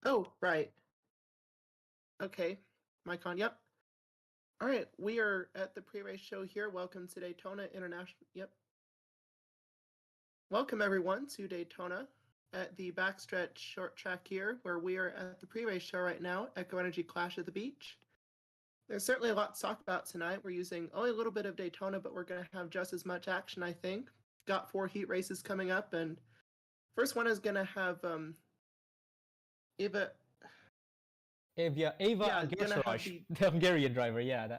Oh, right. Okay. Mic on. Yep. All right. We are at the pre-race show here. Welcome to Daytona International. Yep. Welcome everyone to Daytona at the backstretch short track here, where we are at the pre-race show right now, Echo Energy Clash at the Beach. There's certainly a lot to talk about tonight. We're using only a little bit of Daytona, but we're going to have just as much action, I think. Got 4 heat races coming up, and first one is going to have Eva. Ava Yeah, gonna have Gersraj, the Hungarian driver. Yeah,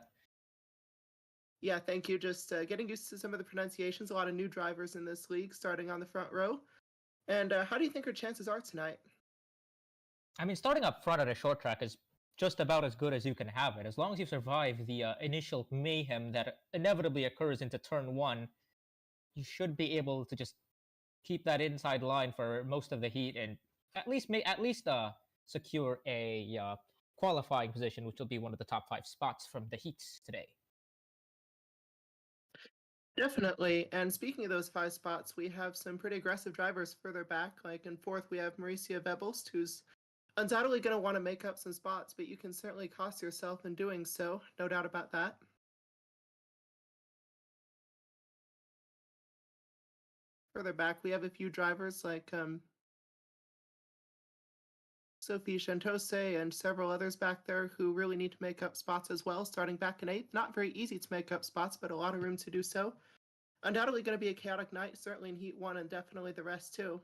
thank you. Just getting used to some of the pronunciations. A lot of new drivers in this league starting on the front row. And how do you think her chances are tonight? I mean, starting up front at a short track is just about as good as you can have it. As long as you survive the initial mayhem that inevitably occurs into turn one, you should be able to just keep that inside line for most of the heat and at least secure a qualifying position, which will be one of the top 5 spots from the heats today. Definitely. And speaking of those 5 spots, we have some pretty aggressive drivers further back. Like in 4th, we have Mauricia Webelst, who's undoubtedly going to want to make up some spots, but you can certainly cost yourself in doing so. No doubt about that. Further back, we have a few drivers like Sophie Chantose and several others back there who really need to make up spots as well, starting back in 8th. Not very easy to make up spots, but a lot of room to do so. Undoubtedly going to be a chaotic night, certainly in Heat 1 and definitely the rest too.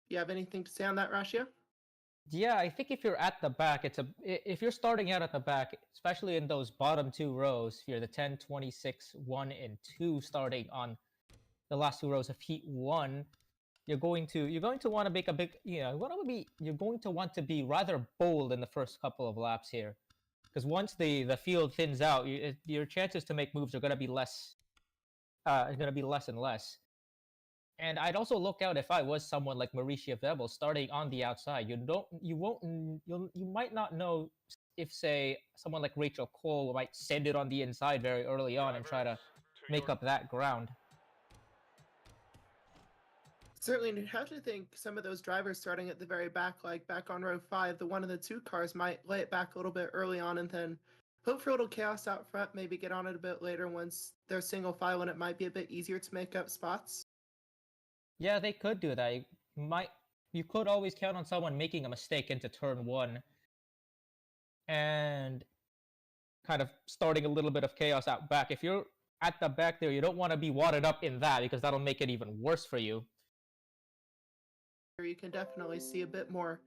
You have anything to say on that, Rashia? Yeah, I think if you're at the back, if you're starting out at the back, especially in those bottom 2 rows, if you're the 10, 26, 1, and 2 starting on the last 2 rows of Heat 1, you're going to want to make a big, you're going to want to be rather bold in the first couple of laps here, because once the field thins out, your chances to make moves are going to be less, and less. And I'd also look out if I was someone like Mauricia Webel starting on the outside. You might not know if, say, someone like Rachel Cole might send it on the inside very early on and try to make up that ground. Certainly, you have to think some of those drivers starting at the very back, like back on row 5, the 1 of the 2 cars might lay it back a little bit early on and then hope for a little chaos out front, maybe get on it a bit later once they're single file and it might be a bit easier to make up spots. Yeah, they could do that. You could always count on someone making a mistake into turn 1 and kind of starting a little bit of chaos out back. If you're at the back there, you don't want to be wadded up in that because that'll make it even worse for you. You can definitely see a bit more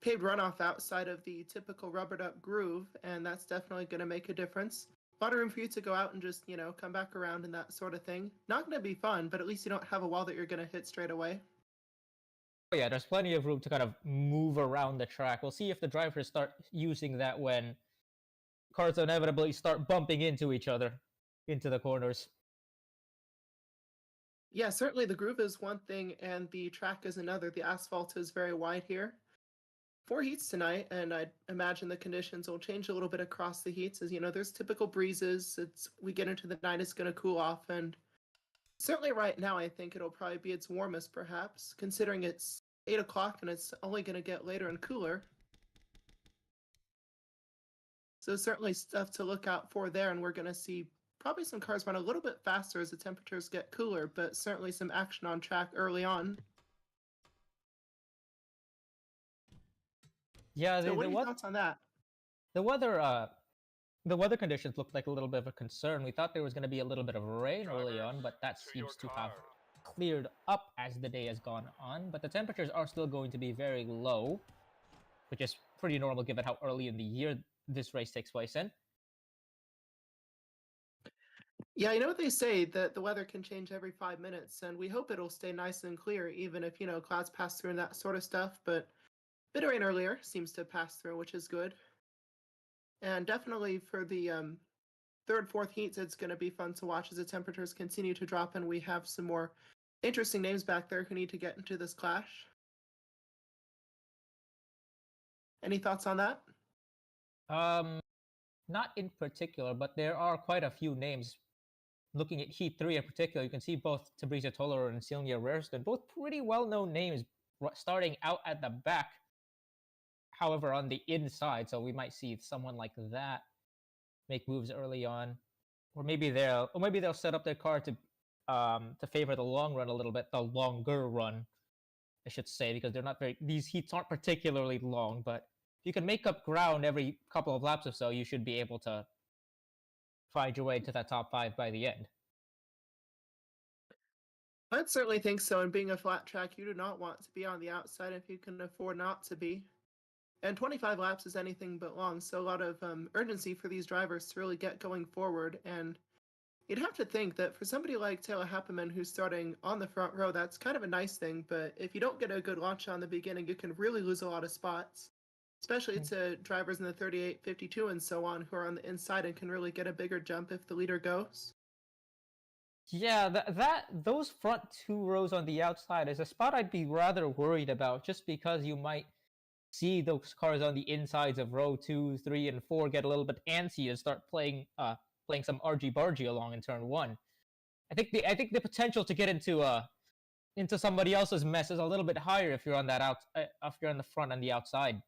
paved runoff outside of the typical rubbered up groove, and that's definitely going to make a difference. A lot of room for you to go out and just, come back around and that sort of thing. Not going to be fun, but at least you don't have a wall that you're going to hit straight away. Oh yeah, there's plenty of room to kind of move around the track. We'll see if the drivers start using that when cars inevitably start bumping into each other, into the corners. Yeah, certainly the groove is one thing and the track is another. The asphalt is very wide here. 4 heats tonight, and I imagine the conditions will change a little bit across the heats. As there's typical breezes. We get into the night, it's going to cool off, and certainly right now, I think it'll probably be its warmest, perhaps, considering it's 8 o'clock and it's only going to get later and cooler. So certainly stuff to look out for there, and we're going to see probably some cars run a little bit faster as the temperatures get cooler, but certainly some action on track early on. Yeah, so what are your thoughts on that? The weather conditions looked like a little bit of a concern. We thought there was going to be a little bit of rain early on, but that seems to have cleared up as the day has gone on. But the temperatures are still going to be very low, which is pretty normal given how early in the year this race takes place in. Yeah, you know what they say, that the weather can change every 5 minutes, and we hope it'll stay nice and clear, even if, clouds pass through and that sort of stuff. But a bit of rain earlier seems to pass through, which is good. And definitely for the 3rd, 4th heats, it's going to be fun to watch as the temperatures continue to drop, and we have some more interesting names back there who need to get into this clash. Any thoughts on that? Not in particular, but there are quite a few names looking at Heat 3 in particular, you can see both Tabriza Toller and Silvia Rairston, both pretty well-known names starting out at the back. However, on the inside, so we might see someone like that make moves early on, or maybe they'll set up their car to favor the long run a little bit, the longer run, I should say, because these heats aren't particularly long, but if you can make up ground every couple of laps or so, you should be able to find your way to that top 5 by the end. I'd certainly think so. And being a flat track, you do not want to be on the outside if you can afford not to be. And 25 laps is anything but long, so a lot of urgency for these drivers to really get going forward. And you'd have to think that for somebody like Taylor Happeman, who's starting on the front row, that's kind of a nice thing. But if you don't get a good launch on the beginning, you can really lose a lot of spots, especially to drivers in the 38, 52, and so on, who are on the inside and can really get a bigger jump if the leader goes. Yeah, those front 2 rows on the outside is a spot I'd be rather worried about, just because you might see those cars on the insides of row 2, 3, and 4 get a little bit antsy and start playing some argy-bargy along in turn 1. I think the potential to get into somebody else's mess is a little bit higher if you're on if you're on the front and the outside.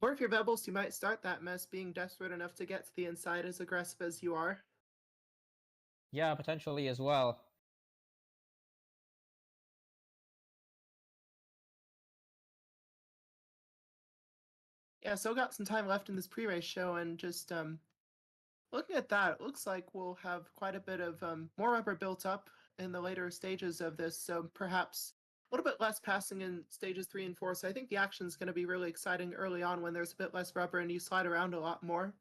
Or if you're Vebbles, you might start that mess being desperate enough to get to the inside, as aggressive as you are. Yeah, potentially as well. Yeah, so got some time left in this pre-race show, and just looking at that, it looks like we'll have quite a bit of more rubber built up in the later stages of this, so perhaps a little bit less passing in stages 3 and 4. So I think the action's going to be really exciting early on when there's a bit less rubber and you slide around a lot more.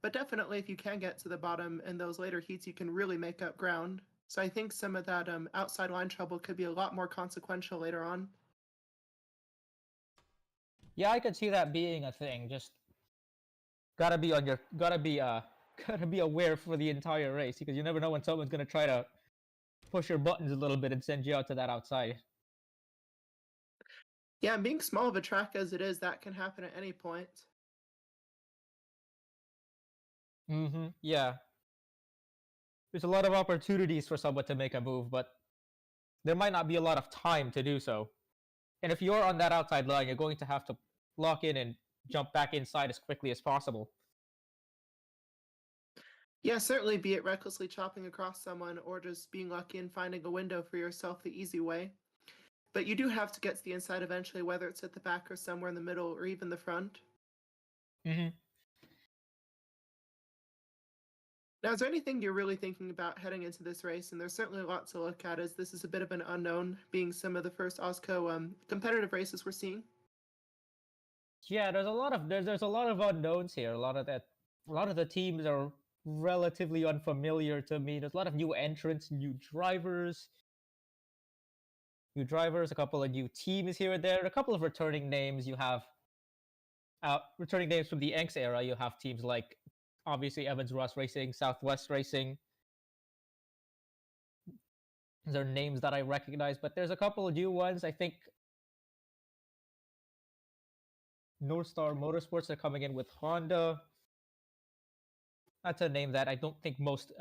But definitely, if you can get to the bottom in those later heats, you can really make up ground. So I think some of that outside line trouble could be a lot more consequential later on. Yeah, I could see that being a thing. Just gotta be aware for the entire race, because you never know when someone's gonna try to push your buttons a little bit and send you out to that outside. Yeah, and being small of a track as it is, that can happen at any point. Yeah. There's a lot of opportunities for someone to make a move, but there might not be a lot of time to do so. And if you're on that outside line, you're going to have to lock in and jump back inside as quickly as possible. Yeah, certainly, be it recklessly chopping across someone or just being lucky and finding a window for yourself the easy way. But you do have to get to the inside eventually, whether it's at the back or somewhere in the middle or even the front. Now, is there anything you're really thinking about heading into this race? And there's certainly a lot to look at, as this is a bit of an unknown, being some of the first AWSCO competitive races we're seeing. Yeah, there's a lot of unknowns here. A lot of the teams are relatively unfamiliar to me. There's a lot of new entrants, new drivers, a couple of new teams here and there, a couple of returning names. You have returning names from the Enks era. You have teams like, obviously, Evans Ross Racing, Southwest Racing. These are names that I recognize, but there's a couple of new ones. I think North Star Motorsports are coming in with Honda. That's a name that I don't think most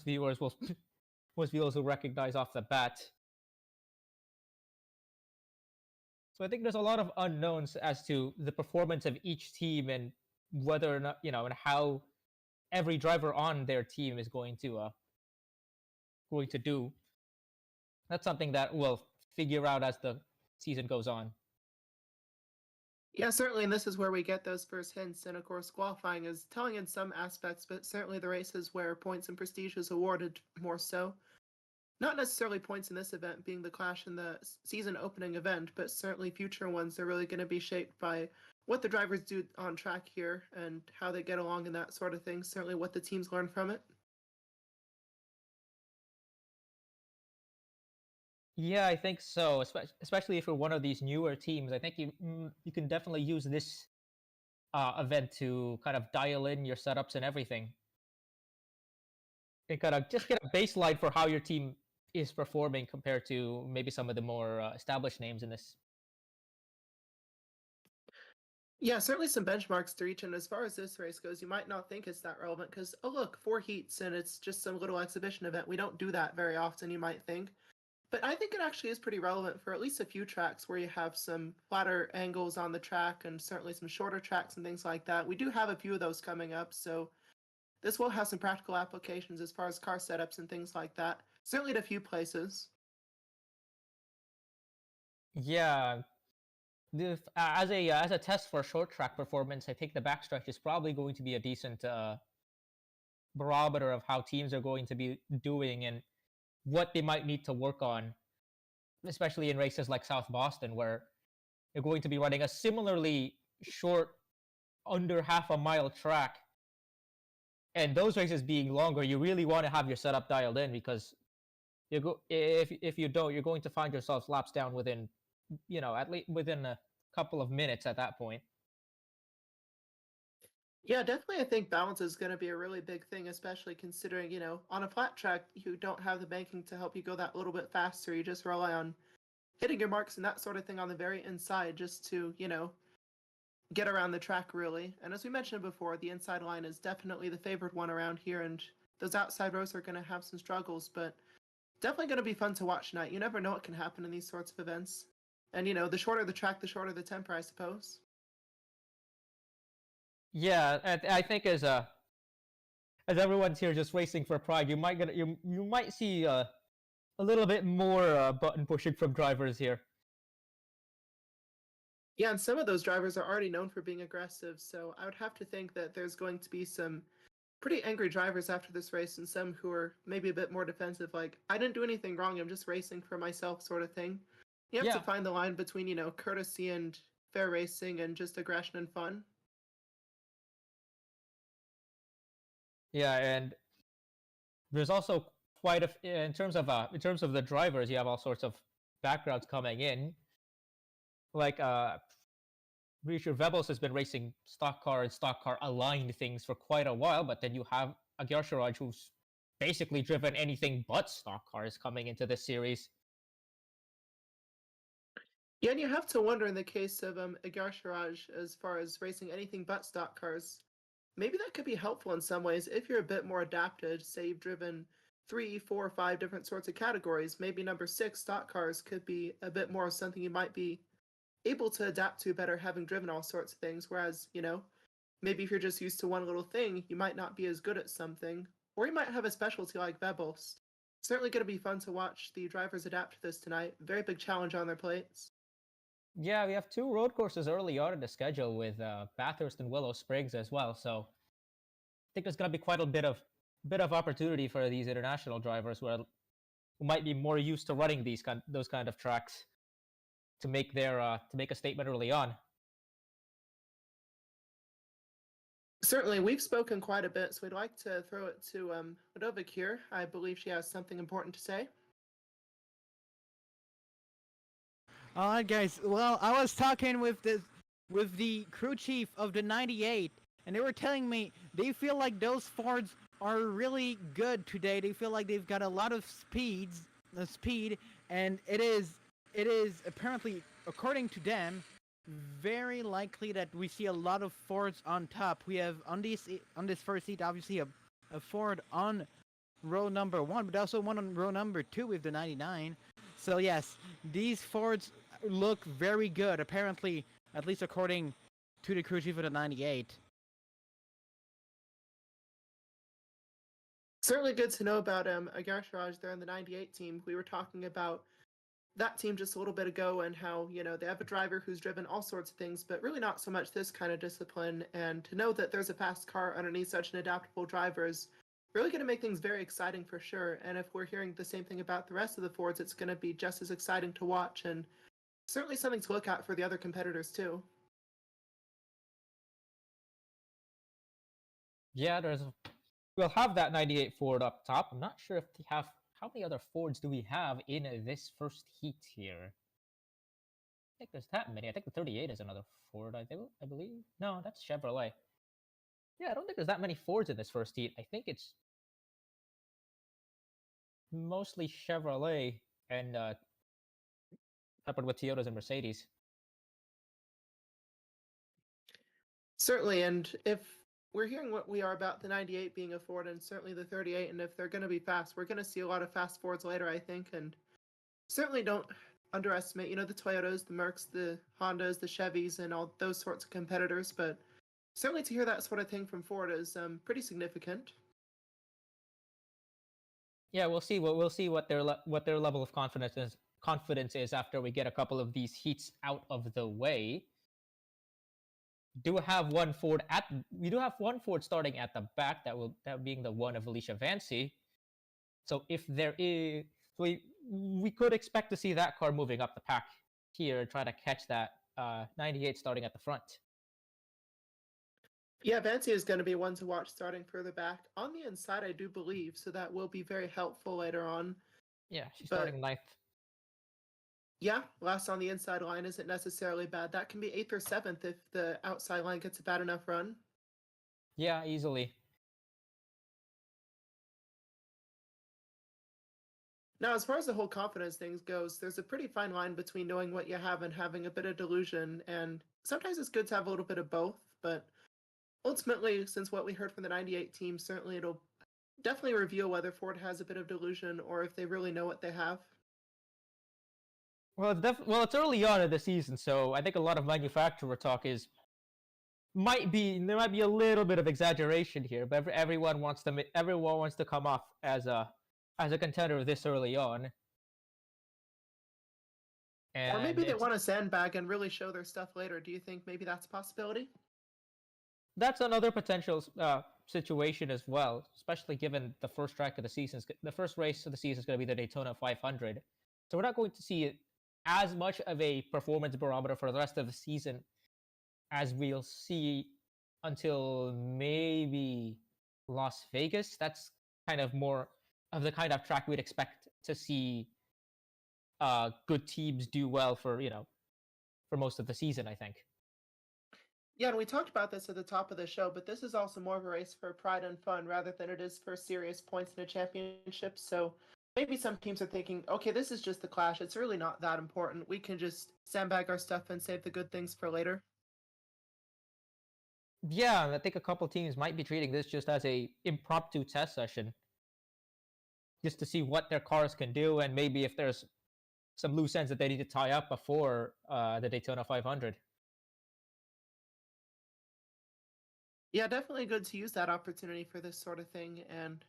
viewers will recognize off the bat. So I think there's a lot of unknowns as to the performance of each team and whether or not, and how every driver on their team is going to do. That's something that we'll figure out as the season goes on. Yeah, certainly, and this is where we get those first hints. And of course, qualifying is telling in some aspects, but certainly the races where points and prestige is awarded more so. Not necessarily points in this event being the clash in the season opening event, but certainly future ones are really going to be shaped by what the drivers do on track here and how they get along and that sort of thing. Certainly what the teams learn from it. Yeah, I think so. Especially if you're one of these newer teams, I think you can definitely use this event to kind of dial in your setups and everything, and kind of just get a baseline for how your team is performing compared to maybe some of the more established names in this. Yeah, certainly some benchmarks to reach. And as far as this race goes, you might not think it's that relevant because, oh, look, 4 heats and it's just some little exhibition event. We don't do that very often, you might think. But I think it actually is pretty relevant for at least a few tracks where you have some flatter angles on the track and certainly some shorter tracks and things like that. We do have a few of those coming up, so this will have some practical applications as far as car setups and things like that. Certainly at a few places. Yeah, as a test for short track performance, I think the backstretch is probably going to be a decent barometer of how teams are going to be doing and what they might need to work on, especially in races like South Boston, where they're going to be running a similarly short, under half a mile track. And those races being longer, you really want to have your setup dialed in because if you don't, you're going to find yourself laps down within, at least within a couple of minutes at that point. Yeah, definitely. I think balance is going to be a really big thing, especially considering, on a flat track, you don't have the banking to help you go that little bit faster. You just rely on hitting your marks and that sort of thing on the very inside just to, get around the track, really. And as we mentioned before, the inside line is definitely the favored one around here, and those outside rows are going to have some struggles, but definitely going to be fun to watch tonight. You never know what can happen in these sorts of events. And, the shorter the track, the shorter the temper, I suppose. Yeah, I think as everyone's here just racing for pride, you might see a little bit more button pushing from drivers here. Yeah, and some of those drivers are already known for being aggressive, so I would have to think that there's going to be some pretty angry drivers after this race and some who are maybe a bit more defensive, like, I didn't do anything wrong, I'm just racing for myself, sort of thing. You have to Yeah, find the line between, courtesy and fair racing and just aggression and fun. yeah, and there's also quite in terms of the drivers, you have all sorts of backgrounds coming in. Like Richard Vebels has been racing stock car and stock car aligned things for quite a while, but then you have Agyar Sharaj who's basically driven anything but stock cars coming into this series. Yeah, and you have to wonder in the case of Agar Sharaj, as far as racing anything but stock cars, maybe that could be helpful in some ways if you're a bit more adapted. Say you've driven 3, 4, 5 different sorts of categories. Maybe number 6 stock cars could be a bit more something you might be able to adapt to better having driven all sorts of things. Whereas, maybe if you're just used to one little thing, you might not be as good at something, or you might have a specialty like Vebels. Certainly going to be fun to watch the drivers adapt to this tonight. Very big challenge on their plates. Yeah, we have two road courses early on in the schedule with Bathurst and Willow Springs as well. So I think there's going to be quite a bit of opportunity for these international drivers who might be more used to running those kind of tracks to make a statement early on. Certainly, we've spoken quite a bit, so we'd like to throw it to Ludovic here. I believe she has something important to say. All right, guys. Well, I was talking with the crew chief of the 98, and they were telling me they feel like those Fords are really good today. They feel like they've got a lot of speed, and it is apparently, according to them, very likely that we see a lot of Fords on top. We have on this first seat, obviously a Ford on row number 1, but also one on row number 2 with the 99. So yes, these Fords look very good, apparently, at least according to the crew chief of the 98. Certainly good to know about Agar Sharaj there in the 98 team. We were talking about that team just a little bit ago and how, they have a driver who's driven all sorts of things, but really not so much this kind of discipline. And to know that there's a fast car underneath such an adaptable driver is really going to make things very exciting for sure. And if we're hearing the same thing about the rest of the Fords, it's going to be just as exciting to watch and certainly something to look at for the other competitors too. Yeah, we'll have that 98 Ford up top. I'm not sure if they have how many other Fords do we have in this first heat here. I think there's that many. I think the 38 is another Ford. I believe. No, that's Chevrolet. Yeah, I don't think there's that many Fords in this first heat. I think it's mostly Chevrolet and peppered with Toyotas and Mercedes. Certainly, and if we're hearing what we are about the 98 being a Ford and certainly the 38, and if they're going to be fast, we're going to see a lot of fast Fords later, I think, and certainly don't underestimate, the Toyotas, the Mercs, the Hondas, the Chevys, and all those sorts of competitors, but certainly to hear that sort of thing from Ford is pretty significant. Yeah, we'll see what their level of confidence is after we get a couple of these heats out of the way. We do have one Ford starting at the back, that being the one of Alicia Vancy. So if there is, we could expect to see that car moving up the pack here and try to catch that 98 starting at the front. Yeah, Vancy is going to be one to watch starting further back. On the inside, I do believe, so that will be very helpful later on. Yeah, she's starting ninth. Yeah, last on the inside line isn't necessarily bad. That can be 8th or 7th if the outside line gets a bad enough run. Yeah, easily. Now, as far as the whole confidence thing goes, there's a pretty fine line between knowing what you have and having a bit of delusion, and sometimes it's good to have a little bit of both, but ultimately, since what we heard from the 98 team, certainly it'll definitely reveal whether Ford has a bit of delusion or if they really know what they have. Well, it's early on in the season, so I think a lot of manufacturer talk there might be a little bit of exaggeration here, but everyone wants to come off as a contender this early on. Or maybe they want to sandbag and really show their stuff later. Do you think maybe that's a possibility? That's another potential situation as well, especially given the first race of the season is going to be the Daytona 500. So we're not going to see as much of a performance barometer for the rest of the season as we'll see until maybe Las Vegas. That's kind of more of the kind of track we'd expect to see good teams do well for most of the season, I think. Yeah, and we talked about this at the top of the show, but this is also more of a race for pride and fun rather than it is for serious points in a championship. So maybe some teams are thinking, okay, this is just the Clash. It's really not that important. We can just sandbag our stuff and save the good things for later. Yeah, I think a couple teams might be treating this just as a impromptu test session, just to see what their cars can do, and maybe if there's some loose ends that they need to tie up before the Daytona 500. Yeah, definitely good to use that opportunity for this sort of thing, and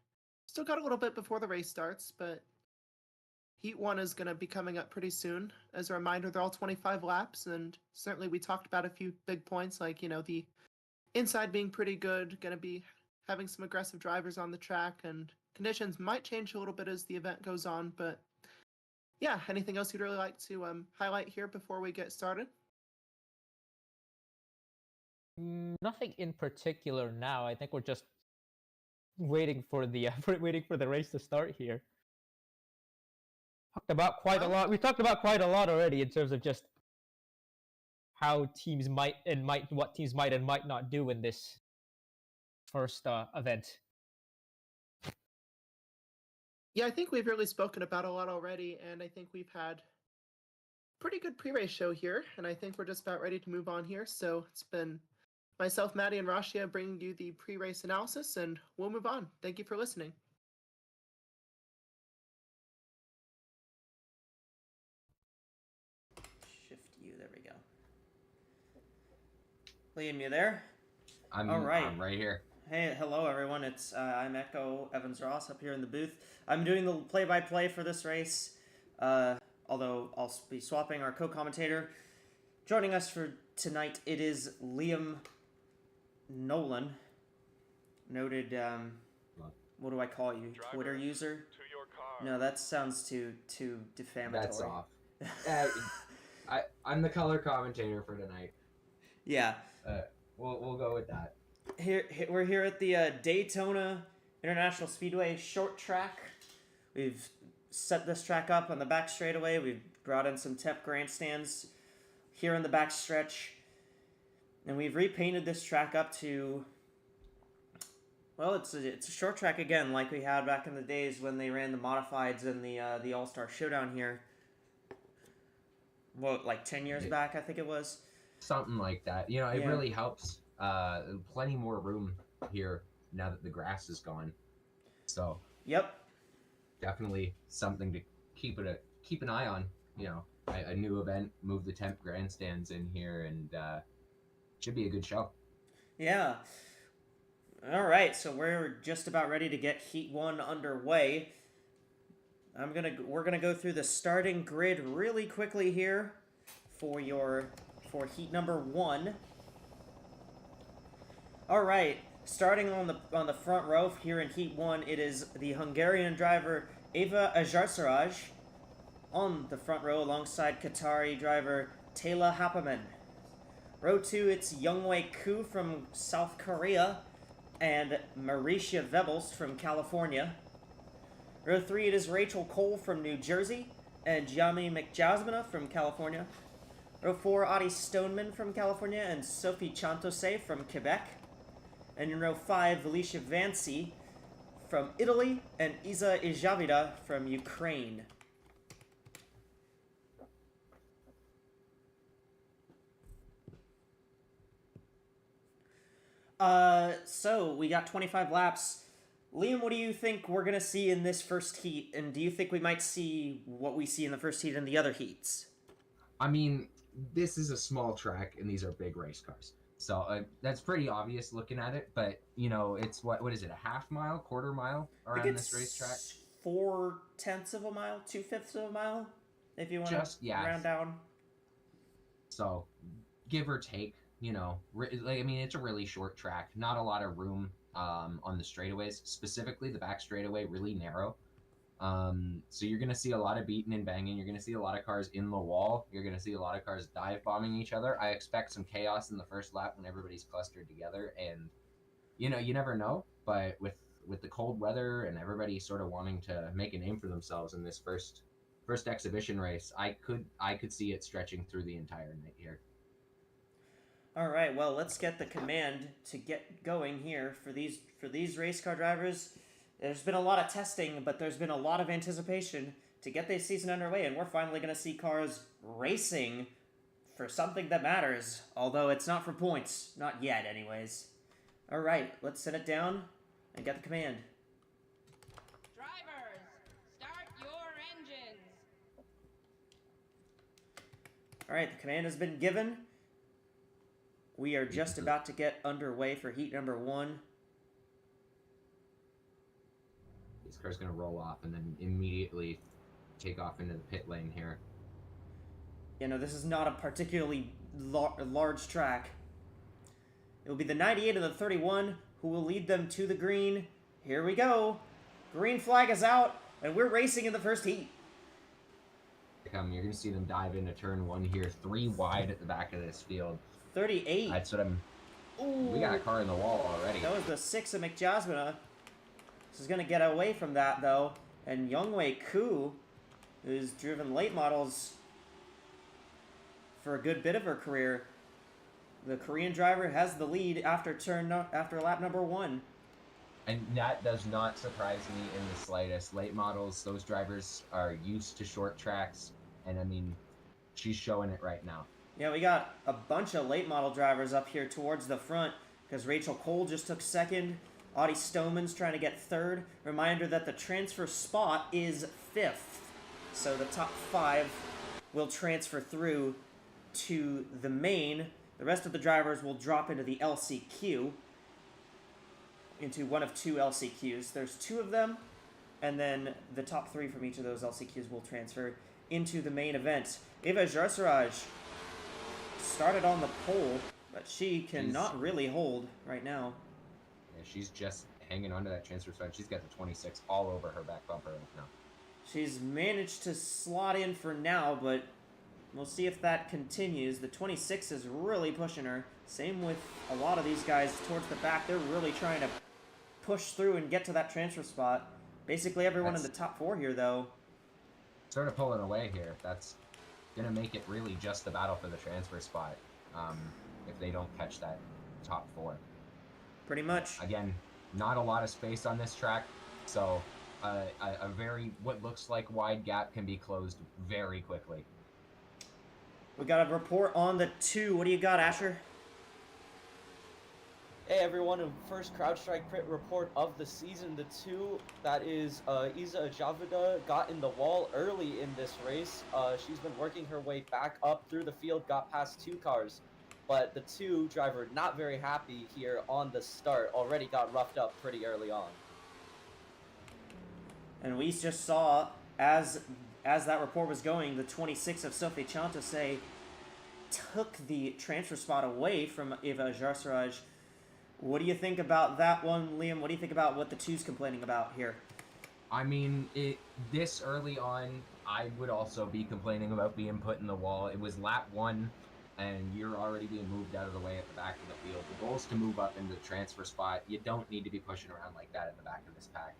still got a little bit before the race starts, but Heat 1 is going to be coming up pretty soon. As a reminder, they're all 25 laps, and certainly we talked about a few big points, like, the inside being pretty good, going to be having some aggressive drivers on the track, and conditions might change a little bit as the event goes on, but yeah, anything else you'd really like to highlight here before we get started? Nothing in particular now. I think we're just waiting for the race to start here. Talked about quite a lot. We talked about quite a lot already in terms of just how teams what teams might and might not do in this first event. Yeah, I think we've really spoken about a lot already, and I think we've had pretty good pre-race show here, and I think we're just about ready to move on here. So it's been myself, Maddie, and Rashia bringing you the pre-race analysis, and we'll move on. Thank you for listening. Shift U, there we go. Liam, you there? I'm right here. Hey, hello everyone. It's I'm Echo Evans Ross up here in the booth. I'm doing the play-by-play for this race, although I'll be swapping our co-commentator. Joining us for tonight, it is Liam Nolan, noted, what do I call you, Twitter user? No, that sounds too defamatory. That's off. I'm the color commentator for tonight. Yeah. We'll go with that. We're here at the Daytona International Speedway short track. We've set this track up on the back straightaway. We've brought in some TEP grandstands here in the back stretch. And we've repainted this track up to, well, it's a short track again, like we had back in the days when they ran the modifieds and the All-Star Showdown here. What, like 10 years back, I think it was? Something like that. It really helps plenty more room here now that the grass is gone. So Yep. definitely something to keep an eye on. You know, a new event, move the temp grandstands in here, and should be a good show. Yeah. All right, so we're just about ready to get Heat 1 underway. We're gonna go through the starting grid really quickly here for Heat number 1. All right, starting on the front row here in Heat 1, it is the Hungarian driver AWSCO on the front row alongside Qatari driver Taylor Happerman. Row 2, it's Youngwei Koo from South Korea and Mauricia Vebels from California. Row 3, it is Rachel Cole from New Jersey and Jami McJasmina from California. Row 4, Adi Stoneman from California and Sophie Chantose from Quebec. And in row 5, Alicia Vancy from Italy and Isa Ijavida from Ukraine. So we got 25 laps. Liam, what do you think we're going to see in this first heat? And do you think we might see what we see in the first heat in the other heats? I mean, this is a small track, and these are big race cars. So that's pretty obvious looking at it. But, you know, it's, what is it, a half mile, quarter mile around this racetrack? 4/10 of a mile, 2/5 of a mile, if you want to round down. So, give or take, you know, I mean, it's a really short track. Not a lot of room on the straightaways. Specifically, the back straightaway, really narrow. So you're going to see a lot of beating and banging. You're going to see a lot of cars in the wall. You're going to see a lot of cars dive bombing each other. I expect some chaos in the first lap when everybody's clustered together. And, you know, you never know. But with the cold weather and everybody sort of wanting to make a name for themselves in this first exhibition race, I could see it stretching through the entire night here. All right, well, let's get the command to get going here for these race car drivers. There's been a lot of testing, but there's been a lot of anticipation to get this season underway, and we're finally going to see cars racing for something that matters, although it's not for points. Not yet, anyways. All right, let's set it down and get the command. Drivers, start your engines. All right, the command has been given. We are just about to get underway for heat number 1. This car's going to roll off and then immediately take off into the pit lane here. You know, this is not a particularly large track. It will be the 98 and the 31 who will lead them to the green. Here we go. Green flag is out, and we're racing in the first heat. You're going to see them dive into turn 1 here, 3 wide at the back of this field. 38. That's what I'm... Ooh. We got a car in the wall already. That was the 6 of McJasmina. This is going to get away from that, though. And Youngwei Koo, who's driven late models for a good bit of her career. The Korean driver has the lead after lap number 1. And that does not surprise me in the slightest. Late models, those drivers are used to short tracks. And, I mean, she's showing it right now. Yeah, we got a bunch of late model drivers up here towards the front because Rachel Cole just took 2nd. Adi Stoneman's trying to get 3rd. Reminder that the transfer spot is 5th. So the top 5 will transfer through to the main. The rest of the drivers will drop into the LCQ, into one of 2 LCQs. There's 2 of them, and then the top 3 from each of those LCQs will transfer into the main event. Eva Jarsaraj started on the pole, but she cannot really hold right now. Yeah, she's just hanging onto that transfer spot. She's got the 26 all over her back bumper right now. She's managed to slot in for now, but we'll see if that continues. The 26 is really pushing her. Same with a lot of these guys towards the back. They're really trying to push through and get to that transfer spot. Basically everyone in the top 4 here, though. Sort of pulling away here. That's going to make it really just the battle for the transfer spot if they don't catch that top 4. Pretty much. Again, not a lot of space on this track, so a what looks like wide gap can be closed very quickly. We got a report on the 2. What do you got, Asher? Hey everyone, and first CrowdStrike crit report of the season. The two, that is Isa Javida, got in the wall early in this race. She's been working her way back up through the field, got past 2 cars. But the 2 driver not very happy here on the start, already got roughed up pretty early on. And we just saw, as that report was going, the 26 of Sophie Chantase took the transfer spot away from Eva Jarsaraj. What do you think about that one, Liam? What do you think about what the 2's complaining about here? I mean, this early on, I would also be complaining about being put in the wall. It was lap 1, and you're already being moved out of the way at the back of the field. The goal is to move up into the transfer spot. You don't need to be pushing around like that at the back of this pack.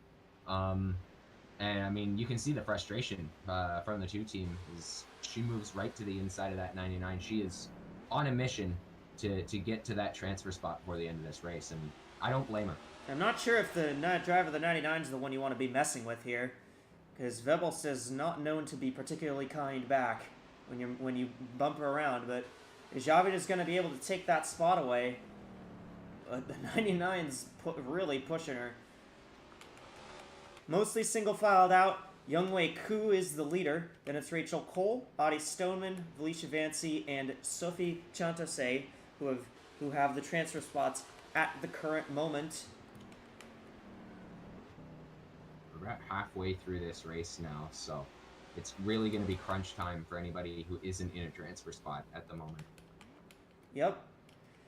And I mean, you can see the frustration from the 2 team. She moves right to the inside of that 99. She is on a mission to get to that transfer spot before the end of this race, and I don't blame her. I'm not sure if the driver of the 99 is the one you want to be messing with here, because Vebels is not known to be particularly kind back when you bump her around, but Javid is going to be able to take that spot away. But the 99's really pushing her. Mostly single-filed out. Youngwei Ku is the leader. Then it's Rachel Cole, Audie Stoneman, Felicia Vancy, and Sophie Chantase, who have the transfer spots at the current moment. We're about halfway through this race now, so it's really going to be crunch time for anybody who isn't in a transfer spot at the moment. Yep.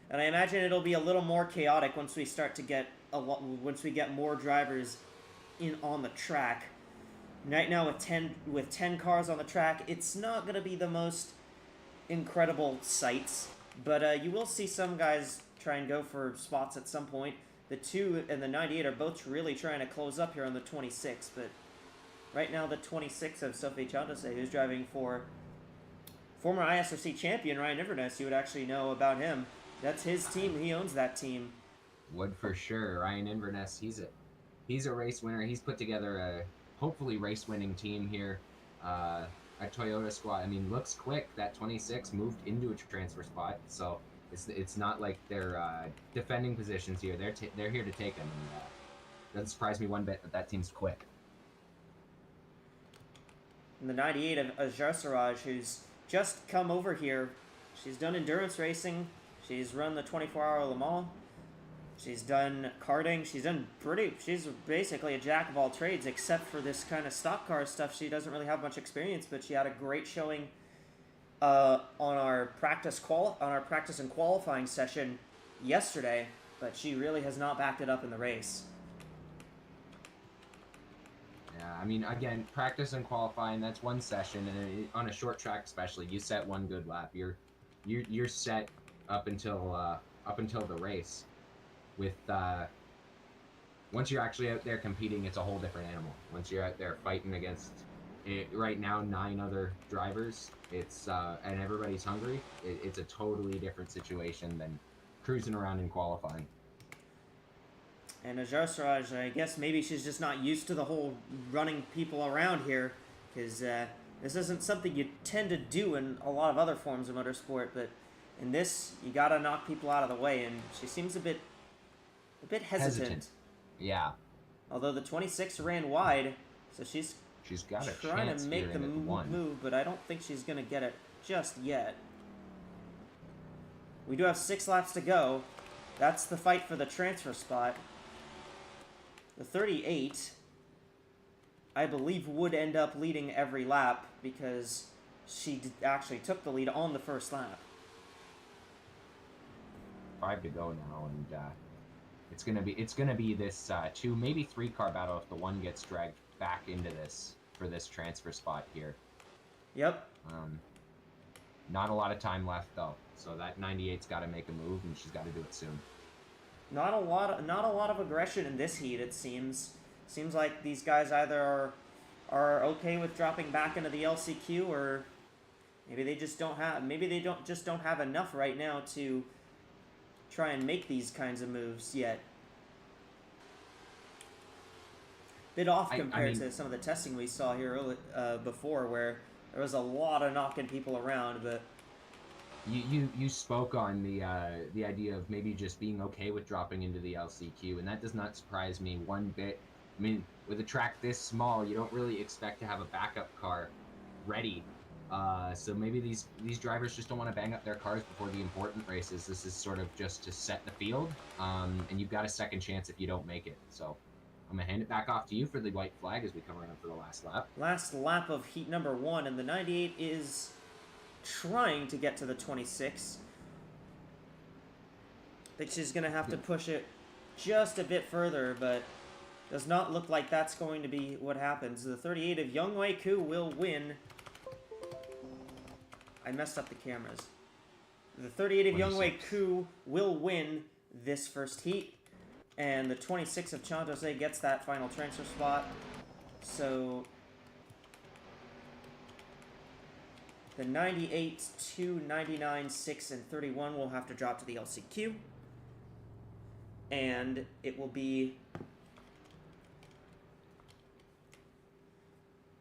And I imagine it'll be a little more chaotic once we start to get once we get more drivers in on the track. Right now with 10 cars on the track, it's not going to be the most incredible sights, but you will see some guys try and go for spots at some point. The 2 and the 98 are both really trying to close up here on the 26, but right now the 26 of Sophie Chandase, who's driving for former ISRC champion Ryan Inverness. You would actually know about him. That's his team. He owns that team. Would for sure. Ryan Inverness, he's a race winner. He's put together a hopefully race-winning team here at Toyota Squad. I mean, looks quick. That 26 moved into a transfer spot, so it's not like they're defending positions here. They're here to take them. And doesn't surprise me one bit that team's quick. And the 98 of Ajarsaraj, who's just come over here. She's done endurance racing. She's run the 24-hour Le Mans. She's done karting. She's basically a jack of all trades, except for this kind of stock car stuff. She doesn't really have much experience, but she had a great showing on our practice and qualifying session yesterday. But she really has not backed it up in the race. Yeah, I mean, again, practice and qualifying, that's one session, and on a short track especially, you set one good lap. You're set up until the race. With once you're actually out there competing, it's a whole different animal. Once you're out there fighting against right now 9 other drivers, it's and everybody's hungry. It's a totally different situation than cruising around in qualifying. And Ajarsaraj, I guess maybe she's just not used to the whole running people around here, because this isn't something you tend to do in a lot of other forms of motorsport, but in this, you gotta knock people out of the way, and she seems a bit hesitant. Yeah. Although the 26 ran wide, so she's got a trying chance to make the here in move, but I don't think she's gonna get it just yet. We do have 6 laps to go. That's the fight for the transfer spot. The 38, I believe, would end up leading every lap because she actually took the lead on the first lap. 5 to go now, and it's gonna be this 2, maybe 3 car battle if the one gets dragged back into this for this transfer spot here. Yep. Not a lot of time left though, so that 98's got to make a move, and she's got to do it soon. Not a lot of aggression in this heat. It seems like these guys either are okay with dropping back into the LCQ, or maybe they just don't have enough right now to try and make these kinds of moves yet. Bit off compared to some of the testing we saw here before, where there was a lot of knocking people around, but You spoke on the idea of maybe just being okay with dropping into the LCQ, and that does not surprise me one bit. I mean, with a track this small, you don't really expect to have a backup car ready. So maybe these drivers just don't want to bang up their cars before the important races. This is sort of just to set the field, and you've got a second chance if you don't make it. So I'm gonna hand it back off to you for the white flag as we come around for the last lap. Last lap of heat number 1, and the 98 is trying to get to the 26. I think she's gonna have to push it just a bit further, but does not look like that's going to be what happens. The 38 of Youngwei Ku will win. I messed up the cameras. The 38 of Youngwei Ku will win this first heat, and the 26 of Chantose gets that final transfer spot. So the 98, 2, 99, 6, and 31 will have to drop to the LCQ. And it will be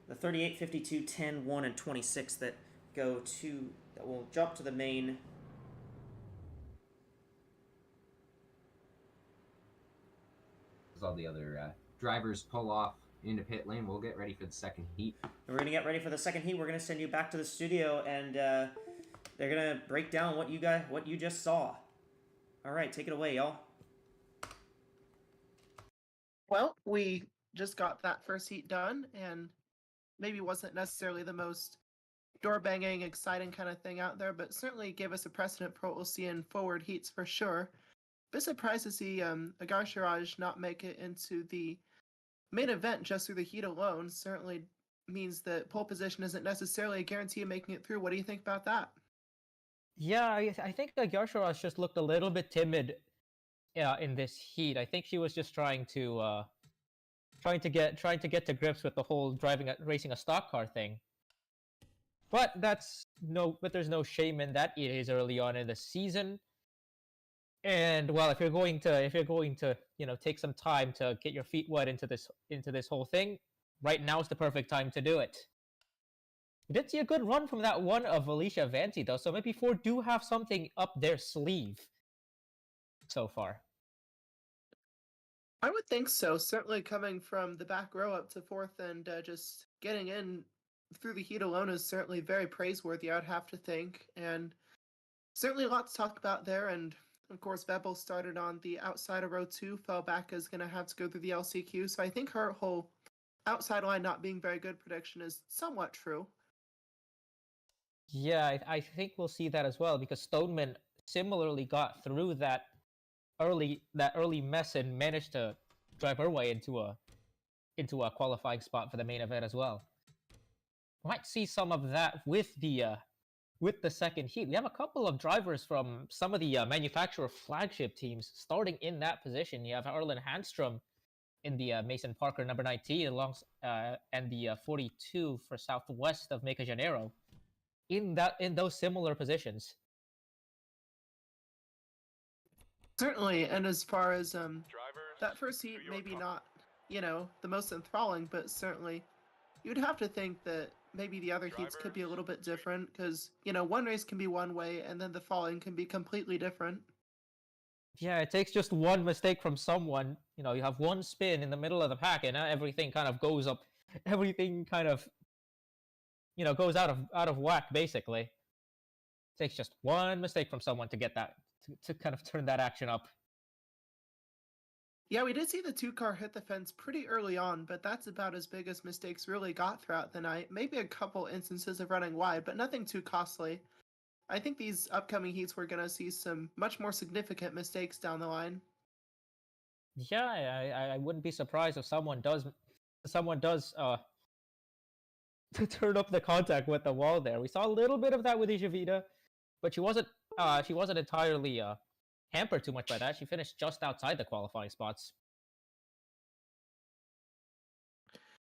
the 38, 52, 10, 1, and 26 that will jump to the main. As all the other drivers pull off into pit lane, we'll get ready for the second heat. We're going to get ready for the second heat. We're going to send you back to the studio, and they're going to break down what you just saw. All right, take it away, y'all. Well, we just got that first heat done, and maybe wasn't necessarily the most door-banging, exciting kind of thing out there, but certainly gave us a precedent for what we'll see in forward heats for sure. Bit surprised to see Agar Shiraj not make it into the main event just through the heat alone. Certainly means that pole position isn't necessarily a guarantee of making it through. What do you think about that? Yeah, I think Agar Shiraj just looked a little bit timid in this heat. I think she was just trying to get to grips with the whole racing a stock car thing. But there's no shame in that. It is early on in the season, and well, if you're going to take some time to get your feet wet into this whole thing, right now is the perfect time to do it. We did see a good run from that one of Alicia Vanti though, so maybe Ford do have something up their sleeve so far. I would think so. Certainly coming from the back row up to fourth and just getting in through the heat alone is certainly very praiseworthy, I'd have to think. And certainly a lot to talk about there. And of course, Bebel started on the outside of row 2, fell back, is going to have to go through the LCQ. So I think her whole outside line not being very good prediction is somewhat true. Yeah, I think we'll see that as well, because Stoneman similarly got through that early mess and managed to drive her way into a qualifying spot for the main event as well. Might see some of that with the second heat. We have a couple of drivers from some of the manufacturer flagship teams starting in that position. You have Erlen Handstrom in the Mason Parker number 19 and the 42 for Southwest of Meca Janeiro in those similar positions. Certainly, and as far as that first heat, maybe not, the most enthralling, but certainly you'd have to think that maybe the other heats could be a little bit different, because, one race can be one way, and then the following can be completely different. Yeah, it takes just one mistake from someone. You have one spin in the middle of the pack, and everything kind of goes up. Everything kind of, goes out of whack, basically. It takes just one mistake from someone to get that, to kind of turn that action up. Yeah, we did see the 2-car hit the fence pretty early on, but that's about as big as mistakes really got throughout the night. Maybe a couple instances of running wide, but nothing too costly. I think these upcoming heats we're going to see some much more significant mistakes down the line. Yeah, I wouldn't be surprised if someone does to turn up the contact with the wall there. We saw a little bit of that with Ishavita, but she wasn't entirely hampered too much by that. She finished just outside the qualifying spots.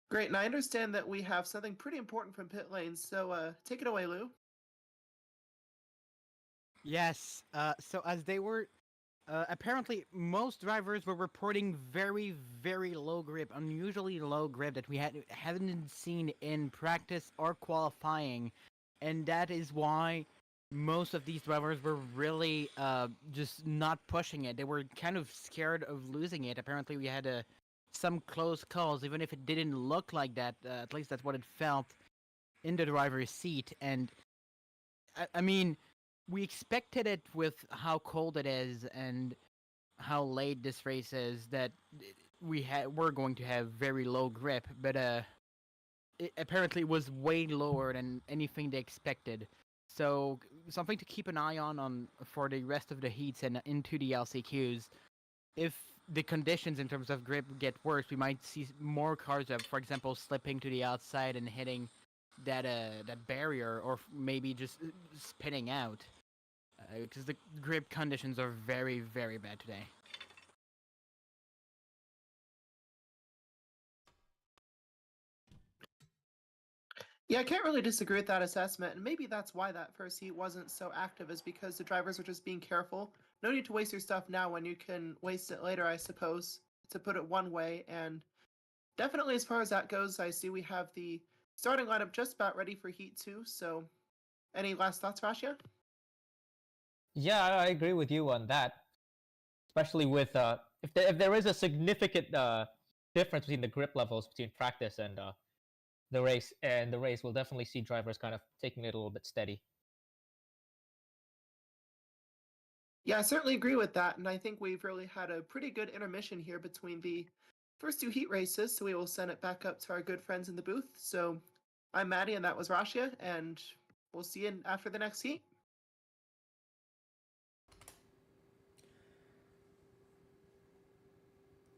Great, and I understand that we have something pretty important from pit lanes, so take it away, Lou. Yes, so as they were, apparently most drivers were reporting very, very low grip, unusually low grip that we haven't seen in practice or qualifying, and that is why most of these drivers were really just not pushing it. They were kind of scared of losing it. Apparently, we had some close calls, even if it didn't look like that. At least that's what it felt in the driver's seat. And I mean, we expected it with how cold it is and how late this race is that we're going to have very low grip, but it apparently was way lower than anything they expected. So something to keep an eye on for the rest of the heats and into the LCQs. If the conditions in terms of grip get worse, we might see more cars up, for example, slipping to the outside and hitting that barrier, or maybe just spinning out, because the grip conditions are very, very bad today. Yeah, I can't really disagree with that assessment, and maybe that's why that first heat wasn't so active, is because the drivers were just being careful. No need to waste your stuff now when you can waste it later, I suppose, to put it one way. And definitely as far as that goes, I see we have the starting lineup just about ready for Heat 2, so any last thoughts, Rashia? Yeah, I agree with you on that. Especially with if there is a significant difference between the grip levels between practice and the race, we'll definitely see drivers kind of taking it a little bit steady. Yeah, I certainly agree with that, and I think we've really had a pretty good intermission here between the first two heat races, so we will send it back up to our good friends in the booth. So I'm Maddie, and that was Rashia, and we'll see you after the next heat.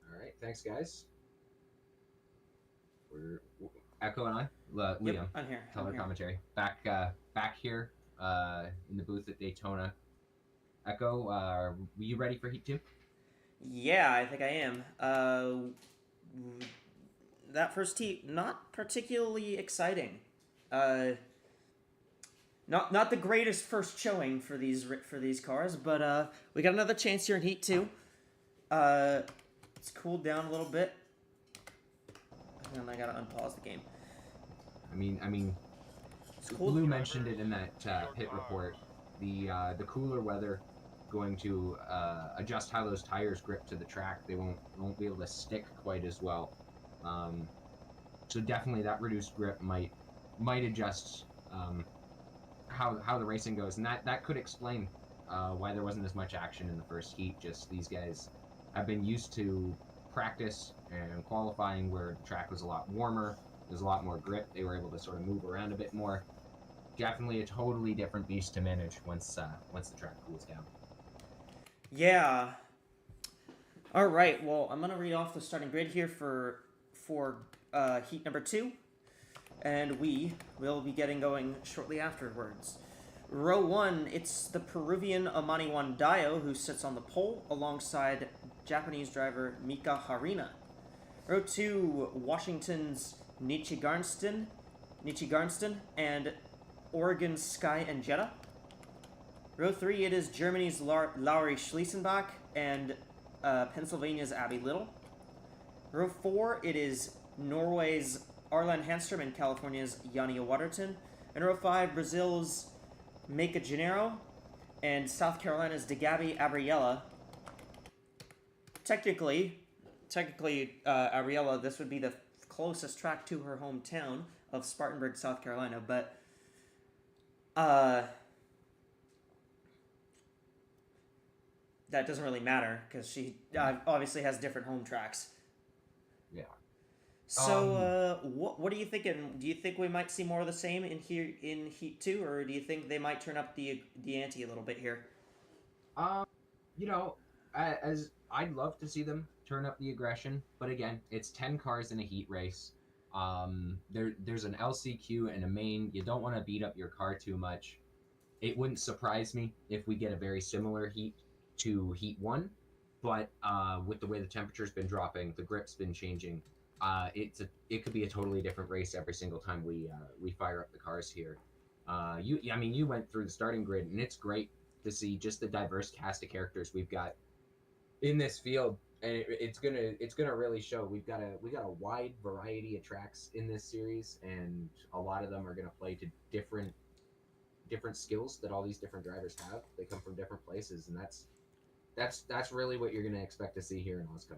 All right, thanks, guys. We're Echo and I, Liam, Yep, I'm here. color I'm here. commentary, back here in the booth at Daytona. Echo, were you ready for Heat 2? Yeah, I think I am. That first heat, not particularly exciting. Not the greatest first showing for these cars, but we got another chance here in Heat 2. It's cooled down a little bit. And I gotta unpause the game. I mean, It's cool. Blue mentioned it in that pit report. The cooler weather going to adjust how those tires grip to the track. They won't be able to stick quite as well. So definitely that reduced grip might adjust how the racing goes, and that could explain why there wasn't as much action in the first heat. Just these guys have been used to practice and qualifying where the track was a lot warmer. There's a lot more grip. They were able to sort of move around a bit more. Definitely a totally different beast to manage once the track cools down. Yeah. All right. Well, I'm gonna read off the starting grid here for heat number 2, and we will be getting going shortly afterwards. Row 1, it's the Peruvian Amani Wandayo who sits on the pole alongside Japanese driver Mika Harina. Row 2, Washington's Nietzsche Garnston and Oregon's Sky and Jetta. Row 3, it is Germany's Lauri Schliesenbach and Pennsylvania's Abby Little. Row 4, it is Norway's Arlen Handstrom and California's Yanni Waterton. And row 5, Brazil's Meika Gennaro and South Carolina's DeGabi Abriella. Technically, Abriella, this would be the closest track to her hometown of Spartanburg, South Carolina, but that doesn't really matter because she obviously has different home tracks. Yeah. So, what are you thinking? Do you think we might see more of the same in Heat 2, or do you think they might turn up the ante a little bit here? As I'd love to see them turn up the aggression, but again, it's 10 cars in a heat race. There's an LCQ and a main. You don't want to beat up your car too much. It wouldn't surprise me if we get a very similar heat to Heat 1, but with the way the temperature's been dropping, the grip's been changing. It could be a totally different race every single time we fire up the cars here. You went through the starting grid, and it's great to see just the diverse cast of characters we've got in this field, and it's gonna really show. We got a wide variety of tracks in this series, and a lot of them are gonna play to different different skills that all these different drivers have. They come from different places, and that's really what you're going to expect to see here in AWSCO.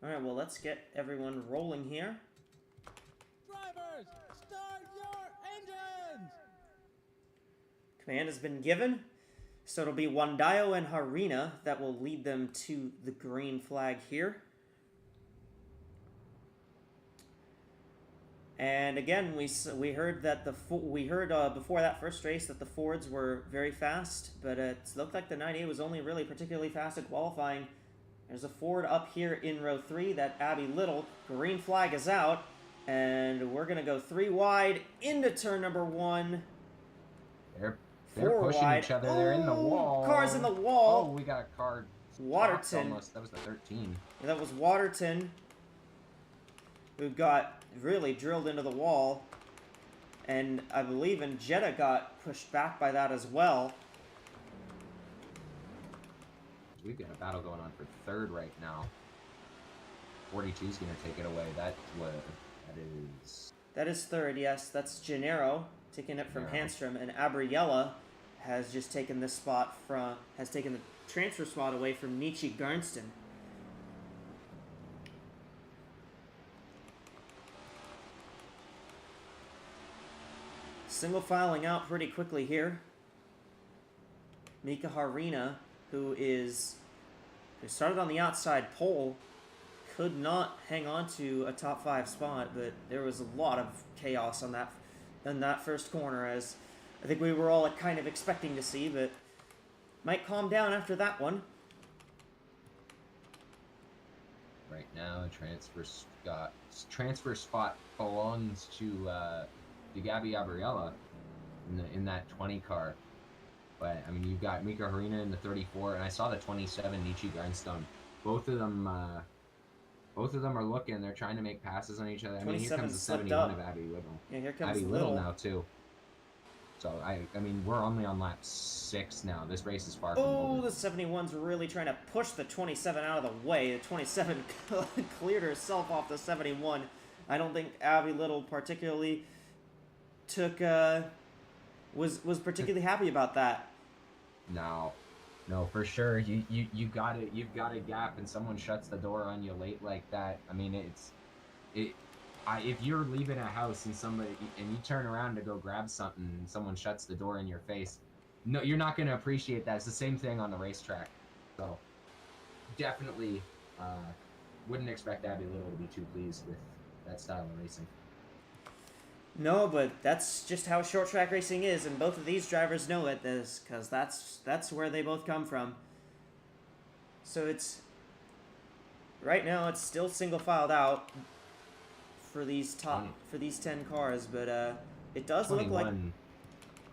All right, well, let's get everyone rolling here. Drivers, start your engines! Command has been given, so it'll be Wandayo and Harina that will lead them to the green flag here. And again, we heard that before that first race that the Fords were very fast, but it looked like the 98 was only really particularly fast at qualifying. There's a Ford up here in row 3, that Abby Little. Green flag is out, and we're gonna go 3 wide into turn number 1. They're 4 pushing wide. each other. They're in the wall. Cars in the wall. Oh, we got a car. Waterton. Almost. That was the 13. Yeah, that was Waterton, who got really drilled into the wall. And I believe Jetta got pushed back by that as well. We've got a battle going on for 3rd right now. 42 is going to take it away. That is. That is 3rd, yes. That's Gennaro taking it from Handstrom, and Abriella has just taken this spot has taken the transfer spot away from Nietzsche Garnston. Single filing out pretty quickly here. Mika Harina, who started on the outside pole, could not hang on to a top 5 spot, but there was a lot of chaos on that first corner, as I think we were all kind of expecting to see, but might calm down after that one. Right now, transfer spot belongs to Gabby Abriella in that 20 car. But I mean, you've got Mika Harina in the 34, and I saw the 27 Nietzsche Grindstone. Both of them are looking. They're trying to make passes on each other. I mean, here comes the 71 of Abby Little. Yeah, here comes Abby Little now too. So I mean, we're only on lap 6 now. This race is far from over. Oh, the 71's really trying to push the 27 out of the way. The 27 cleared herself off the 71. I don't think Abby Little particularly was particularly happy about that. No, for sure. You've got a gap, and someone shuts the door on you late like that. I mean, if you're leaving a house and you turn around to go grab something and someone shuts the door in your face, no, you're not going to appreciate that. It's the same thing on the racetrack. So definitely wouldn't expect Abby Little to be too pleased with that style of racing. No, but that's just how short track racing is, and both of these drivers know it, because that's where they both come from. So right now it's still single filed out for these 10 cars, but it does look like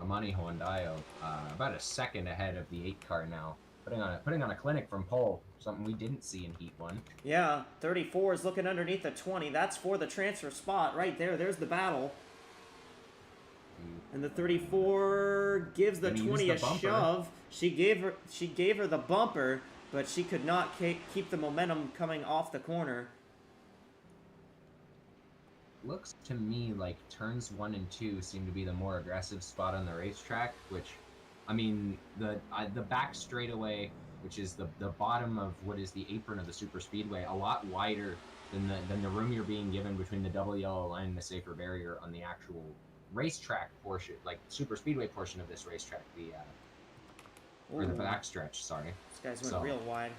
Amani Hondayo about a second ahead of the 8 car now, putting on a clinic from pole, something we didn't see in Heat 1. Yeah, 34 is looking underneath the 20. That's for the transfer spot right there. There's the battle. And the 34 gives the 20 a shove. She gave her the bumper, but she could not keep the momentum coming off the corner. Looks to me like turns 1 and 2 seem to be the more aggressive spot on the racetrack, which, I mean, the back straightaway, which is the bottom of what is the apron of the super speedway, a lot wider than the room you're being given between the double yellow line and the safer barrier on the actual racetrack portion, like super speedway portion of this racetrack, or the backstretch. Sorry, this guy's went real wide.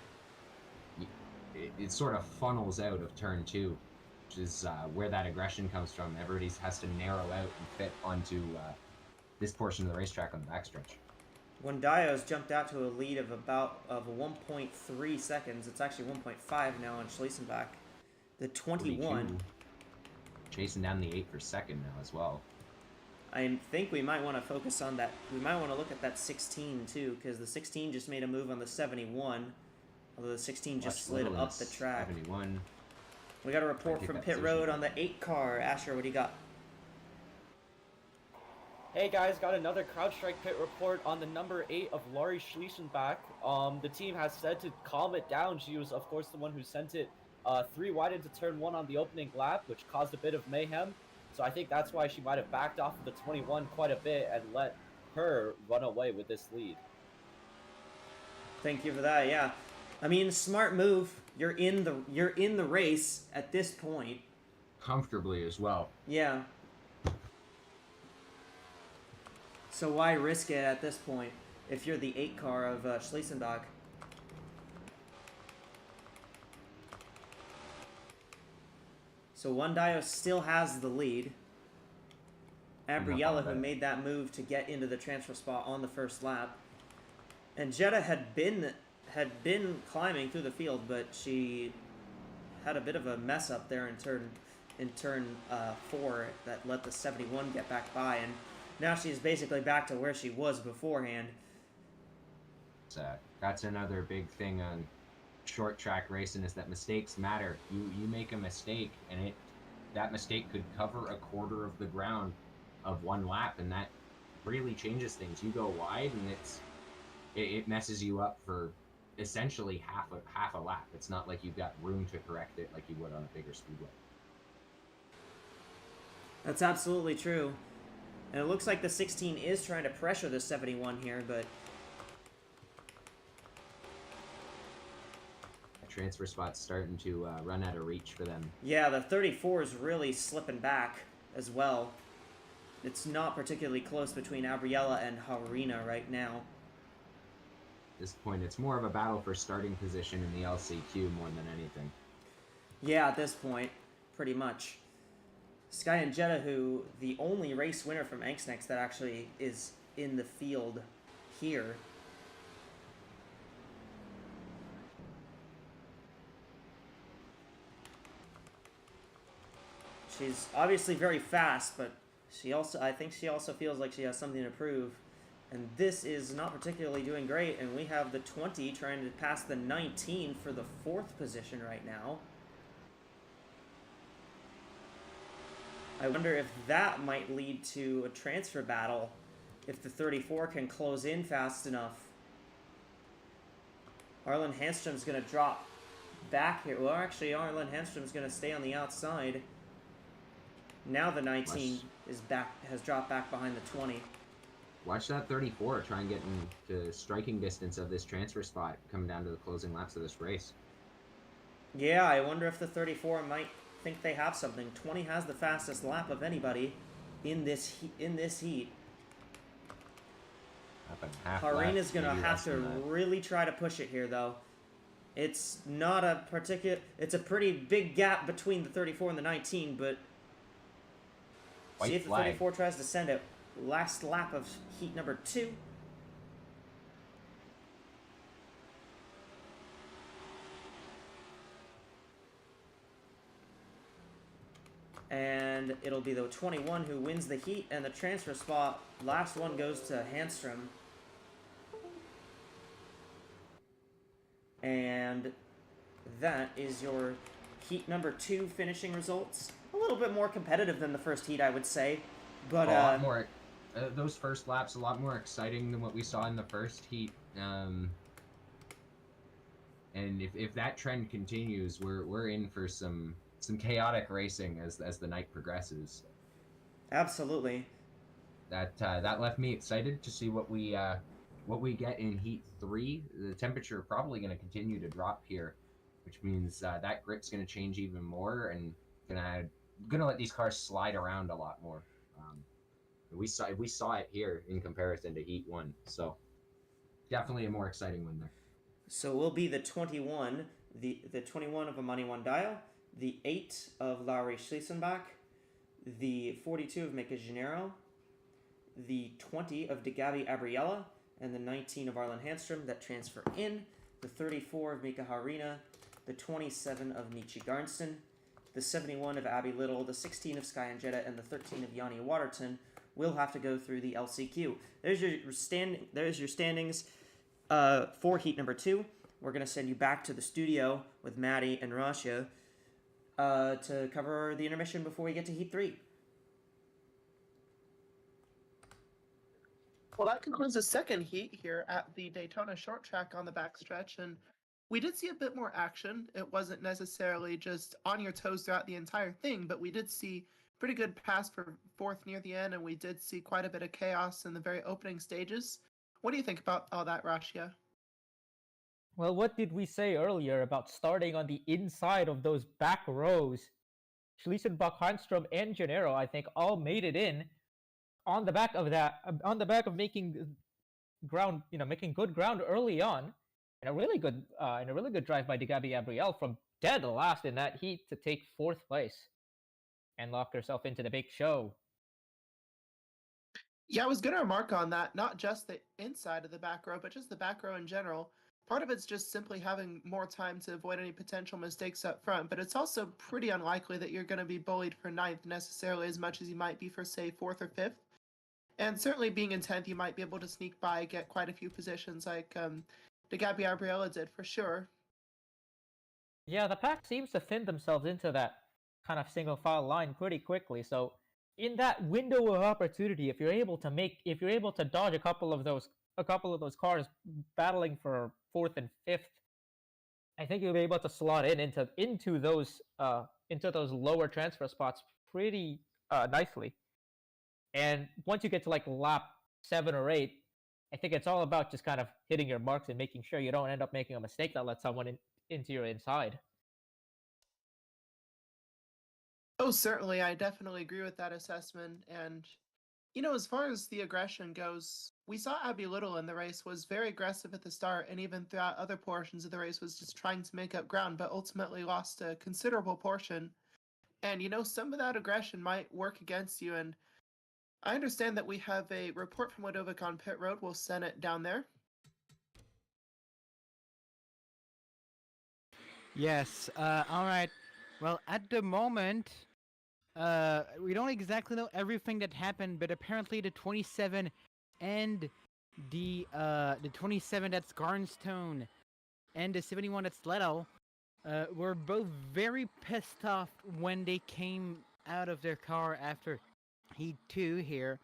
It sort of funnels out of turn 2, which is where that aggression comes from. Everybody has to narrow out and fit onto this portion of the racetrack on the backstretch. Wandayo's jumped out to a lead of 1.3 seconds. It's actually 1.5 now on Schlesenbach. The 21. 42, chasing down the 8 for second now as well. I think we might want to focus on that. We might want to look at that 16 too, because the 16 just made a move on the 71. Although the 16 just slid up the track. 71. We got a report from pit road on the 8 car. Asher, what do you got? Hey guys, got another CrowdStrike pit report on the number 8 of Laurie Schlesenbach. The team has said to calm it down. She was, of course, the one who sent it 3 wide into turn 1 on the opening lap, which caused a bit of mayhem. So I think that's why she might have backed off of the 21 quite a bit and let her run away with this lead. Thank you for that. Yeah, I mean, smart move. You're in the race at this point. Comfortably as well. Yeah. So why risk it at this point if you're the 8 car of Schliesenbach? So Wandayo still has the lead. Abriella, who made that move to get into the transfer spot on the first lap. And Jetta had been climbing through the field, but she had a bit of a mess up there in turn 4 that let the 71 get back by, and now she's basically back to where she was beforehand. That's another big thing on short track racing, is that mistakes matter. You make a mistake, and that mistake could cover a quarter of the ground of one lap, and that really changes things. You go wide, and it messes you up for essentially half a lap. It's not like you've got room to correct it like you would on a bigger speedway. That's absolutely true. And it looks like the 16 is trying to pressure the 71 here, but Transfer spot's starting to run out of reach for them. yeah, the 34 is really slipping back as well. It's not particularly close between Abriella and Harina right now. At this point, it's more of a battle for starting position in the LCQ more than anything. Yeah, at this point, pretty much. Sky and Jetta, who the only race winner from Angstnext that actually is in the field here. She's obviously very fast, but I think she also feels like she has something to prove. And this is not particularly doing great, and we have the 20 trying to pass the 19 for the 4th position right now. I wonder if that might lead to a transfer battle, if the 34 can close in fast enough. Arlen Handstrom's going to drop back here. Well, actually, Arlen Handstrom's going to stay on the outside. Now the 19 has dropped back behind the 20. Watch that 34 try and get into striking distance of this transfer spot coming down to the closing laps of this race. Yeah, I wonder if the 34 might think they have something. 20 has the fastest lap of anybody in this heat. Harina's going to have to really try to push it here, though. It's not a particular... It's a pretty big gap between the 34 and the 19, but... see if the 34 tries to send it. Last lap of heat number 2. And it'll be the 21 who wins the heat and the transfer spot. Last one goes to Handstrom. And that is your heat number 2 finishing results. A little bit more competitive than the first heat, I would say. But a lot more. Those first laps a lot more exciting than what we saw in the first heat. And if that trend continues, we're in for some chaotic racing as the night progresses. Absolutely. That left me excited to see what we get in heat 3. The temperature probably going to continue to drop here, which means that grip's going to change even more and gonna let these cars slide around a lot more. We saw it here in comparison to heat 1, so definitely a more exciting one there. So we'll be the 21, the 21 of Amani Wandayo, the 8 of Laurie Schliesenbach, the 42 of Mika Gennaro, the 20 of DeGabi Abriella, and the 19 of Arlen Handstrom that transfer in, the 34 of Mika Harina, the 27 of Nietzsche Garnston, the 71 of Abby Little, the 16 of Sky and Jetta, and the 13 of Yanni Waterton will have to go through the LCQ. There's your standings for heat number 2. We're going to send you back to the studio with Maddie and Rasha to cover the intermission before we get to heat 3. Well, that concludes the second heat here at the Daytona short track on the backstretch, and we did see a bit more action. It wasn't necessarily just on your toes throughout the entire thing, but we did see pretty good pass for fourth near the end, and we did see quite a bit of chaos in the very opening stages. What do you think about all that, Rashia? Well, what did we say earlier about starting on the inside of those back rows? Schliesenbach, Hanstrom, and Gennaro, I think, all made it in on the back of that, on the back of making ground, making good ground early on, and a really good drive by DeGabi Gabrielle from dead last in that heat to take fourth place and lock herself into the big show. Yeah, I was going to remark on that, not just the inside of the back row, but just the back row in general. Part of it's just simply having more time to avoid any potential mistakes up front, but it's also pretty unlikely that you're going to be bullied for ninth necessarily as much as you might be for, say, fourth or fifth. And certainly being in 10th, you might be able to sneak by, get quite a few positions like DeGabi Gabriella did for sure. Yeah, the pack seems to thin themselves into that kind of single file line pretty quickly. So in that window of opportunity, if you're able to dodge a couple of those cars battling for fourth and fifth, I think you'll be able to slot into those lower transfer spots pretty nicely. And once you get to like lap 7 or 8, I think it's all about just kind of hitting your marks and making sure you don't end up making a mistake that lets someone into your inside. Oh, certainly. I definitely agree with that assessment. And, as far as the aggression goes, we saw Abby Little in the race was very aggressive at the start, and even throughout other portions of the race was just trying to make up ground, but ultimately lost a considerable portion. And, some of that aggression might work against you. And I understand that we have a report from Wadovic on pit road. We'll send it down there. Yes. All right. Well, at the moment, we don't exactly know everything that happened, but apparently the 27 and the 27 that's Garnstone and the 71 that's Leto were both very pissed off when they came out of their car after Heat 2 here.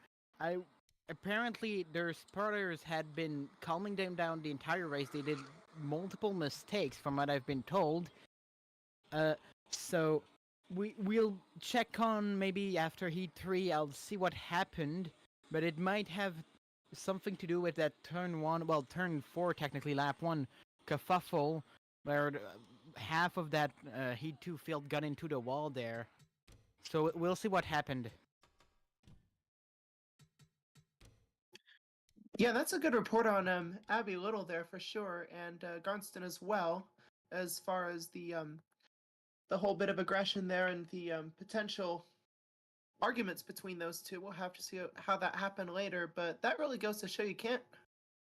Apparently their spotters had been calming them down the entire race. They did multiple mistakes from what I've been told. So we'll check on maybe after Heat 3. I'll see what happened, but it might have something to do with that turn 4 technically, lap 1 kerfuffle, where half of that Heat 2 field got into the wall there. So we'll see what happened. Yeah, that's a good report on Abby Little there for sure, and Garnston as well, as far as the whole bit of aggression there and the potential arguments between those two. We'll have to see how that happened later, but that really goes to show you can't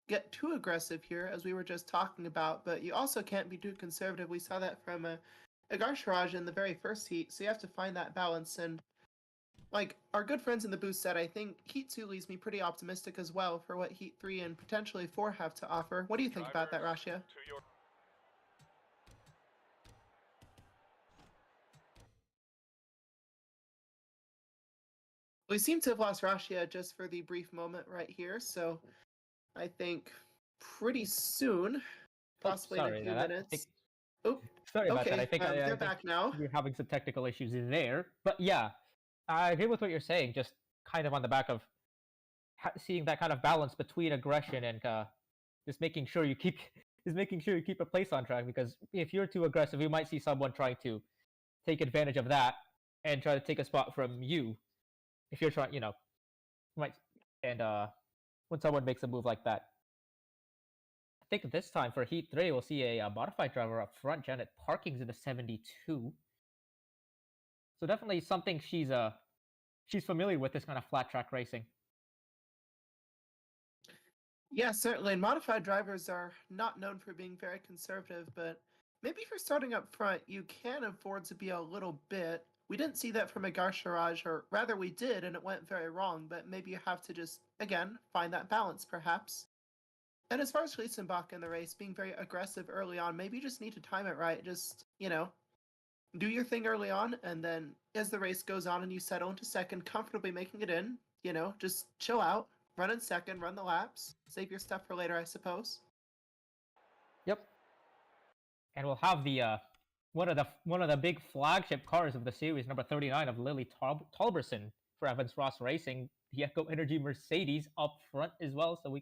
get too aggressive here, as we were just talking about, but you also can't be too conservative. We saw that from Agarshiraj in the very first heat, so you have to find that balance. And like our good friends in the booth said, I think Heat 2 leaves me pretty optimistic as well for what Heat 3 and potentially 4 have to offer. What do you think about that, Rashia? We seem to have lost Rashia just for the brief moment right here, so I think pretty soon, possibly in a few minutes. Sorry about that. I think they're back now. We're having some technical issues in there, but yeah, I agree with what you're saying. Just kind of on the back of seeing that kind of balance between aggression and just making sure you keep a place on track. Because if you're too aggressive, you might see someone trying to take advantage of that and try to take a spot from you. If you're trying, when someone makes a move like that. I think this time for Heat 3, we'll see a modified driver up front. Janet Parking's in the 72. So definitely something she's familiar with, this kind of flat track racing. Yeah, certainly. And modified drivers are not known for being very conservative, but maybe if you're starting up front, you can afford to be a little bit. We didn't see that from Agarshiraj, or rather we did, and it went very wrong, but maybe you have to just, again, find that balance, perhaps. And as far as Schliesenbach in the race, being very aggressive early on, maybe you just need to time it right. Just, do your thing early on, and then as the race goes on and you settle into second, comfortably making it in, just chill out, run in second, run the laps, save your stuff for later, I suppose. Yep. And we'll have one of the big flagship cars of the series, number 39 of Lily Tolberson for Evans Ross Racing, the Echo Energy Mercedes up front as well. So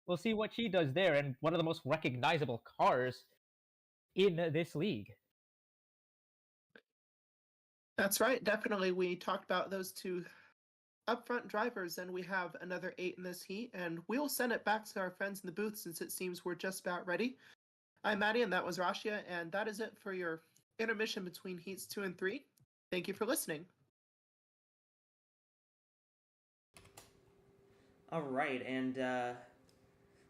we'll see what she does there, and one of the most recognizable cars in this league. That's right. Definitely. We talked about those two upfront drivers, and we have another 8 in this heat, and we'll send it back to our friends in the booth since it seems we're just about ready. I'm Maddie, and that was Rashia, and that is it for your intermission between heats 2 and 3. Thank you for listening. All right, and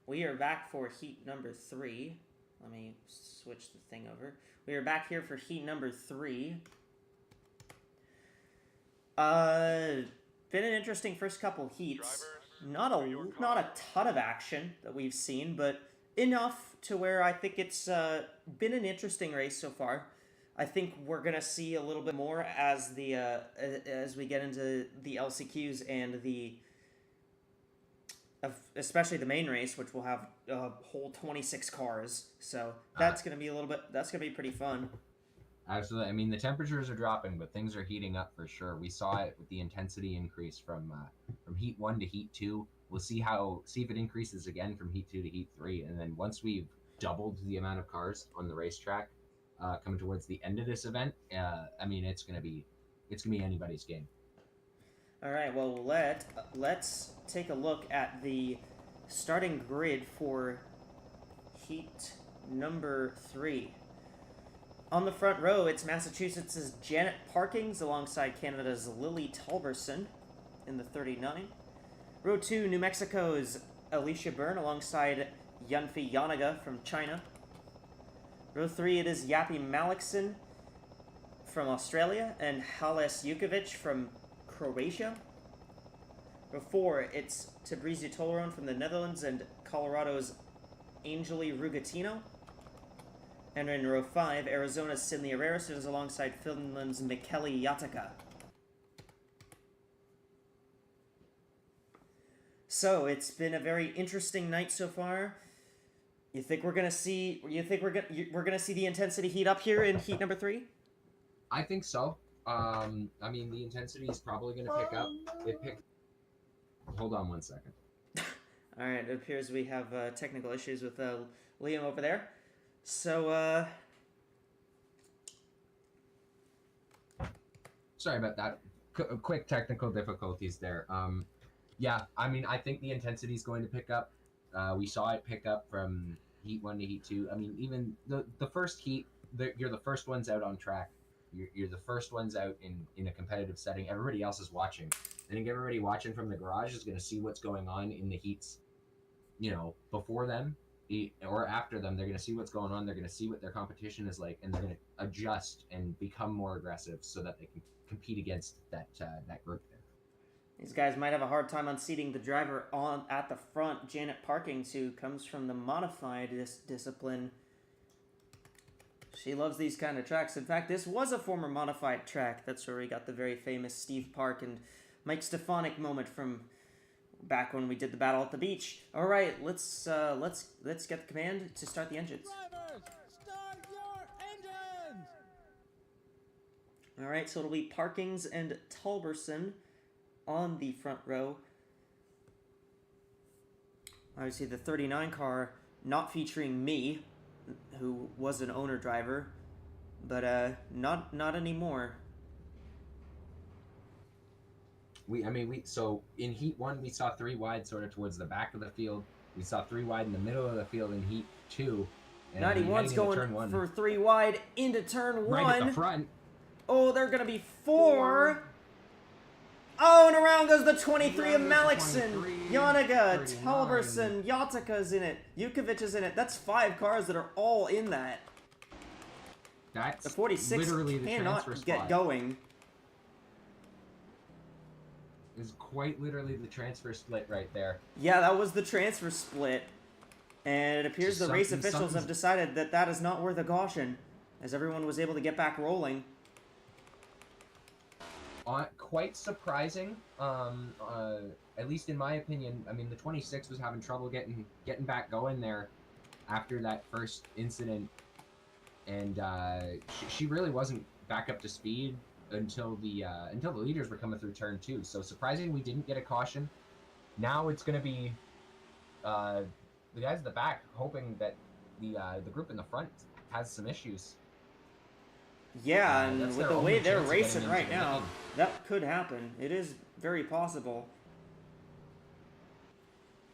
we are back for heat number 3. Let me switch the thing over. We are back here for heat number 3. Been an interesting first couple heats. Not a ton of action that we've seen, but enough to where I think it's been an interesting race so far. I think we're gonna see a little bit more as the as we get into the LCQs and especially the main race, which will have a whole 26 cars. So that's gonna be that's gonna be pretty fun. Absolutely. I mean, the temperatures are dropping, but things are heating up for sure. We saw it with the intensity increase from heat 1 to heat 2. We'll see if it increases again from heat 2 to heat 3, and then once we've doubled the amount of cars on the racetrack coming towards the end of this event, I mean, it's gonna be anybody's game. All right. Well, let's take a look at the starting grid for heat number 3. On the front row, it's Massachusetts' Janet Parkings alongside Canada's Lily Tolberson in the 39. Row 2, New Mexico's Alicia Byrne alongside Yunfi Yanaga from China. Row 3, it is Yapi Malikson from Australia and Hales Jukovic from Croatia. Row 4, it's Tabrizi Toleron from the Netherlands and Colorado's Angeli Rugatino. And in row 5, Arizona's Sidney Arrarison is alongside Finland's Mikkeli Jataka. So it's been a very interesting night so far. You think we're gonna see? We're gonna see the intensity heat up here in heat number 3? I think so. I mean, the intensity is probably going to pick up. Hold on one second. All right, it appears we have technical issues with Liam over there. So, sorry about that. Quick technical difficulties there. Yeah, I mean, I think the intensity is going to pick up. We saw it pick up from heat 1 to heat 2. I mean, even the first heat, you're the first ones out on track. You're the first ones out in a competitive setting. Everybody else is watching. I think everybody watching from the garage is going to see what's going on in the heats, before them or after them. They're going to see what's going on. They're going to see what their competition is like, and they're going to adjust and become more aggressive so that they can compete against that group there. These guys might have a hard time unseating the driver at the front, Janet Parkings, who comes from the modified discipline. She loves these kind of tracks. In fact, this was a former modified track. That's where we got the very famous Steve Park and Mike Stefanik moment from back when we did the battle at the beach. All right, let's get the command to start the engines. Drivers, start your engines! All right, so it'll be Parkings and Tolberson on the front row. Obviously, the 39 car not featuring me, who was an owner driver, but not anymore. So in heat 1 we saw 3 wide sort of towards the back of the field. We saw 3 wide in the middle of the field in heat 2. 91's going for 3 wide into turn 1. Right at the front. Oh, they're gonna be 4. Oh, and around goes the 23 of Malikson. Yanaga, Tolberson, Yataka's in it. Jukovic is in it. That's 5 cars that are all in that. That's the 46 literally the cannot transfer get spot. going. Is quite literally the transfer split right there. Yeah, that was the transfer split. And it appears the race officials have decided that that is not worth a caution, as everyone was able to get back rolling. Quite surprising, at least in my opinion. I mean, the 26 was having trouble getting back going there after that first incident, and she really wasn't back up to speed until the leaders were coming through turn 2. So surprising we didn't get a caution. Now it's going to be the guys at the back hoping that the group in the front has some issues. Yeah, and That's with their the way only they're chance of getting racing into right the now, lane. that could happen. It is very possible.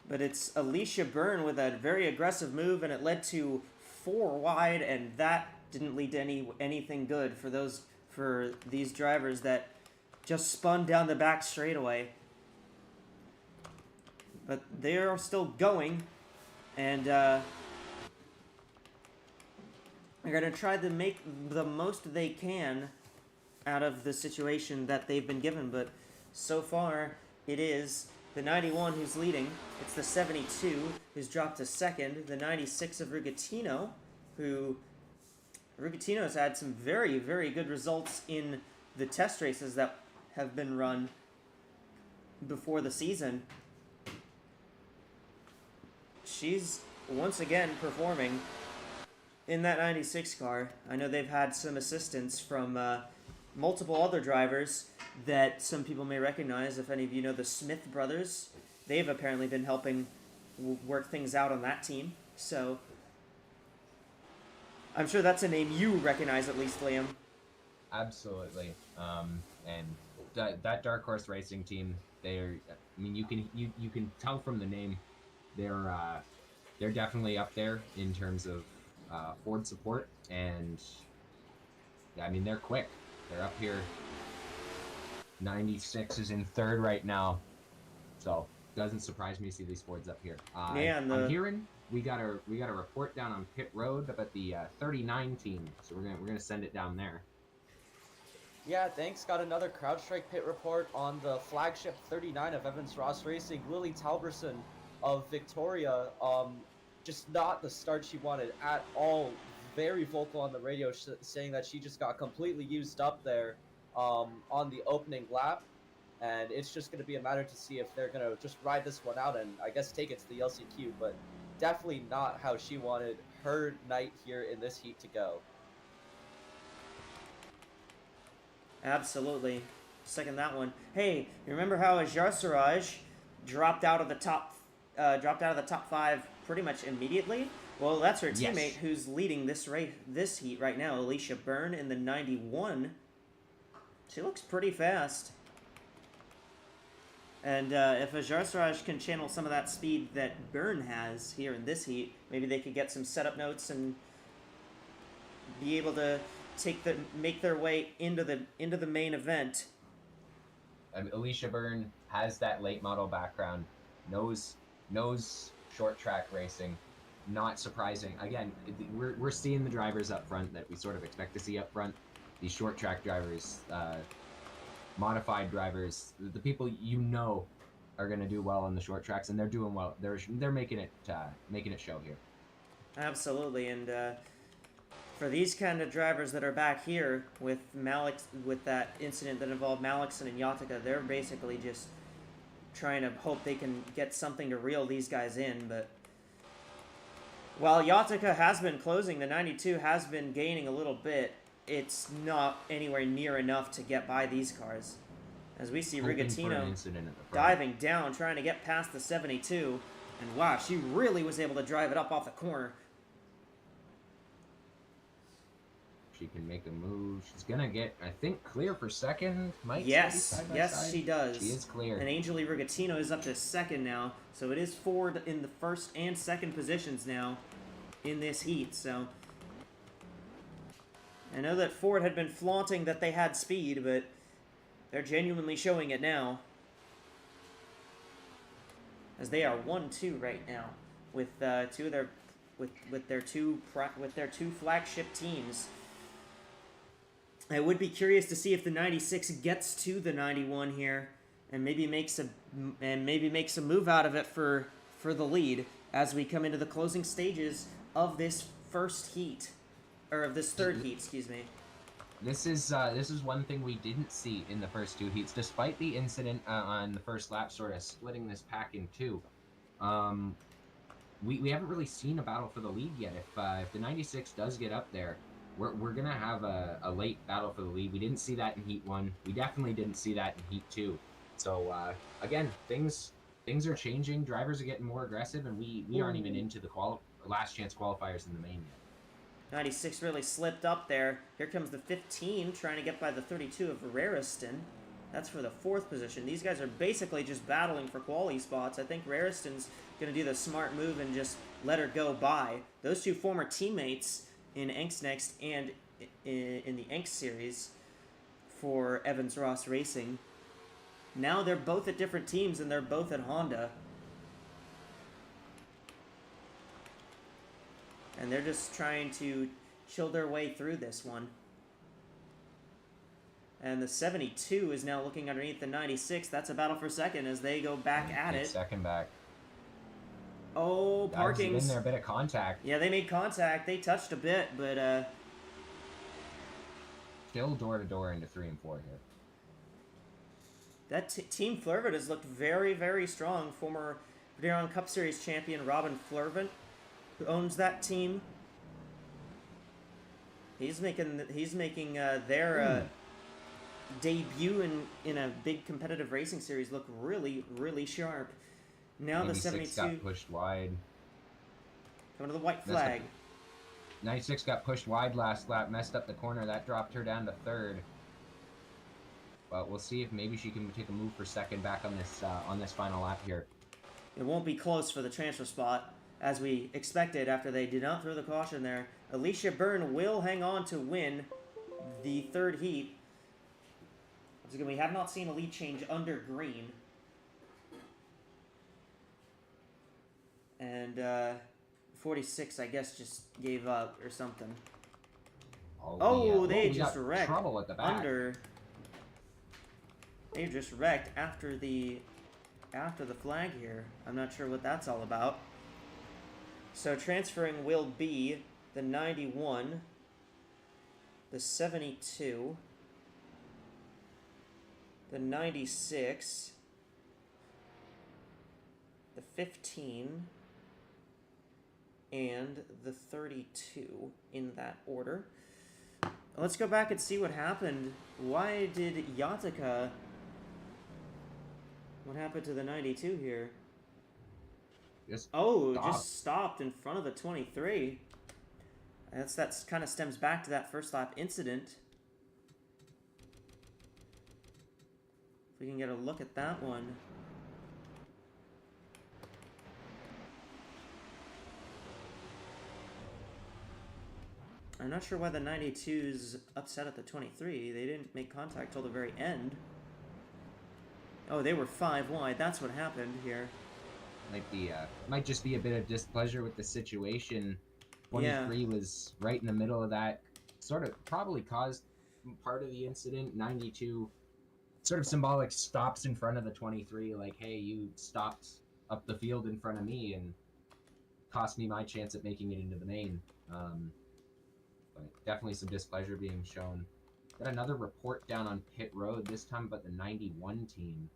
But it's Alicia Byrne with a very aggressive move, and it led to 4 wide, and that didn't lead to anything good for these drivers that just spun down the back straightaway. But they are still going, and they're going to try to make the most they can out of the situation that they've been given. But so far, it is the 91 who's leading. It's the 72 who's dropped to second. The 96 of Rugatino, Rugatino's had some very, very good results in the test races that have been run before the season. She's once again performing in that 96 car. I know they've had some assistance from multiple other drivers that some people may recognize. If any of you know the Smith brothers, they've apparently been helping work things out on that team. So I'm sure that's a name you recognize at least, Liam. Absolutely. And that Dark Horse Racing team, they're, I mean, you can tell from the name, they're definitely up there in terms of Ford support, and I mean, they're quick. They're up here. 96 is in third right now, so doesn't surprise me to see these Fords up here. Yeah, and I'm hearing we got a report down on pit road about the 39 team, so we're gonna send it down there. Yeah, thanks. Got another CrowdStrike pit report on the flagship 39 of Evans Ross Racing. Lily Talberson of Victoria, just not the start she wanted at all. Very vocal on the radio, saying that she just got completely used up there on the opening lap. And it's just going to be a matter to see if they're going to just ride this one out and I guess take it to the LCQ. But definitely not how she wanted her night here in this heat to go. Absolutely. Second that one. Hey, you remember how Ajar Siraj dropped out of the top 5 pretty much immediately? Well, that's her teammate who's leading this heat right now, Alicia Byrne in the 91. She looks pretty fast. And if Ajar Siraj can channel some of that speed that Byrne has here in this heat, maybe they could get some setup notes and be able to make their way into the main event. Alicia Byrne has that late model background, knows short track racing. Not surprising. Again, we're seeing the drivers up front that we sort of expect to see up front. These short track drivers, modified drivers, the people you know are going to do well on the short tracks, and they're doing well. They're making it show here. Absolutely, and for these kind of drivers that are back here with that incident that involved Malixon and Yatica, they're basically just trying to hope they can get something to reel these guys in. But while Yatica has been closing, the 92 has been gaining a little bit. It's not anywhere near enough to get by these cars. As we see Rigatino diving down, trying to get past the 72. And wow, she really was able to drive it up off the corner. She can make a move. She's gonna get, I think, clear for second. Yes, she does. She is clear. And Angeli Rigatino is up to second now, so it is Ford in the first and second positions now in this heat. So I know that Ford had been flaunting that they had speed, but they're genuinely showing it now, as they are 1-2 right now with two of their with their two flagship teams. I would be curious to see if the 96 gets to the 91 here, and maybe makes a move out of it for the lead as we come into the closing stages of this first heat, or of this third heat, excuse me. This is one thing we didn't see in the first two heats, despite the incident on the first lap sort of splitting this pack in two. We haven't really seen a battle for the lead yet. If the 96 does get up there, we're gonna have a late battle for the lead. We didn't see that in Heat 1. We definitely didn't see that in Heat 2. So again, things are changing. Drivers are getting more aggressive, and we aren't even into the last chance qualifiers in the main yet. 96 really slipped up there. Here comes the 15, trying to get by the 32 of Rariston. That's for the 4th position. These guys are basically just battling for quality spots. I think Rariston's going to do the smart move and just let her go by. Those two former teammates in Enks Next and in the Enks series for Evans Ross Racing. Now they're both at different teams, and they're both at Honda. And they're just trying to chill their way through this one. And the 72 is now looking underneath the 96. That's a battle for second as they go back at it. Second back. Oh, parking's in there, a bit of contact. Yeah, they made contact. They touched a bit, but still door to door into 3 and 4 here. That Team Flurvent has looked very, very strong. Former Bruneian Cup Series champion Robin Flurvent, who owns that team. He's making their debut in a big competitive racing series look really, really sharp. Now the 72 got pushed wide. Coming to the white flag. 96 got pushed wide last lap, messed up the corner. That dropped her down to 3rd. But we'll see if maybe she can take a move for second back on this final lap here. It won't be close for the transfer spot, as we expected after they did not throw the caution there. Alicia Byrne will hang on to win the 3rd heat. Once again, we have not seen a lead change under green. And 46, I guess, just gave up or something. They just wrecked trouble at the back. They just wrecked after the flag here. I'm not sure what that's all about. So transferring will be the 91, the 72, the 96, the 15, and the 32 in that order. Let's go back and see what happened. Why did Yatika... What happened to the 92 here? Just stopped in front of the 23. That's kind of stems back to that first lap incident. If we can get a look at that one. I'm not sure why the 92's upset at the 23. They didn't make contact till the very end. Oh, they were 5 wide. That's what happened here. Might just be a bit of displeasure with the situation. 23 was right in the middle of that. Sort of probably caused part of the incident. 92 sort of symbolic stops in front of the 23. Like, hey, you stopped up the field in front of me and cost me my chance at making it into the main. But definitely some displeasure being shown. Got another report down on pit road, this time about the 91 team.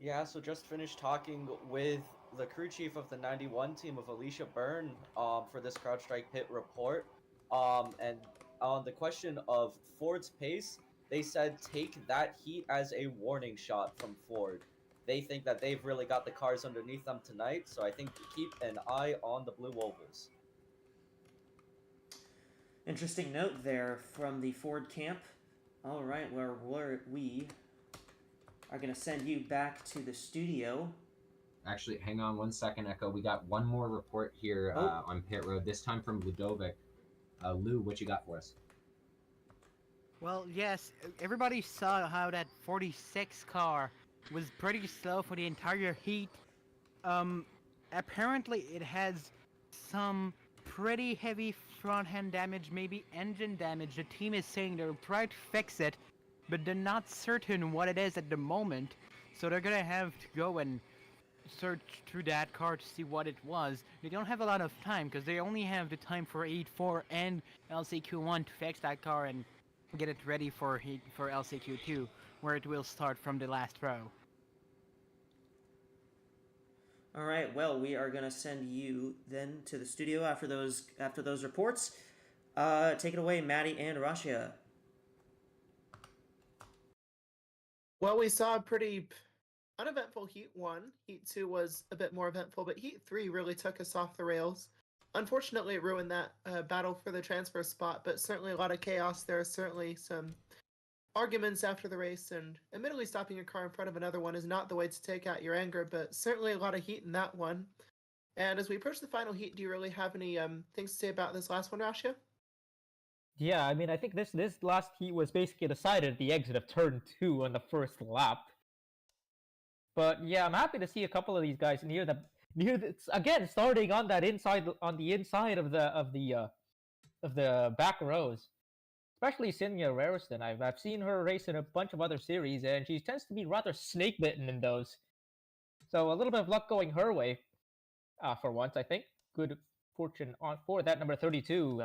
Yeah, so just finished talking with the crew chief of the 91 team of Alicia Byrne for this CrowdStrike pit report. And on the question of Ford's pace, they said take that heat as a warning shot from Ford. They think that they've really got the cars underneath them tonight, so I think keep an eye on the Blue Ovals. Interesting note there from the Ford camp. All right, we are going to send you back to the studio. Actually, hang on 1 second, Echo. We got one more report here on pit road, this time from Ludovic. Lou, what you got for us? Well, yes, everybody saw how that 46 car was pretty slow for the entire heat. Apparently it has some pretty heavy front-end damage, maybe engine damage. The team is saying they'll try to fix it, but they're not certain what it is at the moment, so they're gonna have to go and search through that car to see what it was. They don't have a lot of time, because they only have the time for Heat 4 and LCQ1 to fix that car and get it ready for LCQ2, where it will start from the last row. All right, well, we are going to send you then to the studio after those reports. Take it away, Maddie and Russia. Well, we saw a pretty uneventful Heat 1. Heat 2 was a bit more eventful, but Heat 3 really took us off the rails. Unfortunately, it ruined that battle for the transfer spot, but certainly a lot of chaos there. Certainly some arguments after the race, and admittedly stopping your car in front of another one is not the way to take out your anger, but certainly a lot of heat in that one. And as we approach the final heat, do you really have any things to say about this last one, Rasha? Yeah, I mean, I think this last heat was basically decided at the exit of turn 2 on the first lap. But yeah, I'm happy to see a couple of these guys again starting on the inside of the back rows. Especially Cinia Rariston. I've seen her race in a bunch of other series, and she tends to be rather snake bitten in those. So a little bit of luck going her way, for once. I think good fortune for that number 32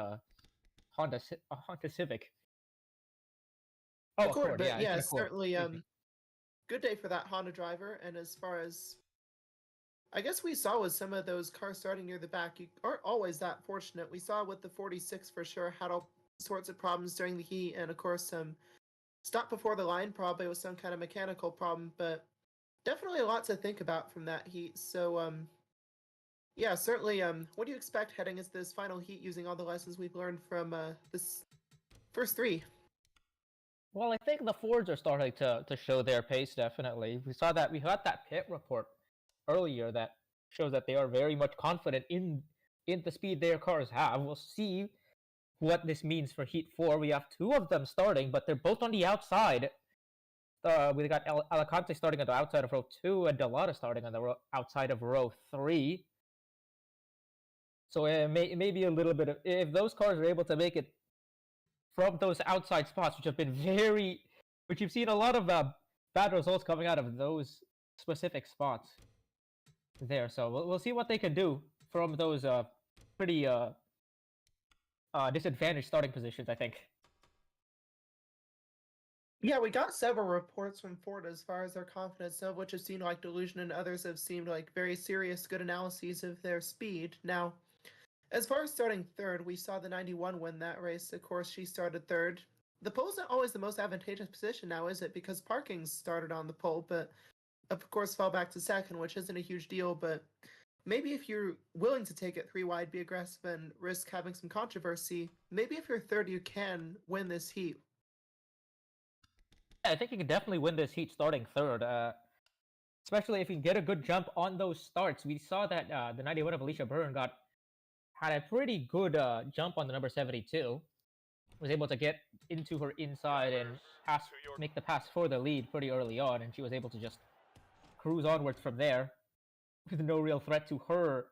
Honda Civic. Oh, Accord, but yeah, Accord. certainly good day for that Honda driver. And as far as I guess we saw with some of those cars starting near the back, you aren't always that fortunate. We saw with the 46 for sure had all sorts of problems during the heat, and of course stop before the line probably was some kind of mechanical problem, but definitely a lot to think about from that heat. So yeah, certainly what do you expect heading into this final heat using all the lessons we've learned from this first three? Well, I think the Fords are starting to show their pace, definitely. We got that pit report earlier that shows that they are very much confident in the speed their cars have. We'll see what this means for Heat 4. We have two of them starting, but they're both on the outside. We got Alicante starting on the outside of row 2 and Delata starting on the outside of row 3. So it may be a little bit of... If those cars are able to make it from those outside spots, which you've seen a lot of bad results coming out of those specific spots there. So we'll see what they can do from those pretty disadvantaged starting positions, I think. Yeah, we got several reports from Ford as far as their confidence, some of which have seemed like delusion and others have seemed like very serious, good analyses of their speed. Now, as far as starting third, we saw the 91 win that race. Of course, she started third. The pole's not always the most advantageous position now, is it? Because parking started on the pole, but of course fell back to second, which isn't a huge deal, but maybe if you're willing to take it 3 wide, be aggressive, and risk having some controversy, maybe if you're third, you can win this heat. Yeah, I think you can definitely win this heat starting third. Especially if you get a good jump on those starts. We saw that the 91 of Alicia Byrne had a pretty good jump on the number 72. Was able to get into her inside and make the pass for the lead pretty early on, and she was able to just cruise onwards from there with no real threat to her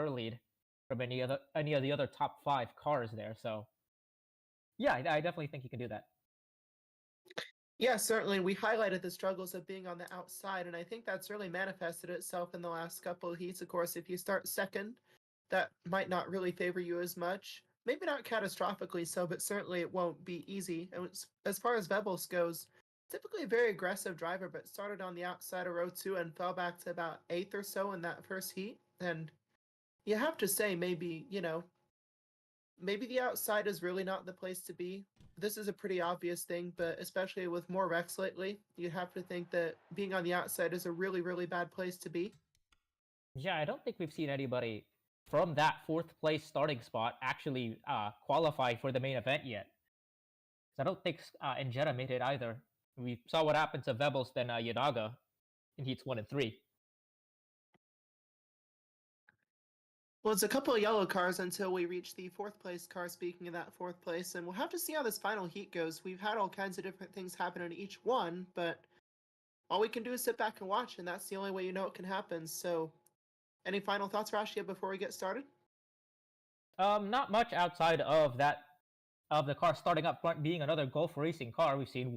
lead from any of the other top 5 cars there. So yeah, I definitely think you can do that. Yeah, certainly. We highlighted the struggles of being on the outside, and I think that's really manifested itself in the last couple of heats. Of course, if you start second, that might not really favor you as much. Maybe not catastrophically so, but certainly it won't be easy. And as far as Vebels goes, typically a very aggressive driver, but started on the outside of row 2 and fell back to about 8th or so in that first heat. And you have to say, maybe the outside is really not the place to be. This is a pretty obvious thing, but especially with more wrecks lately, you have to think that being on the outside is a really, really bad place to be. Yeah, I don't think we've seen anybody from that 4th place starting spot actually qualify for the main event yet. I don't think Njeta made it either. We saw what happened to Vebels then Yadaga in heats 1 and 3. Well, it's a couple of yellow cars until we reach the 4th place car, speaking of that 4th place, and we'll have to see how this final heat goes. We've had all kinds of different things happen in each one, but all we can do is sit back and watch, and that's the only way you know it can happen. So, any final thoughts, Rashia, before we get started? Not much outside of the car starting up front being another Gulf Racing car. We've seen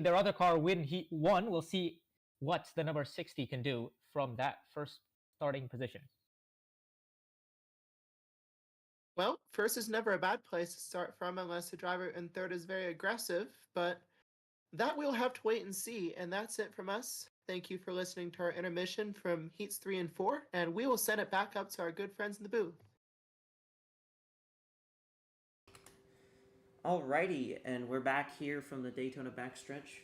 their other car win Heat 1. We'll see what the number 60 can do from that first starting position. Well, first is never a bad place to start from unless the driver in third is very aggressive, but that we'll have to wait and see, and that's it from us. Thank you for listening to our intermission from Heats 3 and 4, and we will send it back up to our good friends in the booth. Alrighty, and we're back here from the Daytona backstretch.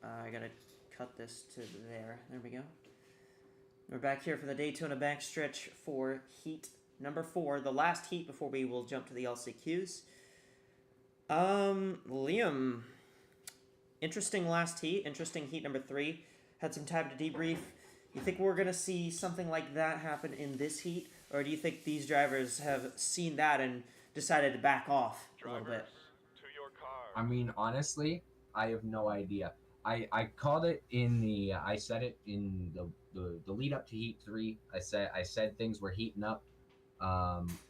I gotta cut this to there. There we go. We're back here for the Daytona backstretch for heat number 4, the last heat before we will jump to the LCQs. Liam, interesting last heat, interesting heat number 3. Had some time to debrief. You think we're gonna see something like that happen in this heat, or do you think these drivers have seen that and decided to back off a little bit? To your car. I mean, honestly, I have no idea. I called it in the I said it in the lead up to Heat 3. I said things were heating up.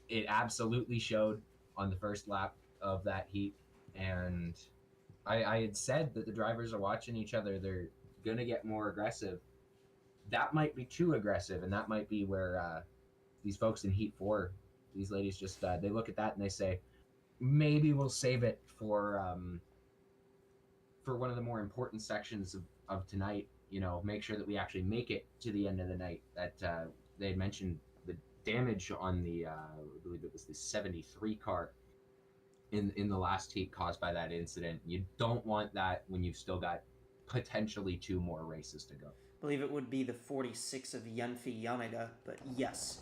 It absolutely showed on the first lap of that heat, and I had said that the drivers are watching each other. They're gonna get more aggressive. That might be too aggressive, and that might be where these folks in Heat 4, these ladies just they look at that and they say, maybe we'll save it for one of the more important sections of tonight. You know, make sure that we actually make it to the end of the night. That they had mentioned the damage on the I believe it was the 73 car in the last heat caused by that incident. You don't want that when you've still got potentially 2 more races to go. I believe it would be the 46 of Yanfi Yanega, but yes.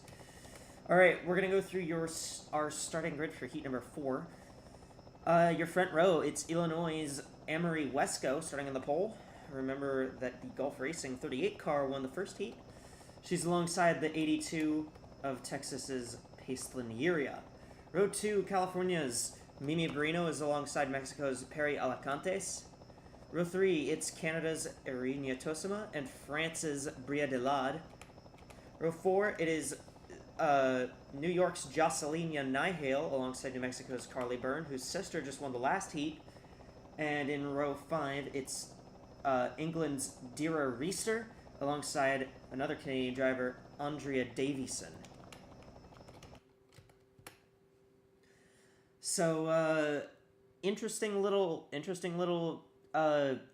All right, we're gonna go through our starting grid for heat number 4. Your front row, it's Illinois' AWSCO starting on the pole. Remember that the Gulf Racing 38 car won the first heat. She's alongside the 82 of Texas's Pacelin Yuria. Row 2, California's Mimi Barrino is alongside Mexico's Perry Alacantes. Row 3, it's Canada's Irina Tosima and France's Bria Delade. Row 4, it is New York's Jocelyn Nihale alongside New Mexico's Carly Byrne, whose sister just won the last heat. And in row 5, it's England's Dira Reister alongside another Canadian driver, Andrea Davison. So, interesting little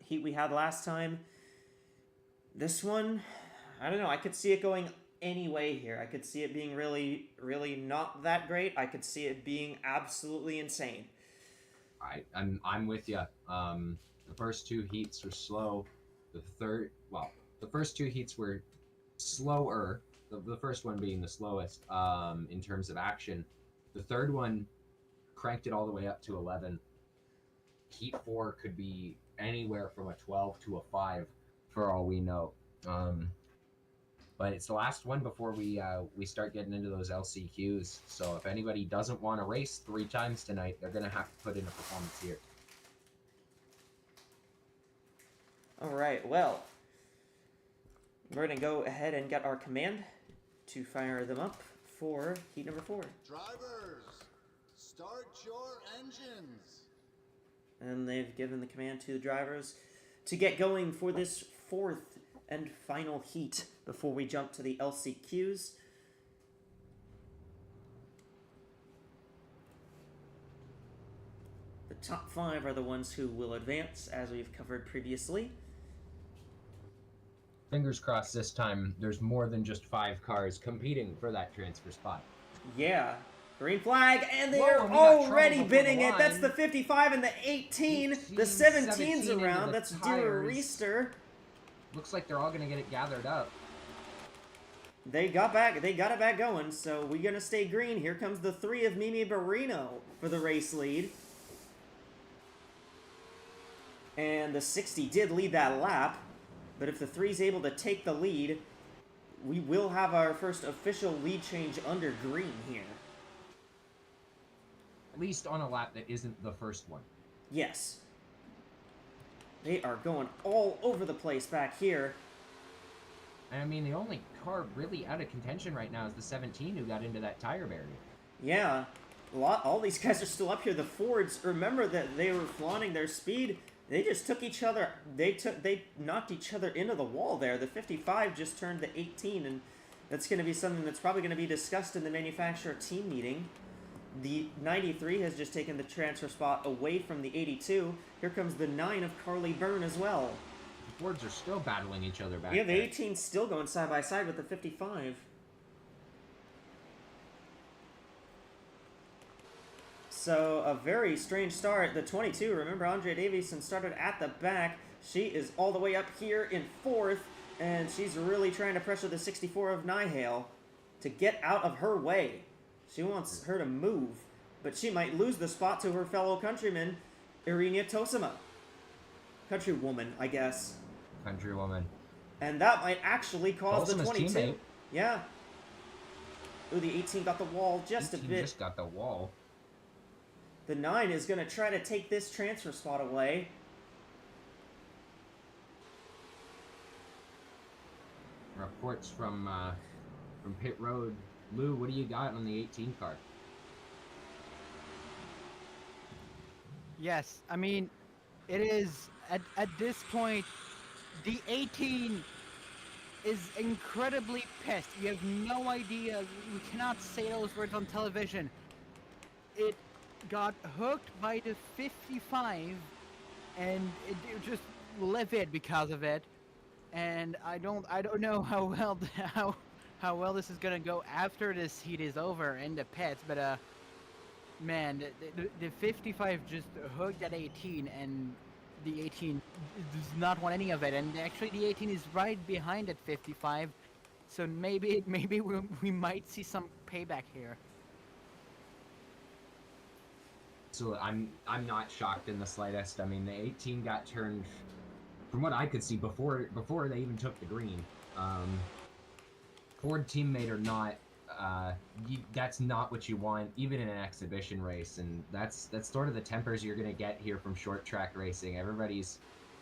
heat we had last time. This one, I don't know. I could see it going any way here. I could see it being really, really not that great. I could see it being absolutely insane. I'm with you. The first 2 heats were slow. The first 2 heats were slower. The first one being the slowest in terms of action. The third one cranked it all the way up to 11. Heat 4 could be anywhere from a 12 to a 5 for all we know. But it's the last one before we start getting into those LCQs. So if anybody doesn't want to race 3 times tonight, they're going to have to put in a performance here. All right, well, we're going to go ahead and get our command to fire them up for heat number 4. Drivers, start your engines. And they've given the command to the drivers to get going for this 4th and final heat before we jump to the LCQs. The top 5 are the ones who will advance, as we've covered previously. Fingers crossed this time there's more than just 5 cars competing for that transfer spot. Yeah. Green flag, and they're Whoa, we got already trouble before bidding the it. That's line. the 55 and the 18. The 17's around. That's Dura Reister. Looks like they're all going to get it gathered up. They got it back going, so we're going to stay green. Here comes the 3 of Mimi Barrino for the race lead. And the 60 did lead that lap, but if the 3's able to take the lead, we will have our first official lead change under green here. At least on a lap that isn't the first one. Yes. They are going all over the place back here. I mean, the only car really out of contention right now is the 17 who got into that tire barrier. Yeah. All these guys are still up here. The Fords, remember that they were flaunting their speed. They just took each other. They knocked each other into the wall there. The 55 just turned the 18, and that's going to be something that's probably going to be discussed in the manufacturer team meeting. The 93 has just taken the transfer spot away from the 82. Here comes the 9 of Carly Byrne as well. The Fords are still battling each other back Yeah, the there. 18's still going side by side with the 55. So a very strange start. The 22, remember Andrea Davison started at the back. She is all the way up here in 4th, and she's really trying to pressure the 64 of Nihale to get out of her way. She wants her to move, but she might lose the spot to her fellow countryman, Irina Tosima. Countrywoman, I guess. Countrywoman. And that might actually cause the Tosima's 22. teammate. Yeah. Ooh, the 18 got the wall just a 18 bit. just got the wall. The 9 is going to try to take this transfer spot away. Reports from Pit Road. Lou, what do you got on the 18 car? Yes, I mean, it is at this point, the 18 is incredibly pissed. You have no idea. We cannot say those words on television. It got hooked by the 55, and it just livid because of it. And I don't know how well this is gonna go after this heat is over in the pits, but man, the 55 just hooked at 18, and the 18 does not want any of it. And actually, the 18 is right behind at 55, so maybe we might see some payback here. So I'm not shocked in the slightest. I mean, the 18 got turned, from what I could see, before they even took the green. Ford teammate or not, that's not what you want, even in an exhibition race, and that's sort of the tempers you're gonna get here from short track racing. Everybody's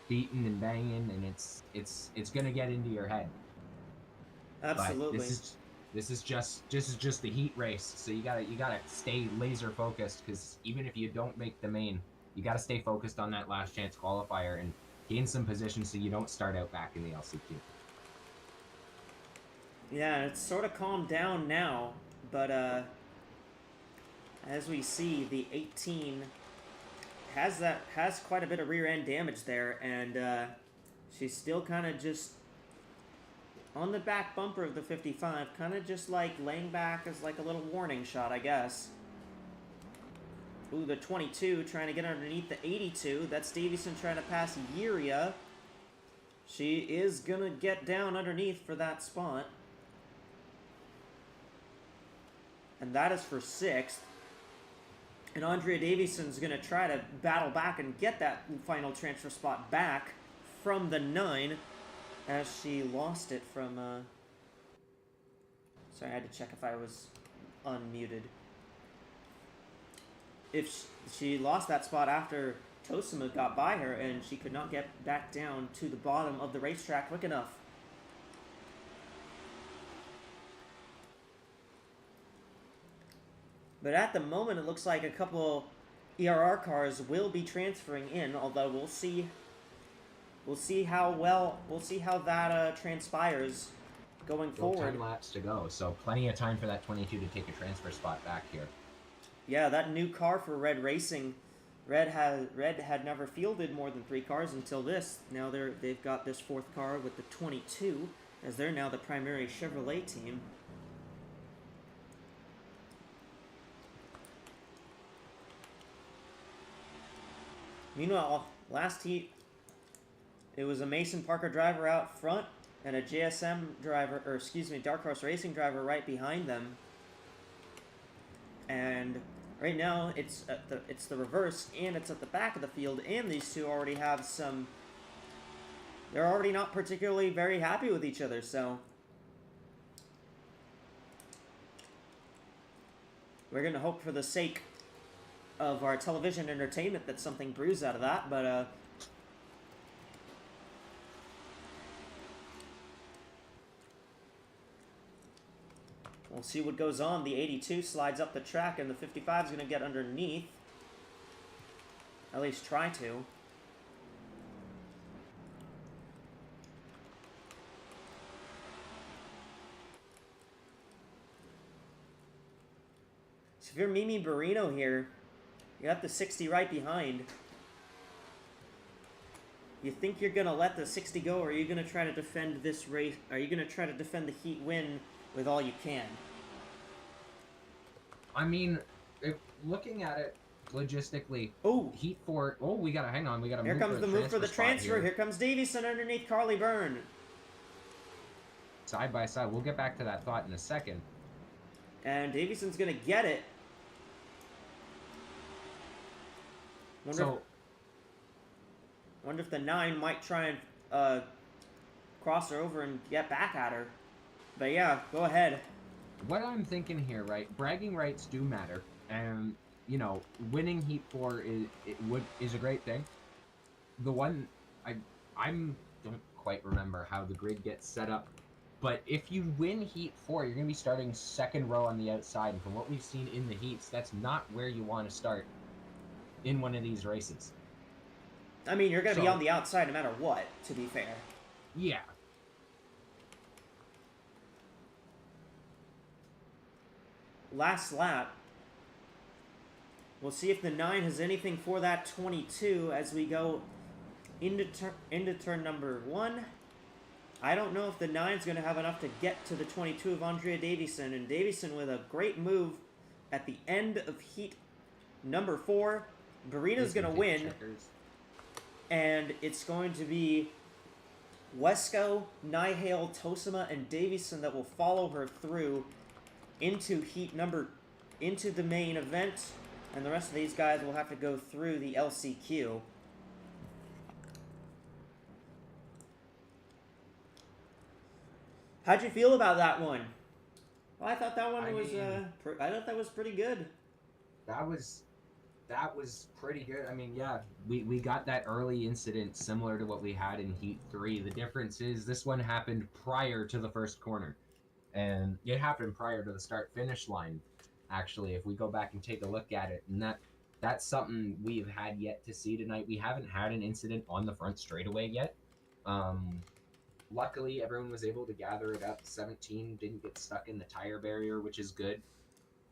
beating and banging, and it's gonna get into your head. Absolutely. But this is just the heat race, so you gotta stay laser focused, because even if you don't make the main, you gotta stay focused on that last chance qualifier and gain some position so you don't start out back in the LCQ. Yeah, it's sort of calmed down now, but as we see, the 18 has quite a bit of rear end damage there, and she's still kind of just on the back bumper of the 55, kind of just like laying back as like a little warning shot, I guess. Ooh, the 22 trying to get underneath the 82. That's Davison trying to pass Yiria. She is gonna get down underneath for that spot. And that is for 6th. And Andrea Davison's going to try to battle back and get that final transfer spot back from the 9 as she lost it from... Sorry, I had to check if I was unmuted. If she lost that spot after Tosima got by her, and she could not get back down to the bottom of the racetrack quick enough. But at the moment, it looks like a couple ERR cars will be transferring in. Although we'll see how that transpires going forward. 10 laps to go, so plenty of time for that 22 to take a transfer spot back here. Yeah, that new car for Red Racing. Red had never fielded more than 3 cars until this. Now they've got this 4th car with the 22, as they're now the primary Chevrolet team. Meanwhile, last heat, it was a Mason Parker driver out front and a JSM driver, or excuse me, Dark Horse Racing driver right behind them. And right now, it's the reverse, and it's at the back of the field, and these two already have some... They're already not particularly very happy with each other, so... We're going to hope for the sake of our television entertainment that something brews out of that, but we'll see what goes on. The 82 slides up the track, and the 55 is going to get underneath. At least try to. So if you're Mimi Barrino here, you got the 60 right behind. You think you're going to let the 60 go, or are you going to try to defend this race? Are you going to try to defend the heat win with all you can? I mean, looking at it logistically, Oh, Heat 4. Oh, we gotta hang on. We gotta here move comes for the move for the spot transfer. Here comes Davison underneath Carly Byrne. Side by side. We'll get back to that thought in a second. And Davison's gonna get it. Wonder if the 9 might try and cross her over and get back at her. But yeah, go ahead. What I'm thinking here, right? Bragging rights do matter, and you know, winning Heat 4 is a great thing. The one I don't quite remember how the grid gets set up, but if you win Heat 4, you're gonna be starting second row on the outside, and from what we've seen in the heats, that's not where you want to start in one of these races. I mean, you're gonna be on the outside no matter what, to be fair. Yeah. Last lap. We'll see if the 9 has anything for that 22 as we go into turn number 1. I don't know if the 9's going to have enough to get to the 22 of Andrea Davison. And Davison with a great move at the end of heat number 4. Barina's going to win. Checkers. And it's going to be AWSCO, Nihale, Tosima, and Davison that will follow her through into into the main event. And the rest of these guys will have to go through the LCQ. How'd you feel about that one? Well, I thought that one I thought that was pretty good. That was pretty good. I mean, yeah, we got that early incident similar to what we had in Heat 3. The difference is this one happened prior to the first corner. And it happened prior to the start-finish line, actually, if we go back and take a look at it. And that's something we've had yet to see tonight. We haven't had an incident on the front straightaway yet. Luckily, everyone was able to gather it up. 17 didn't get stuck in the tire barrier, which is good.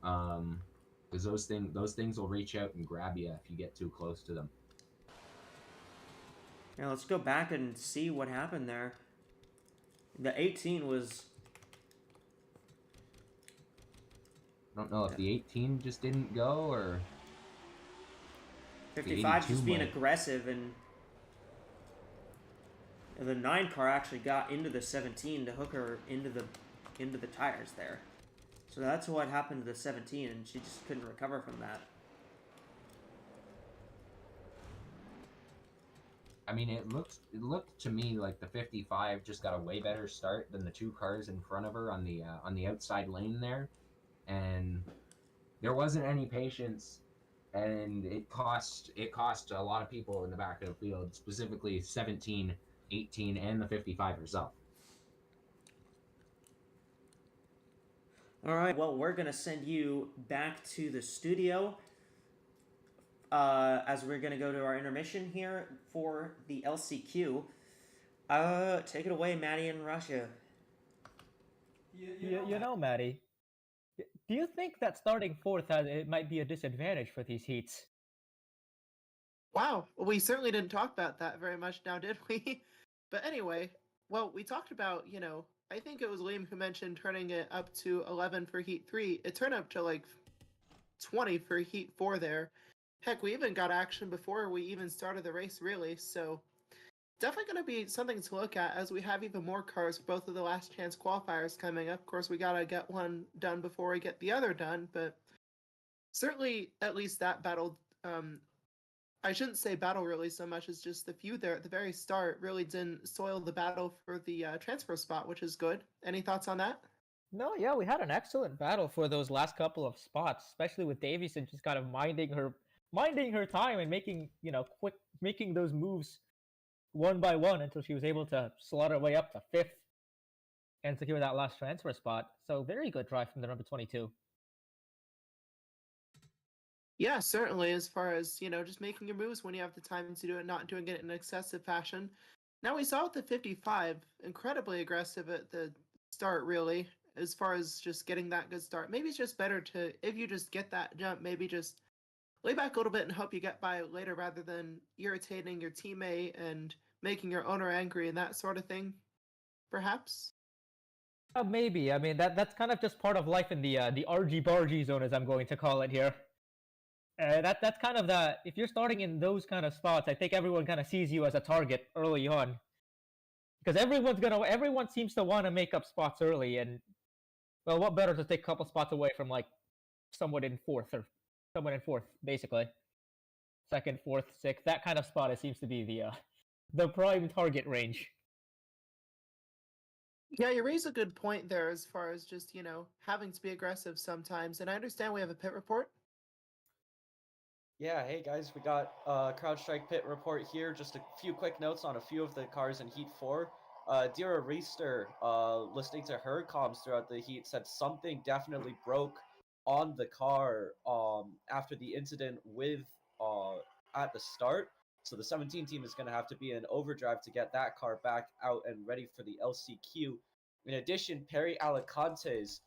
Because those things will reach out and grab you if you get too close to them. Now let's go back and see what happened there. The 18 was... I don't know if the 18 just didn't go, or... 55 just being aggressive, and the 9 car actually got into the 17 to hook her into the tires there. So that's what happened to the 17, and she just couldn't recover from that. I mean, it looked to me like the 55 just got a way better start than the 2 cars in front of her on the outside lane there, and there wasn't any patience, and it cost a lot of people in the back of the field, specifically 17, 18, and the 55 herself. All right, well, we're going to send you back to the studio as we're going to go to our intermission here for the LCQ. Take it away, Maddie in Russia. You know, Maddie, do you think that starting 4th it might be a disadvantage for these heats? Wow, we certainly didn't talk about that very much now, did we? But anyway, well, we talked about, I think it was Liam who mentioned turning it up to 11 for Heat 3. It turned up to like 20 for Heat 4 there. Heck, we even got action before we even started the race, really. So definitely going to be something to look at as we have even more cars for both of the last chance qualifiers coming up. Of course, we got to get one done before we get the other done, but certainly at least that battle, I shouldn't say battle really so much as just the few there at the very start really didn't soil the battle for the transfer spot, which is good. Any thoughts on that? No, yeah, we had an excellent battle for those last couple of spots, especially with Davison just kind of minding her time and making those moves one by one until she was able to slot her way up to 5th and secure that last transfer spot. So very good drive from the number 22. Yeah, certainly, as far as, just making your moves when you have the time to do it, not doing it in excessive fashion. Now we saw with the 55, incredibly aggressive at the start, really, as far as just getting that good start. Maybe it's just better to, if you just get that jump, maybe just lay back a little bit and hope you get by later rather than irritating your teammate and making your owner angry and that sort of thing, perhaps? Maybe. I mean, that's kind of just part of life in the RG-bargy zone, as I'm going to call it here. That's kind of the if you're starting in those kind of spots, I think everyone kind of sees you as a target early on because everyone seems to want to make up spots early, and well, what better to take a couple spots away from like someone in fourth, basically second, fourth, sixth, that kind of spot. It seems to be the prime target range. Yeah, you raise a good point there as far as just, having to be aggressive sometimes. And I understand we have a pit report. Yeah, hey guys, we got CrowdStrike pit report here. Just a few quick notes on a few of the cars in Heat 4. Dira Reister, listening to her comms throughout the heat, said something definitely broke on the car after the incident with at the start. So the 17 team is going to have to be in overdrive to get that car back out and ready for the LCQ. In addition, Perry Alicantes,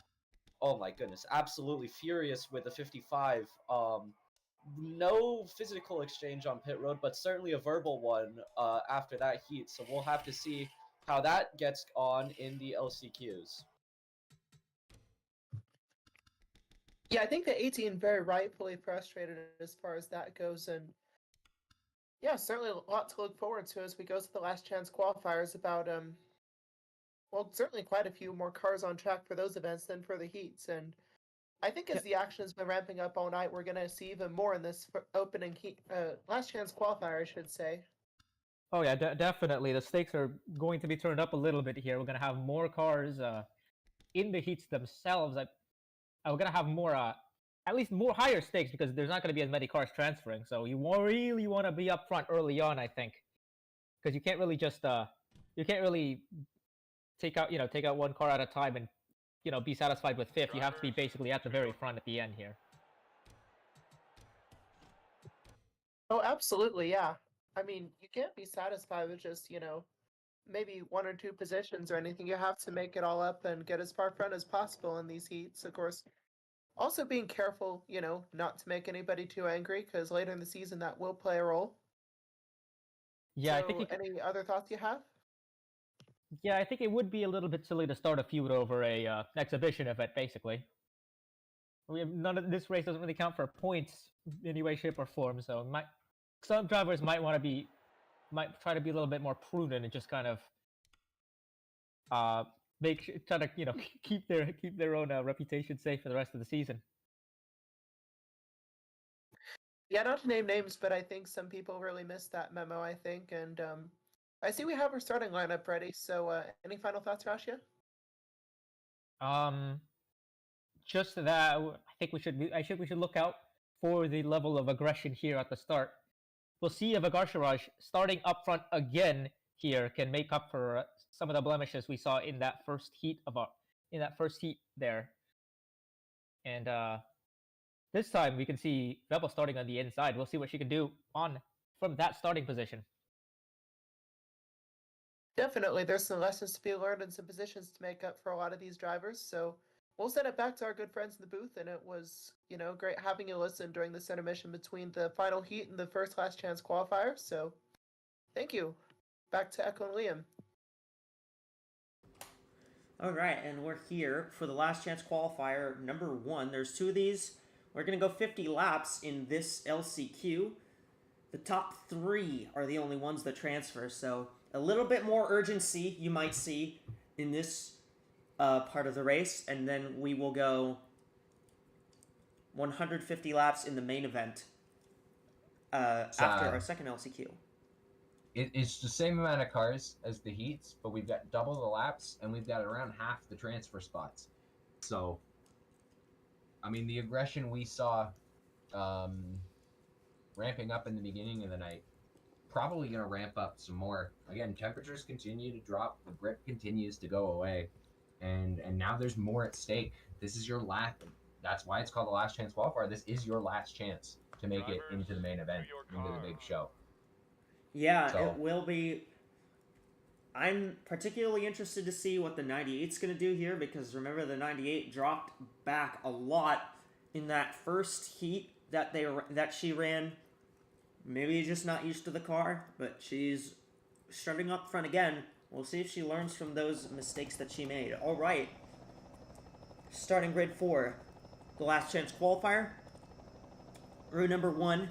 oh my goodness, absolutely furious with the 55. No physical exchange on pit road, but certainly a verbal one after that heat. So we'll have to see how that gets on in the LCQs. Yeah, I think the 18 very rightfully frustrated as far as that goes. And yeah, certainly a lot to look forward to as we go to the last chance qualifiers about, well, certainly quite a few more cars on track for those events than for the heats. And I think as the action has been ramping up all night, we're going to see even more in this opening heat, last chance qualifier, I should say. Oh yeah, definitely. The stakes are going to be turned up a little bit here. We're gonna have more cars in the heats themselves. We're gonna have more, at least more higher stakes because there's not gonna be as many cars transferring. So you really want to be up front early on, I think, because you can't really just you can't really take out one car at a time and be satisfied with fifth. You have to be basically at the very front at the end here. Oh, absolutely, yeah. I mean, you can't be satisfied with just, maybe one or two positions or anything. You have to make it all up and get as far front as possible in these heats. Of course, also being careful, not to make anybody too angry because later in the season that will play a role. Yeah, So, I think any other thoughts you have? yeah, I think it would be a little bit silly to start a feud over a exhibition event, basically. We have none of this race doesn't really count for points in any way, shape, or form. So some drivers might try to be a little bit more prudent and just kind of try to keep their own reputation safe for the rest of the season. Yeah, not to name names, but I think some people really missed that memo, I think. And I see we have our starting lineup ready. So any final thoughts, Rashia? Just that I think we should look out for the level of aggression here at the start. We'll see if Agarsharaj starting up front again here can make up for some of the blemishes we saw in that first heat there. And this time we can see Rebel starting on the inside. We'll see what she can do from that starting position. Definitely, there's some lessons to be learned and some positions to make up for a lot of these drivers. So we'll send it back to our good friends in the booth, and it was, great having you listen during this intermission between the final heat and the first last chance qualifier. So thank you. Back to Echo and Liam. All right, and we're here for the last chance qualifier number 1. There's 2 of these. We're going to go 50 laps in this LCQ. The top 3 are the only ones that transfer, so a little bit more urgency you might see in this part of the race, and then we will go 150 laps in the main event after our second LCQ. It's the same amount of cars as the heats, but we've got double the laps, and we've got around half the transfer spots. So, I mean, the aggression we saw ramping up in the beginning of the night, probably going to ramp up some more. Again, temperatures continue to drop, the grip continues to go away, and now there's more at stake. This is your last, that's why it's called the last chance qualifier. This is your last chance to make it into the main event, into the big show. Yeah, so it will be. I'm particularly interested to see what the 98's going to do here, because remember the 98 dropped back a lot in that first heat that she ran. Maybe just not used to the car, but she's starting up front again. We'll see if she learns from those mistakes that she made. All right, starting grid 4, the last chance qualifier. Row number 1,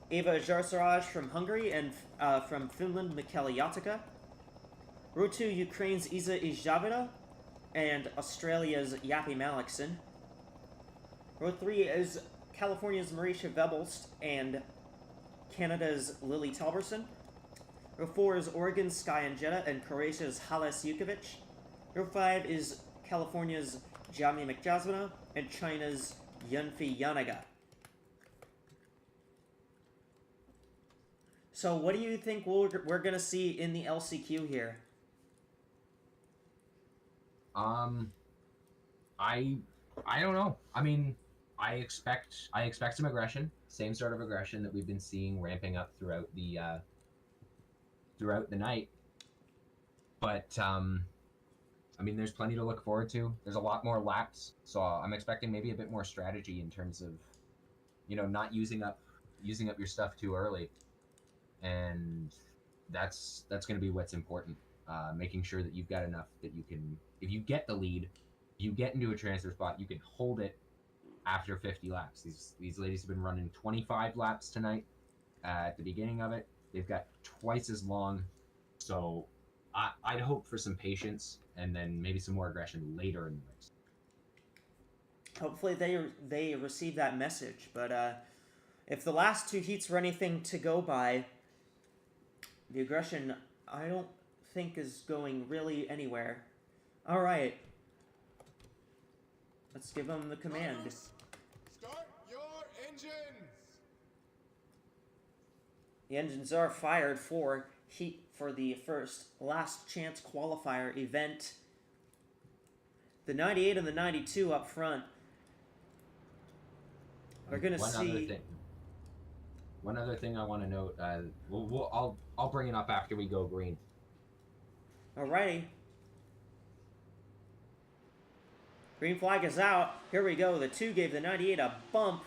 Eva Jarsaraj from Hungary and from Finland, Michaela Yatica. Row 2, Ukraine's Iza Izhavida and Australia's Yappy Malikson. Row 3 is California's Marisha Vebelst and Canada's Lily Talberson. Row 4 is Oregon's Sky and Jetta and Croatia's Hales Jukovic. Row 5 is California's Jami McJasvina and China's Yunfi Yanaga. So what do you think we're going to see in the LCQ here? I don't know. I mean, I expect some aggression, same sort of aggression that we've been seeing ramping up throughout the night. But I mean, there's plenty to look forward to. There's a lot more laps, so I'm expecting maybe a bit more strategy in terms of, you know, not using up your stuff too early, and that's going to be what's important. Making sure that you've got enough that you can, if you get the lead, you get into a transfer spot, you can hold it after 50 laps. These ladies have been running 25 laps tonight. At the beginning of it, they've got twice as long, so I'd hope for some patience and then maybe some more aggression later in the race. Hopefully they receive that message, but if the last 2 heats were anything to go by, the aggression, I don't think is going really anywhere. All right. Let's give them the command. Start your engines! The engines are fired for the first last chance qualifier event. The 98 and the 92 up front are going to see... One other thing I want to note, I'll bring it up after we go green. Alrighty. Green flag is out. Here we go. The 2 gave the 98 a bump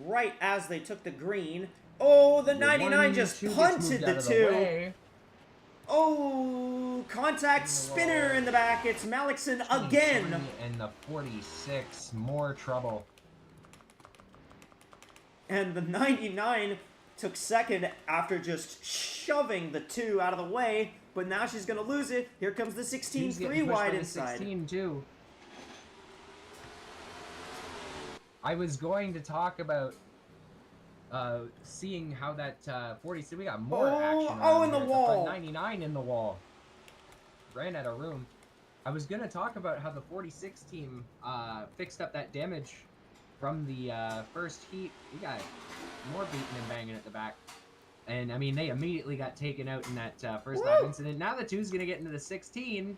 right as they took the green. Oh, the 99 just punted the 2. Oh, contact spinner in the back. It's Malikson again. And the 46, more trouble. And the 99 took second after just shoving the 2 out of the way. But now she's going to lose it. Here comes the 16, 3 wide inside. 16 too. I was going to talk about seeing how that 46, we got more action. Oh, in the wall. 99 in the wall. Ran out of room. I was going to talk about how the 46 team fixed up that damage from the first heat. We got more beating and banging at the back. And, I mean, they immediately got taken out in that first lap incident. Now the 2's going to get into the 16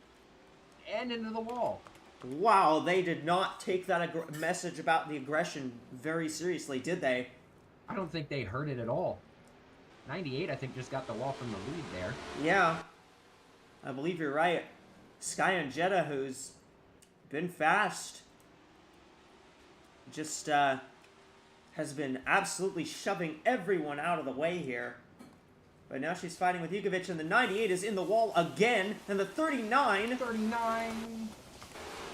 and into the wall. Wow, they did not take that message about the aggression very seriously, did they? I don't think they heard it at all. 98, I think, just got the wall from the lead there. Yeah, I believe you're right. Sky and Jetta, who's been fast, just has been absolutely shoving everyone out of the way here. But now she's fighting with Jukovic, and the 98 is in the wall again, and the 39... 39...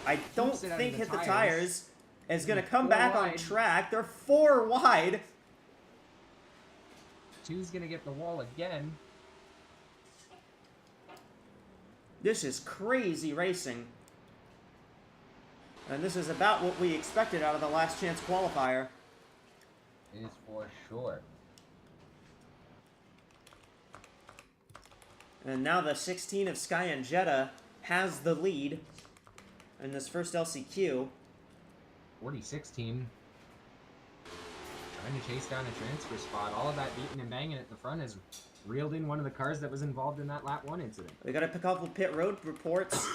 I don't think hit the tires. Is going to come back on track. They're 4 wide. 2's going to get the wall again. This is crazy racing. And this is about what we expected out of the last chance qualifier. It is for sure. And now the 16 of Sky and Jetta has the lead in this first LCQ. 46 team trying to chase down a transfer spot. All of that beating and banging at the front has reeled in one of the cars that was involved in that lap 1 incident. We got a couple pit road reports.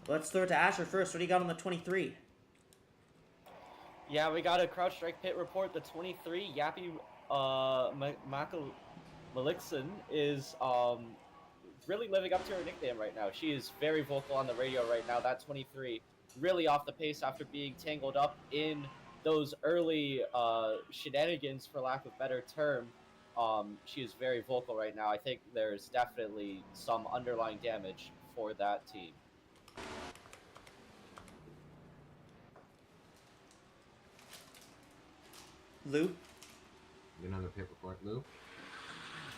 Let's throw it to Asher first. What do you got on the 23? Yeah, we got a CrowdStrike pit report. The 23, Yappy Malikson is really living up to her nickname right now. She is very vocal on the radio right now. That 23 really off the pace after being tangled up in those early shenanigans, for lack of a better term. She is very vocal right now. I think there's definitely some underlying damage for that team. Lou? Another pit report, Lou.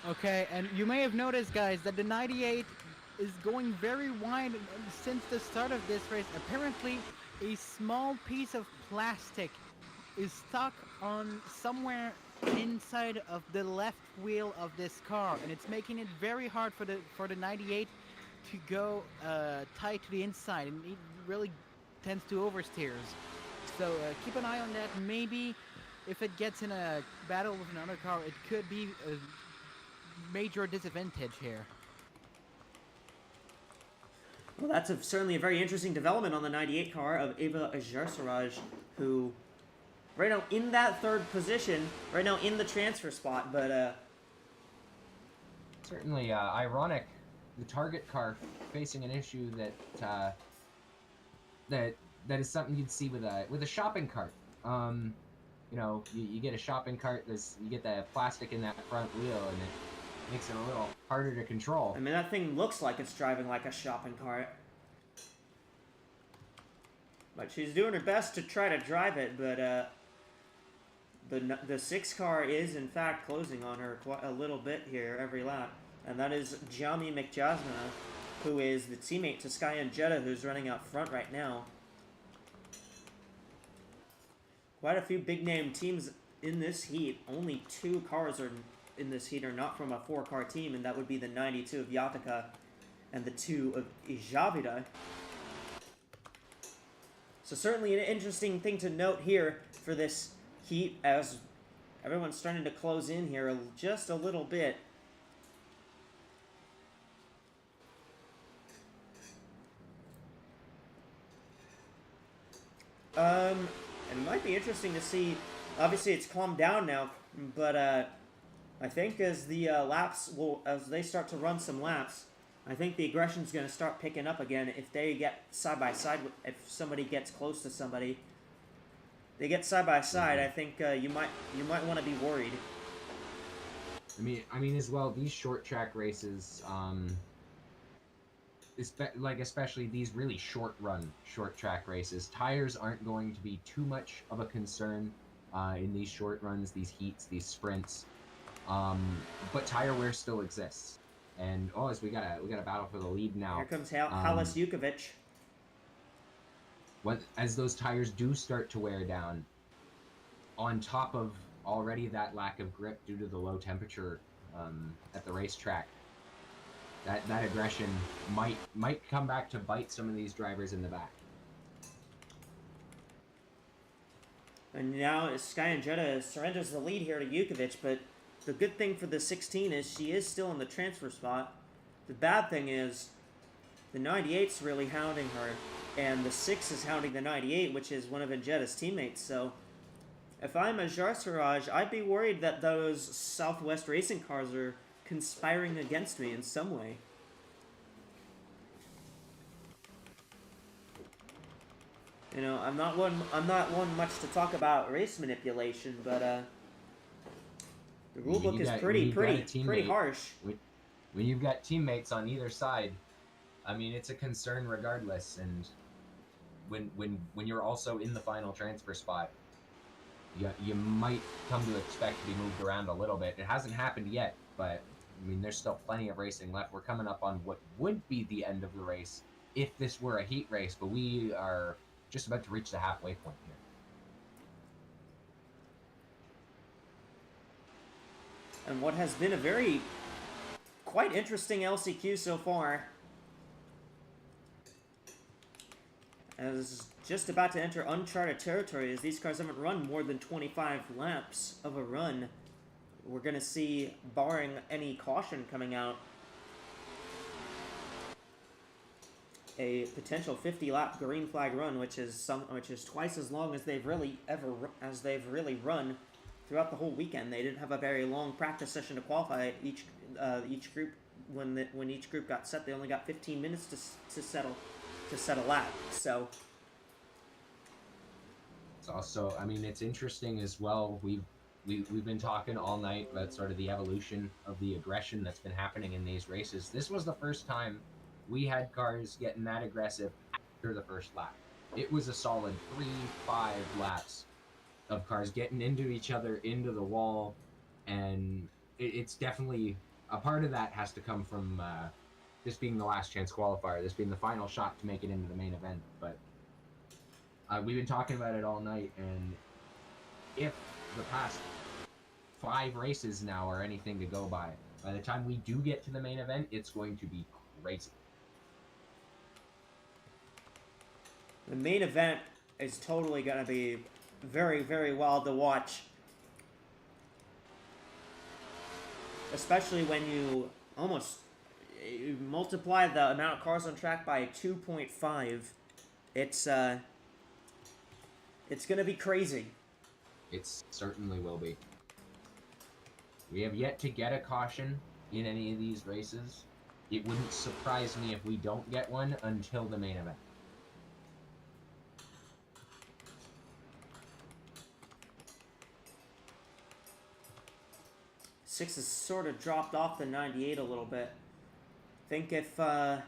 Okay, and you may have noticed, guys, that the 98 is going very wide since the start of this race. Apparently, a small piece of plastic is stuck on somewhere inside of the left wheel of this car, and it's making it very hard for the 98 to go tight to the inside, and it really tends to oversteers. So keep an eye on that. Maybe if it gets in a battle with another car, it could be a major disadvantage here. Well, that's certainly a very interesting development on the 98 car of Ava Ajarsaraj, who right now in that third position, right now in the transfer spot, but Certainly ironic. The target car facing an issue that that is something you'd see with a shopping cart. You know, you get a shopping cart. You get the plastic in that front wheel, and it makes it a little harder to control. I mean, that thing looks like it's driving like a shopping cart. But she's doing her best to try to drive it, but the 6 car is in fact closing on her quite a little bit here every lap. And that is Jami McJasna, who is the teammate to Sky and Jetta, who's running out front right now. Quite a few big name teams in this heat. Only 2 cars are in this heat are not from a 4-car team, and that would be the 92 of Yatika and the 2 of Ijavida. So certainly an interesting thing to note here for this heat, as everyone's starting to close in here just a little bit. It might be interesting to see. Obviously, it's calmed down now, but I think as the as they start to run some laps, I think the aggression's going to start picking up again. If they get side by side, if somebody gets close to somebody, they get side by side. I think you might want to be worried. I mean, as well, these short track races, especially these really short track races, tires aren't going to be too much of a concern in these short runs, these heats, these sprints. But tire wear still exists. And as we got a battle for the lead now. Here comes Halis Jukovic. As those tires do start to wear down, on top of already that lack of grip due to the low temperature at the racetrack, that aggression might come back to bite some of these drivers in the back. And now Sky and Jetta surrenders the lead here to Jukovic, but the good thing for the 16 is she is still in the transfer spot. The bad thing is the 98's really hounding her, and the 6 is hounding the 98, which is one of Jetta's teammates. So if I'm Ajar Siraj, I'd be worried that those Southwest Racing cars are conspiring against me in some way. You know, I'm not one much to talk about race manipulation, but the rulebook is pretty harsh. When you've got teammates on either side, I mean, it's a concern regardless. And when you're also in the final transfer spot, you might come to expect to be moved around a little bit. It hasn't happened yet, but I mean, there's still plenty of racing left. We're coming up on what would be the end of the race if this were a heat race, but we are just about to reach the halfway point here. And what has been a quite interesting LCQ so far, as just about to enter uncharted territory, as these cars haven't run more than 25 laps of a run. We're going to see, barring any caution coming out, a potential 50-lap green flag run, which is twice as long as they've really run throughout the whole weekend. They didn't have a very long practice session to qualify. Each group, when each group got set, they only got 15 minutes to set a lap. So it's also, I mean, it's interesting as well. We've been talking all night about sort of the evolution of the aggression that's been happening in these races. This was the first time we had cars getting that aggressive after the first lap. It was a solid 3-5 laps of cars getting into each other, into the wall, and it's definitely a part of that has to come from this being the last chance qualifier, this being the final shot to make it into the main event. But we've been talking about it all night, and if the past 5 races now are anything to go by the time we do get to the main event, it's going to be crazy. The main event is totally going to be very, very wild to watch. Especially when you you multiply the amount of cars on track by 2.5. It's going to be crazy. It certainly will be. We have yet to get a caution in any of these races. It wouldn't surprise me if we don't get one until the main event. Six has sort of dropped off the 98 a little bit. I think if for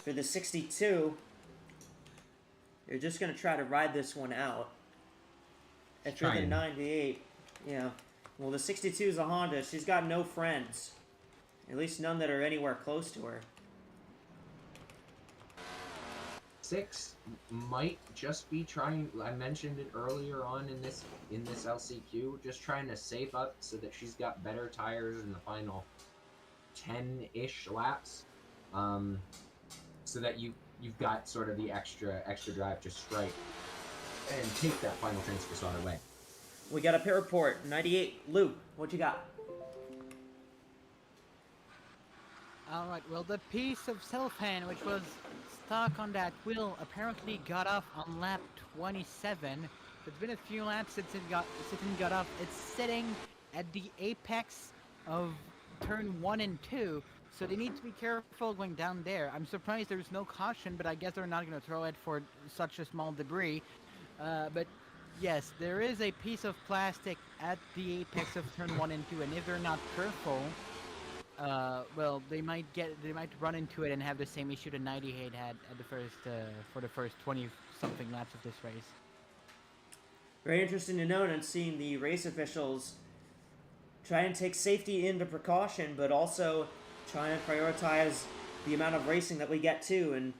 the 62, you're just going to try to ride this one out. If you're the 98, yeah. Well, the 62 is a Honda. She's got no friends. At least none that are anywhere close to her. 6 might just be trying. I mentioned it earlier on in this LCQ, just trying to save up so that she's got better tires in the final 10-ish laps, so that you've got sort of the extra drive to strike and take that final transfer spot away. We got a pit report. 98, Luke, what you got? Alright, well, the piece of Selfan, which was stuck on that wheel, apparently got off on lap 27. It's been a few laps since it got off. It's sitting at the apex of turn 1 and 2, so they need to be careful going down there. I'm surprised there's no caution, but I guess they're not going to throw it for such a small debris. But yes, there is a piece of plastic at the apex of turn 1 and 2, and if they're not careful, well, they might run into it and have the same issue that 98 had at the first for the first 20-something laps of this race. Very interesting to note and seeing the race officials try and take safety into precaution, but also try and prioritize the amount of racing that we get to, and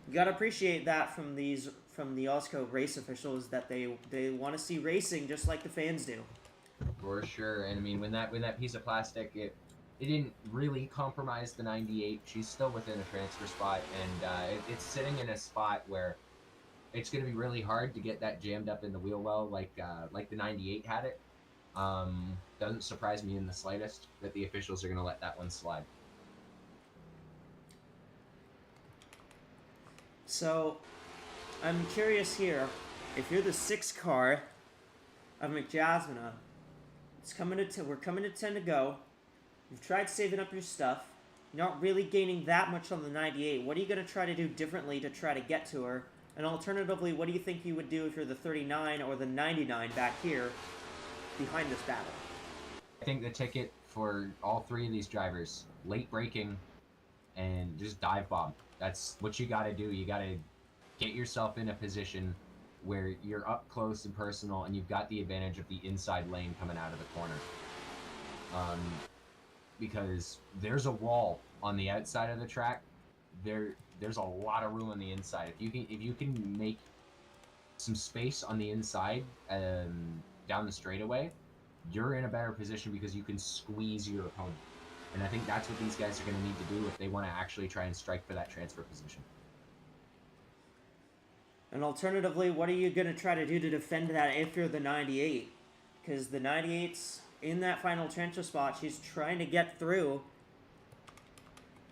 you gotta appreciate that from the AWSCO race officials, that they want to see racing just like the fans do. For sure, and I mean when that piece of plastic, it didn't really compromise the 98. She's still within a transfer spot, and it's sitting in a spot where it's going to be really hard to get that jammed up in the wheel well, like the 98 had it. Doesn't surprise me in the slightest that the officials are going to let that one slide. So, I'm curious here, if you're the 6 car of McJasmina, we're coming to 10 to go. You've tried saving up your stuff. You're not really gaining that much on the 98. What are you going to try to do differently to try to get to her? And alternatively, what do you think you would do if you're the 39 or the 99 back here behind this battle? I think the ticket for all 3 of these drivers, late braking and just dive bomb. That's what you got to do. You got to get yourself in a position where you're up close and personal, and you've got the advantage of the inside lane coming out of the corner. Because there's a wall on the outside of the track. There's a lot of room on the inside. If you can make some space on the inside down the straightaway, you're in a better position because you can squeeze your opponent. And I think that's what these guys are going to need to do if they want to actually try and strike for that transfer position. And alternatively, what are you going to try to do to defend that if you're the 98? Because the 98's in that final transfer spot. She's trying to get through.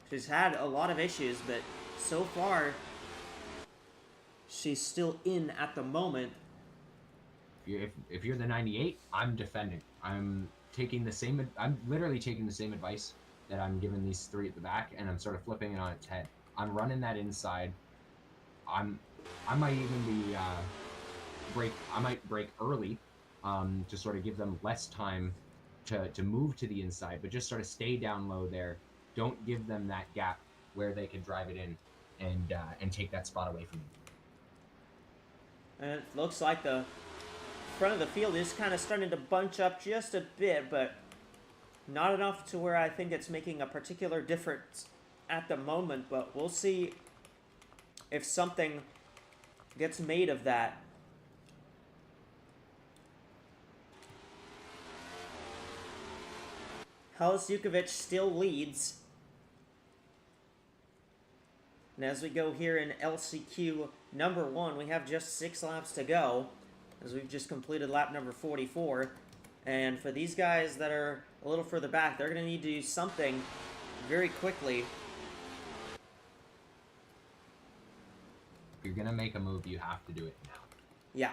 She's had a lot of issues, but so far, she's still in at the moment. If you're the 98, I'm defending. I'm literally taking the same advice that I'm giving these 3 at the back, and I'm sort of flipping it on its head. I'm running that inside. I might even be I might break early to sort of give them less time to move to the inside, but just sort of stay down low there. Don't give them that gap where they can drive it in and take that spot away from you. And it looks like the front of the field is kind of starting to bunch up just a bit, but not enough to where I think it's making a particular difference at the moment, but we'll see if something gets made of that. Jukovic still leads. And as we go here in LCQ number 1, we have just 6 laps to go, as we've just completed lap number 44. And for these guys that are a little further back, they're going to need to do something very quickly. If you're going to make a move, you have to do it now. Yeah.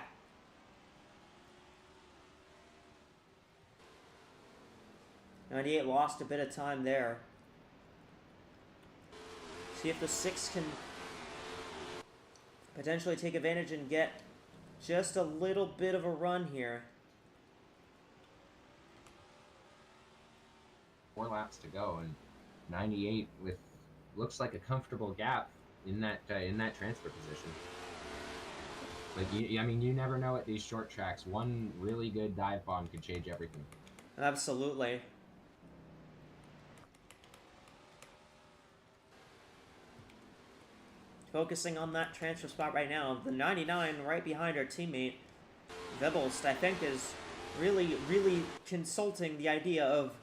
'98 lost a bit of time there. See if the 6 can potentially take advantage and get just a little bit of a run here. 4 laps to go, and 98 with looks like a comfortable gap in that transfer position. Like I mean, you never know at these short tracks. One really good dive bomb could change everything. Absolutely. Focusing on that transfer spot right now. The 99 right behind our teammate, Webelst, I think is really consulting the idea of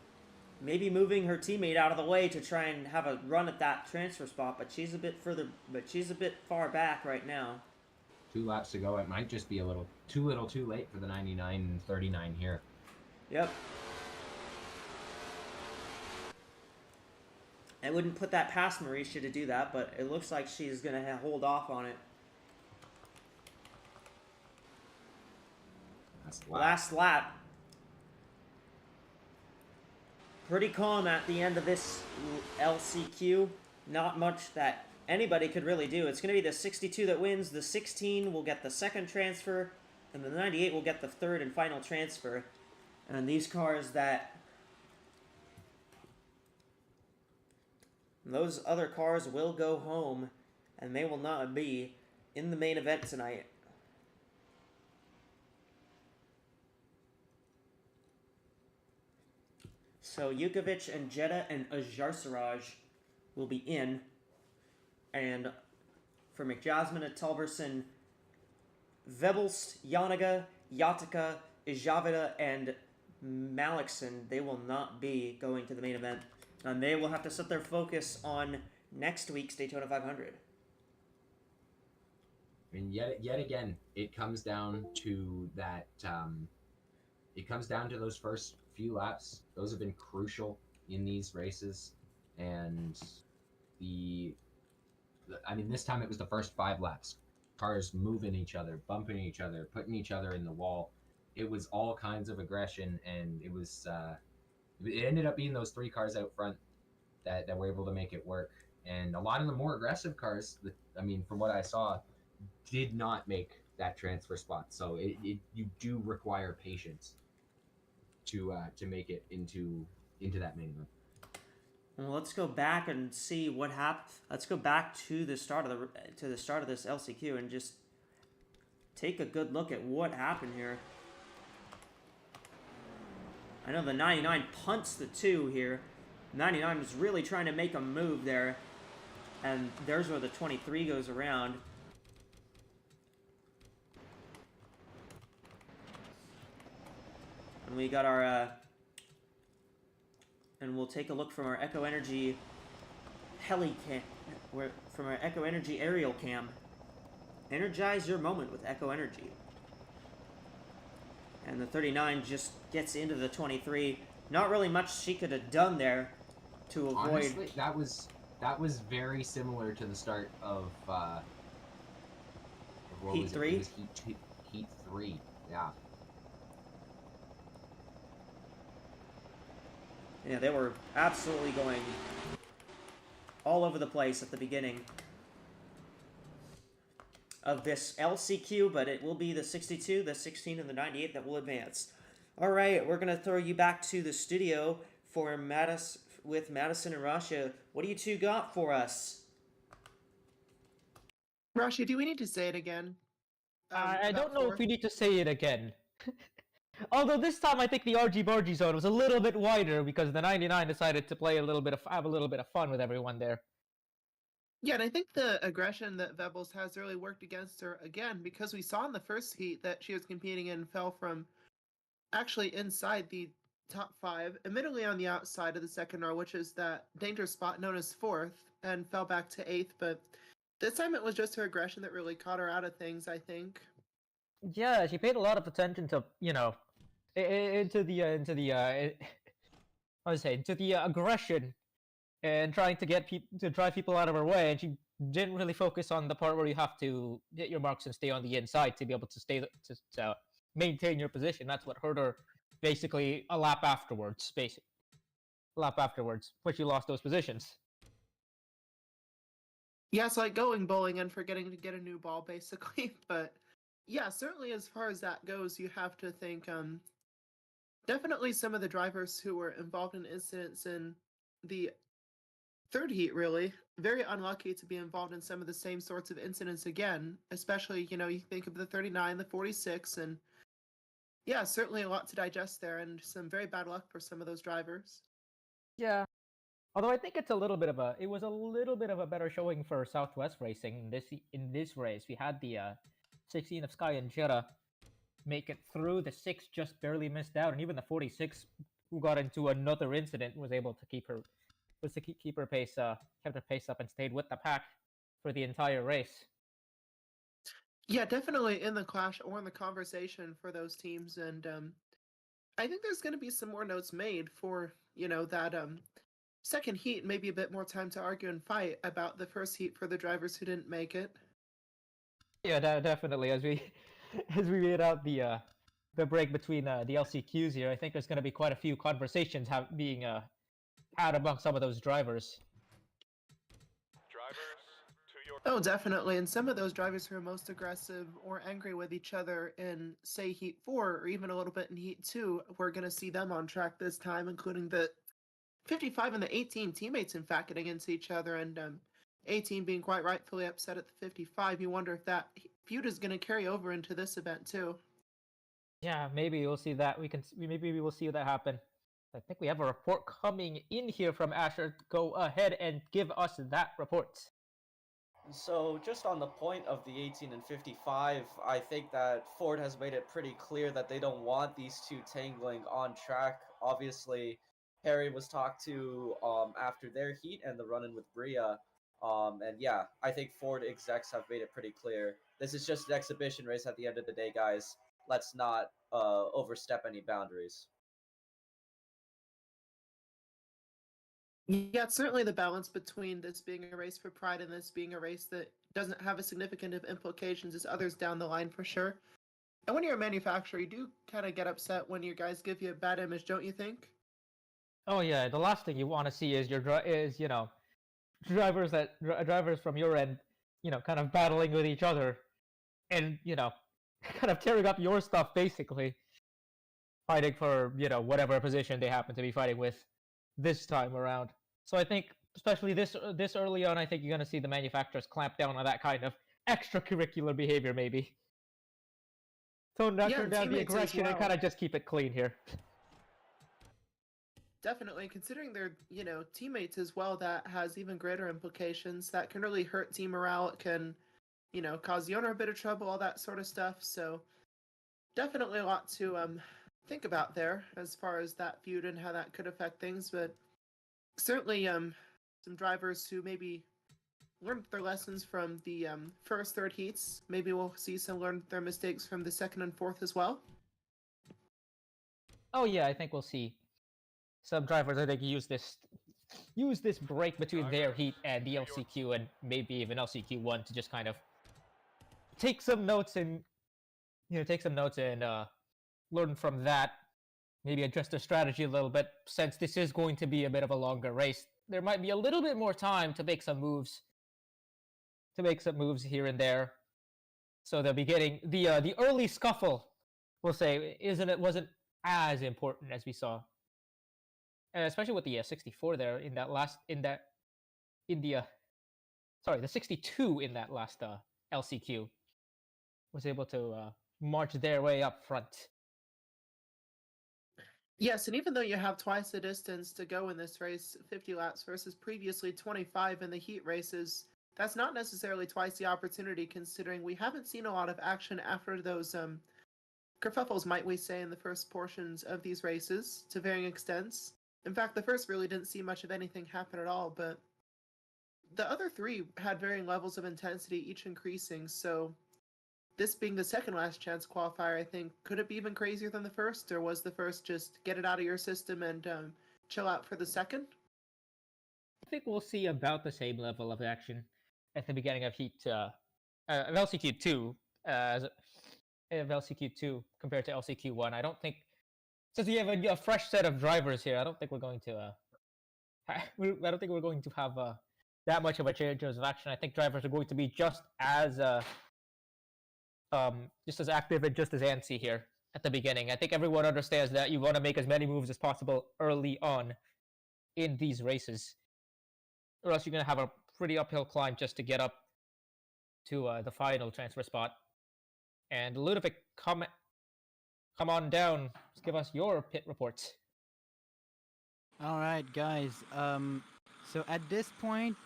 maybe moving her teammate out of the way to try and have a run at that transfer spot, but she's a bit far back right now. 2 laps to go. It might just be a little too late for the 99 and 39 here. Yep. I wouldn't put that past Mauricia to do that, but it looks like she's going to hold off on it. Last lap. Pretty calm at the end of this LCQ. Not much that anybody could really do. It's going to be the 62 that wins. The 16 will get the second transfer, and the 98 will get the third and final transfer. And these cars those other cars will go home, and they will not be in the main event tonight. So Jukovic and Jeddah and Ajarsaraj will be in. And for McJasmine and Tulberson, Webelst, Janiga, Yatica, Ijavida, and Malikson, they will not be going to the main event. And they will have to set their focus on next week's Daytona 500. And yet again, it comes down to that. It comes down to those first few laps. Those have been crucial in these races, and I mean, this time it was the first 5 laps. Cars moving each other, bumping each other, putting each other in the wall. It was all kinds of aggression, and it was. It ended up being those 3 cars out front that were able to make it work. And a lot of the more aggressive cars, I mean, from what I saw, did not make that transfer spot. So you do require patience to make it into that main event. Well, let's go back and see what happened. Let's go back to the start of this LCQ and just take a good look at what happened here. I know the 99 punts the 2 here. 99 was really trying to make a move there. And there's where the 23 goes around. And we got our... and we'll take a look from our Echo Energy heli cam. From our Echo Energy aerial cam. Energize your moment with Echo Energy. And the 39 just gets into the 23. Not really much she could have done there to avoid... Honestly, that was very similar to the start of Heat 3? It was Heat 3, yeah. Yeah, they were absolutely going all over the place at the beginning of this LCQ, but it will be the 62, the 16, and the 98 that will advance. All right, we're going to throw you back to the studio for Madison and Rasha. What do you two got for us? Rashi, do we need to say it again? I about don't know if fourth. we need to say it again. Although this time I think the RG Bargy zone was a little bit wider because the 99 decided to play have a little bit of fun with everyone there. Yeah, and I think the aggression that Vebbles has really worked against her again because we saw in the first heat that she was competing in fell from actually inside the top 5, admittedly on the outside of the second row, which is that danger spot known as 4th, and fell back to 8th. But this time it was just her aggression that really caught her out of things, I think. Yeah, she paid a lot of attention to into the I would say into the aggression and trying to get people to drive people out of her way, and she didn't really focus on the part where you have to hit your marks and stay on the inside to be able to to maintain your position. That's what hurt her basically a lap afterwards, when she lost those positions. Yeah, it's like going bowling and forgetting to get a new ball, basically. But yeah, certainly as far as that goes, you have to think definitely some of the drivers who were involved in incidents in the third heat, really, very unlucky to be involved in some of the same sorts of incidents again, especially, you think of the 39, the 46, and yeah, certainly a lot to digest there and some very bad luck for some of those drivers. Yeah. Although I think it was a little bit of a better showing for Southwest Racing in this race. We had the 16 of Sky and Jetta make it through. The 6 just barely missed out, and even the 46 who got into another incident was able to keep her pace, kept her pace up and stayed with the pack for the entire race. Yeah, definitely in the clash or in the conversation for those teams, and I think there's going to be some more notes made for that second heat, maybe a bit more time to argue and fight about the first heat for the drivers who didn't make it. Yeah, definitely. As we as we read out the break between the LCQs here, I think there's going to be quite a few conversations being had among some of those drivers. Oh, definitely. And some of those drivers who are most aggressive or angry with each other in, say, Heat 4 or even a little bit in Heat 2, we're going to see them on track this time, including the 55 and the 18 teammates, in fact, getting into each other. And 18 being quite rightfully upset at the 55. You wonder if that feud is going to carry over into this event, too. Yeah, maybe we'll see that. Maybe we will see that happen. I think we have a report coming in here from Asher. Go ahead and give us that report. So, just on the point of the 18 and 55, I think that Ford has made it pretty clear that they don't want these two tangling on track. Obviously, Harry was talked to after their heat and the run-in with Bria. And yeah, I think Ford execs have made it pretty clear. This is just an exhibition race at the end of the day, guys. Let's not overstep any boundaries. Yeah, it's certainly the balance between this being a race for pride and this being a race that doesn't have as significant of implications as others down the line, for sure. And when you're a manufacturer, you do kind of get upset when your guys give you a bad image, don't you think? Oh yeah, the last thing you want to see is drivers from your end, kind of battling with each other, and kind of tearing up your stuff, basically fighting for whatever position they happen to be fighting with this time around. So I think, especially this early on, I think you're going to see the manufacturers clamp down on that kind of extracurricular behavior, maybe. Turn down the teammates as aggression and well. kind of just keep it clean here. Definitely, considering they're, teammates as well, that has even greater implications. That can really hurt team morale. It can, cause the owner a bit of trouble, all that sort of stuff. So definitely a lot to think about there as far as that feud and how that could affect things. But certainly some drivers who maybe learned their lessons from the first, third heats. Maybe we'll see some learn their mistakes from the second and fourth as well. Oh yeah, I think we'll see some drivers. I think use this break between their heat and the LCQ, and maybe even LCQ1 to just kind of take some notes and learn from that. Maybe adjust their strategy a little bit, since this is going to be a bit of a longer race. There might be a little bit more time to make some moves. Here and there. So they'll be getting the early scuffle, we'll say, wasn't as important as we saw. Especially with the 64 there the 62 in that last LCQ was able to march their way up front. Yes, and even though you have twice the distance to go in this race, 50 laps versus previously 25 in the heat races, that's not necessarily twice the opportunity, considering we haven't seen a lot of action after those kerfuffles, might we say, in the first portions of these races, to varying extents. In fact, the first really didn't see much of anything happen at all, but the other three had varying levels of intensity, each increasing, so this being the second last chance qualifier, I think, could it be even crazier than the first, or was the first just get it out of your system and chill out for the second? I think we'll see about the same level of action at the beginning of Heat of LCQ2 of LCQ2 compared to LCQ1. I don't think, since we have a fresh set of drivers here, I don't think we're going to I don't think we're going to have that much of a change of action. I think drivers are going to be just as active and just as antsy here at the beginning. I think everyone understands that you want to make as many moves as possible early on in these races, or else you're going to have a pretty uphill climb just to get up to the final transfer spot. And Ludovic, come on down. Just give us your pit reports. All right, guys. So at this point,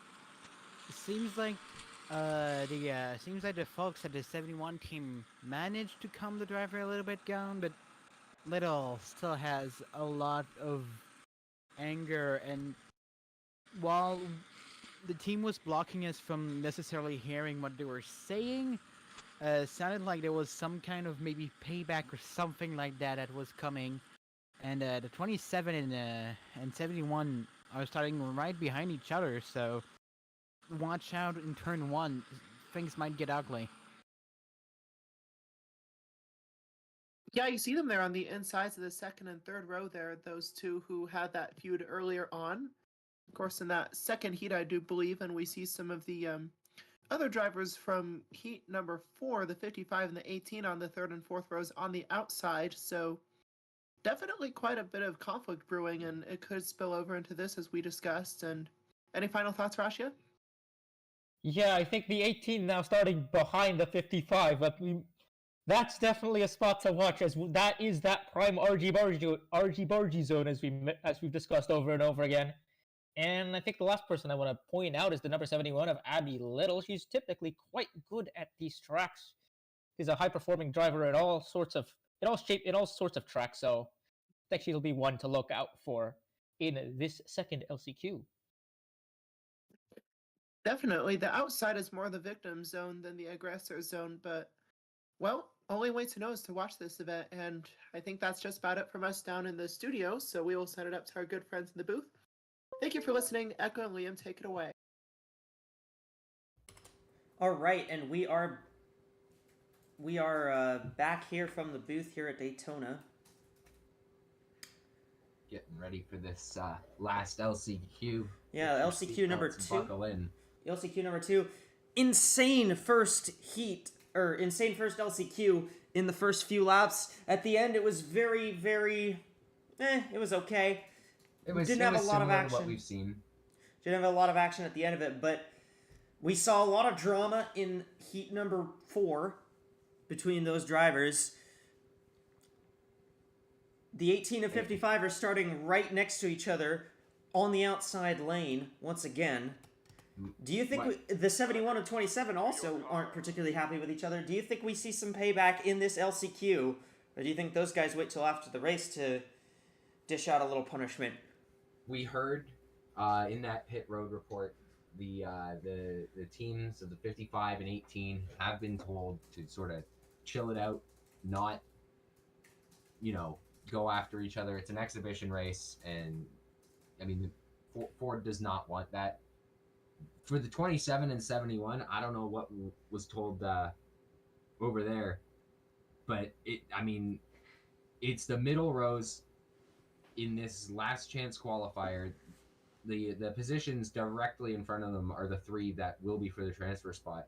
it seems like the folks at the 71 team managed to calm the driver a little bit down, but Little still has a lot of anger, and while the team was blocking us from necessarily hearing what they were saying, sounded like there was some kind of maybe payback or something like that was coming, and the 27 and 71 are starting right behind each other, so watch out in turn 1. Things might get ugly. Yeah, you see them there on the insides of the second and third row there, those two who had that feud earlier on. Of course, in that second heat, I do believe, and we see some of the other drivers from heat number 4, the 55 and the 18 on the third and fourth rows on the outside, so definitely quite a bit of conflict brewing, and it could spill over into this as we discussed. And any final thoughts, Rashia? Yeah, I think the 18 now starting behind the 55, but that's definitely a spot to watch, as that is that prime RG Bargy zone as we've discussed over and over again. And I think the last person I want to point out is the number 71 of Abby Little. She's typically quite good at these tracks. She's a high-performing driver at all sorts of tracks, so I think she'll be one to look out for in this second LCQ. Definitely. The outside is more the victim zone than the aggressor zone, but, well, only way to know is to watch this event, and I think that's just about it from us down in the studio, so we will send it up to our good friends in the booth. Thank you for listening. Echo and Liam, take it away. All right, and we are back here from the booth here at Daytona. Getting ready for this last LCQ. Yeah, LCQ number 2. Buckle in. LCQ number 2. Insane first heat, or insane first LCQ in the first few laps. At the end, it was very, very, it was okay. Didn't have a lot of action. To what we've seen. Didn't have a lot of action at the end of it, but we saw a lot of drama in heat number 4 between those drivers. The 18 and 55 are starting right next to each other on the outside lane once again. Do you think the 71 and 27 also aren't particularly happy with each other? Do you think we see some payback in this LCQ? Or do you think those guys wait till after the race to dish out a little punishment? We heard in that pit road report the teams of the 55 and 18 have been told to sort of chill it out, not, go after each other. It's an exhibition race, and I mean, Ford does not want that. For the 27 and 71, I don't know what was told over there, but it's the middle rows in this last chance qualifier. The positions directly in front of them are the 3 that will be for the transfer spot.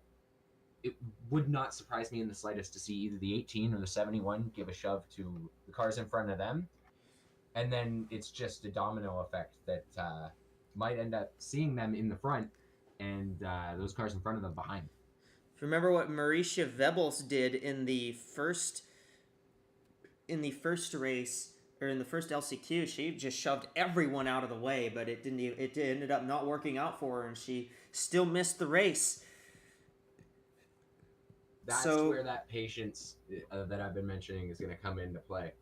It would not surprise me in the slightest to see either the 18 or the 71 give a shove to the cars in front of them, and then it's just a domino effect that might end up seeing them in the front and those cars in front of them behind. remember what Mauricia Vebels did in the first race, or in the first LCQ, she just shoved everyone out of the way, but it ended up not working out for her, and she still missed the race. That's where that patience that I've been mentioning is going to come into play.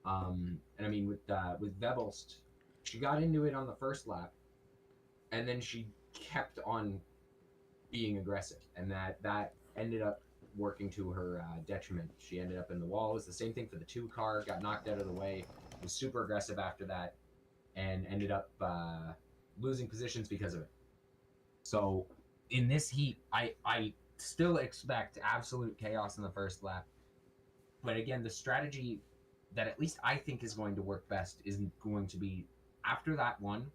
And I mean, with Vebelst, she got into it on the first lap, and then she kept on being aggressive, and that ended up working to her detriment. She ended up in the wall. It was the same thing for the 2 car, got knocked out of the way, was super aggressive after that, and ended up losing positions because of it. So in this heat, I still expect absolute chaos in the first lap. But again, the strategy that at least I think is going to work best is going to be, after that one,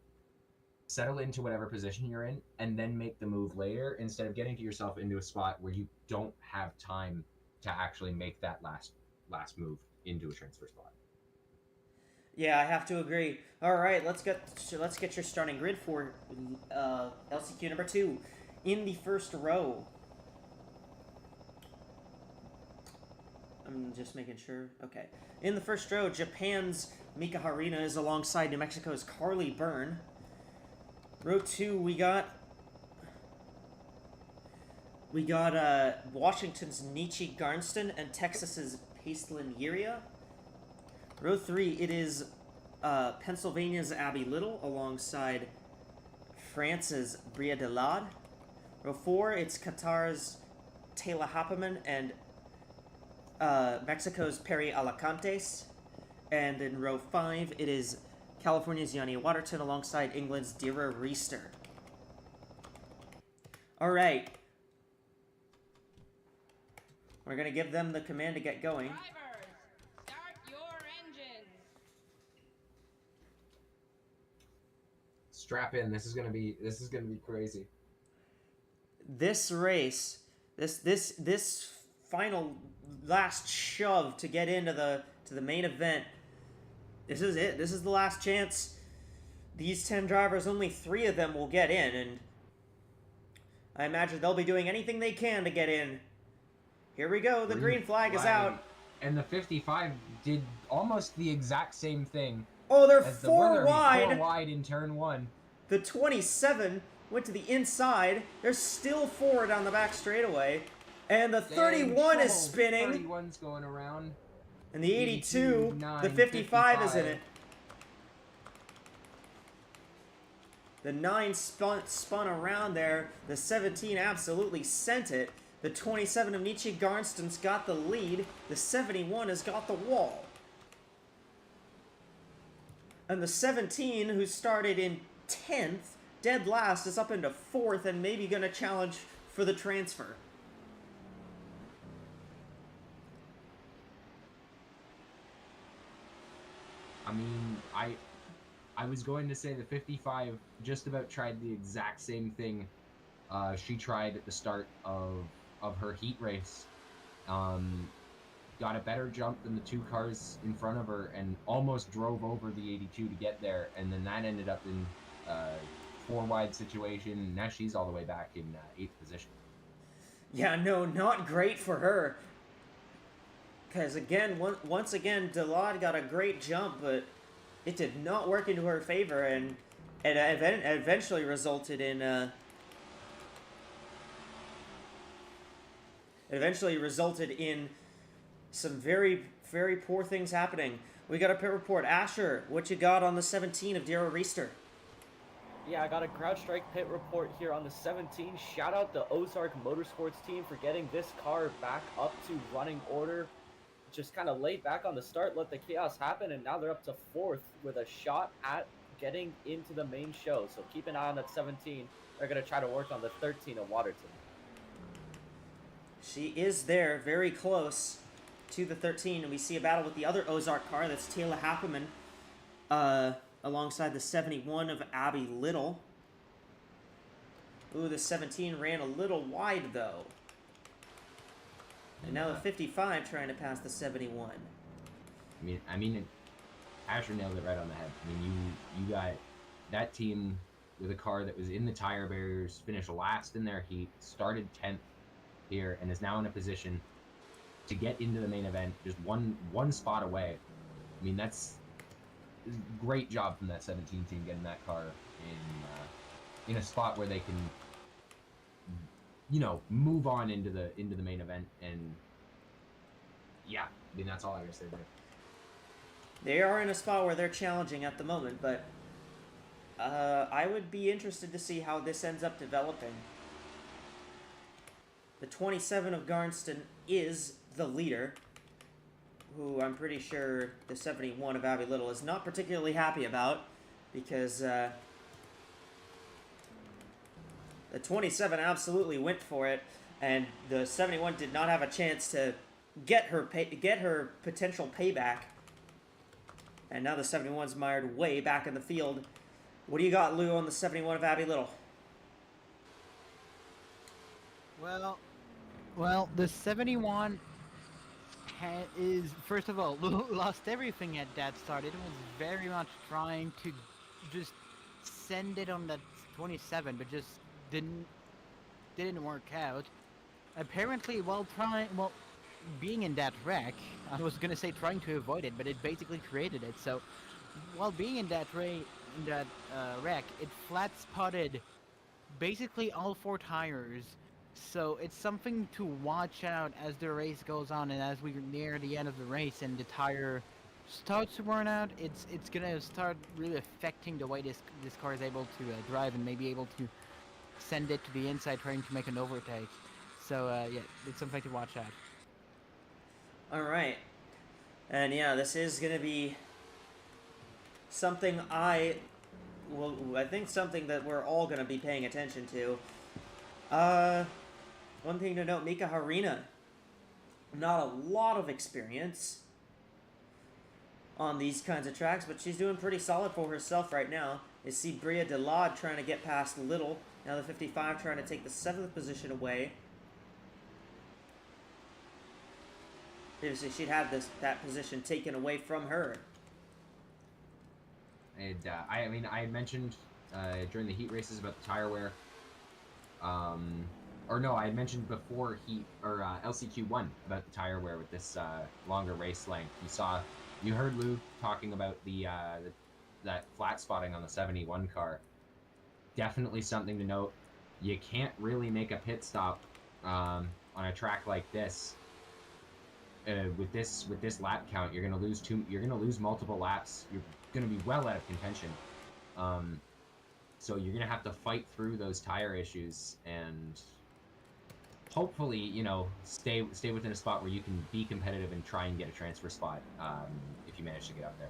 settle into whatever position you're in, and then make the move later, instead of getting yourself into a spot where you don't have time to actually make that last move into a transfer spot. Yeah, I have to agree. All right, let's get your starting grid for LCQ number 2. In the first row, I'm just making sure. Okay. In the first row, Japan's Mika Harina is alongside New Mexico's Carly Byrne. Row 2, we got Washington's Nietzsche Garnston and Texas's Paistlin Yiria. Row 3, it is Pennsylvania's Abby Little alongside France's Bria Delade. Row 4, it's Qatar's Taylor Happerman and Mexico's Perry Alacantes. And in row 5, it is California's Yanni Waterton alongside England's Dira Reister. All right. We're going to give them the command to get going. Drivers, start your engines. Strap in. This is gonna be crazy. This race, this final last shove to get into the main event. This is it. This is the last chance. These 10 drivers, only 3 of them will get in, and I imagine they'll be doing anything they can to get in. Here we go. The green flag is out. And the 55 did almost the exact same thing. Oh, they're as the 4 wide. 4 wide in turn 1. The 27 went to the inside. They're still forward on the back straightaway. And the 31 is spinning. 31's going around. And the 82, 9, the 55 is in it. The 9 spun around there. The 17 absolutely sent it. The 27 of Nietzsche Garnston's got the lead. The 71 has got the wall. And the 17, who started in 10th, dead last, is up into 4th and maybe going to challenge for the transfer. I mean, I was going to say the 55 just about tried the exact same thing she tried at the start of her heat race. Got a better jump than the 2 cars in front of her and almost drove over the 82 to get there, and then that ended up in a 4 wide situation. Now she's all the way back in 8th position. Yeah, no, not great for her. Because again, once again, Delade got a great jump, but it did not work into her favor, and it eventually resulted in some very, very poor things happening. We got a pit report. Asher, what you got on the 17 of Dira Reister? Yeah, I got a CrowdStrike pit report here on the 17. Shout out the Ozark Motorsports team for getting this car back up to running order. Just kind of laid back on the start, let the chaos happen, and now they're up to 4th with a shot at getting into the main show. So keep an eye on that 17. They're going to try to work on the 13 of Waterton. She is there, very close to the 13, and we see a battle with the other Ozark car. That's Taylor Happerman, alongside the 71 of Abby Little. Ooh, the 17 ran a little wide, though. And now the 55 trying to pass the 71. I mean, Asher nailed it right on the head. I mean, you got that team with a car that was in the tire barriers, finished last in their heat, started 10th, here and is now in a position to get into the main event just one spot away. I mean, that's great job from that 17 team getting that car in a spot where they can, you know, move on into the main event. And yeah, I mean, that's all I gotta say there. They are in a spot where they're challenging at the moment, but I would be interested to see how this ends up developing. The 27 of Garnston is the leader, who I'm pretty sure the 71 of Abby Little is not particularly happy about, because the 27 absolutely went for it, and the 71 did not have a chance to get her potential payback. And now the 71's mired way back in the field. What do you got, Lou, on the 71 of Abby Little? Well, the 71 is, first of all, lost everything at that start. It was very much trying to just send it on that 27, but just didn't work out. Apparently, being in that wreck, I was gonna say trying to avoid it, but it basically created it. So, while being in that wreck, it flat spotted basically all 4 tires. So it's something to watch out as the race goes on, and as we near the end of the race and the tire starts to burn out, it's gonna start really affecting the way this car is able to drive, and maybe able to send it to the inside trying to make an overtake. So yeah, it's something to watch out. All right. And yeah, this is going to be something I think something that we're all going to be paying attention to. One thing to note, Mika Harina, not a lot of experience on these kinds of tracks, but she's doing pretty solid for herself right now. You see Bria Delade trying to get past Little. Now the 55 trying to take the 7th position away. Previously, she'd had that position taken away from her. And I mean, I mentioned during the heat races about the tire wear. Or no, I had mentioned before heat or LCQ1 about the tire wear with this longer race length. You heard Lou talking about that flat spotting on the 71 car. Definitely something to note. You can't really make a pit stop on a track like this. With this lap count, you're gonna lose multiple laps. You're gonna be well out of contention. So you're gonna have to fight through those tire issues and hopefully, you know, stay within a spot where you can be competitive and try and get a transfer spot if you manage to get up there.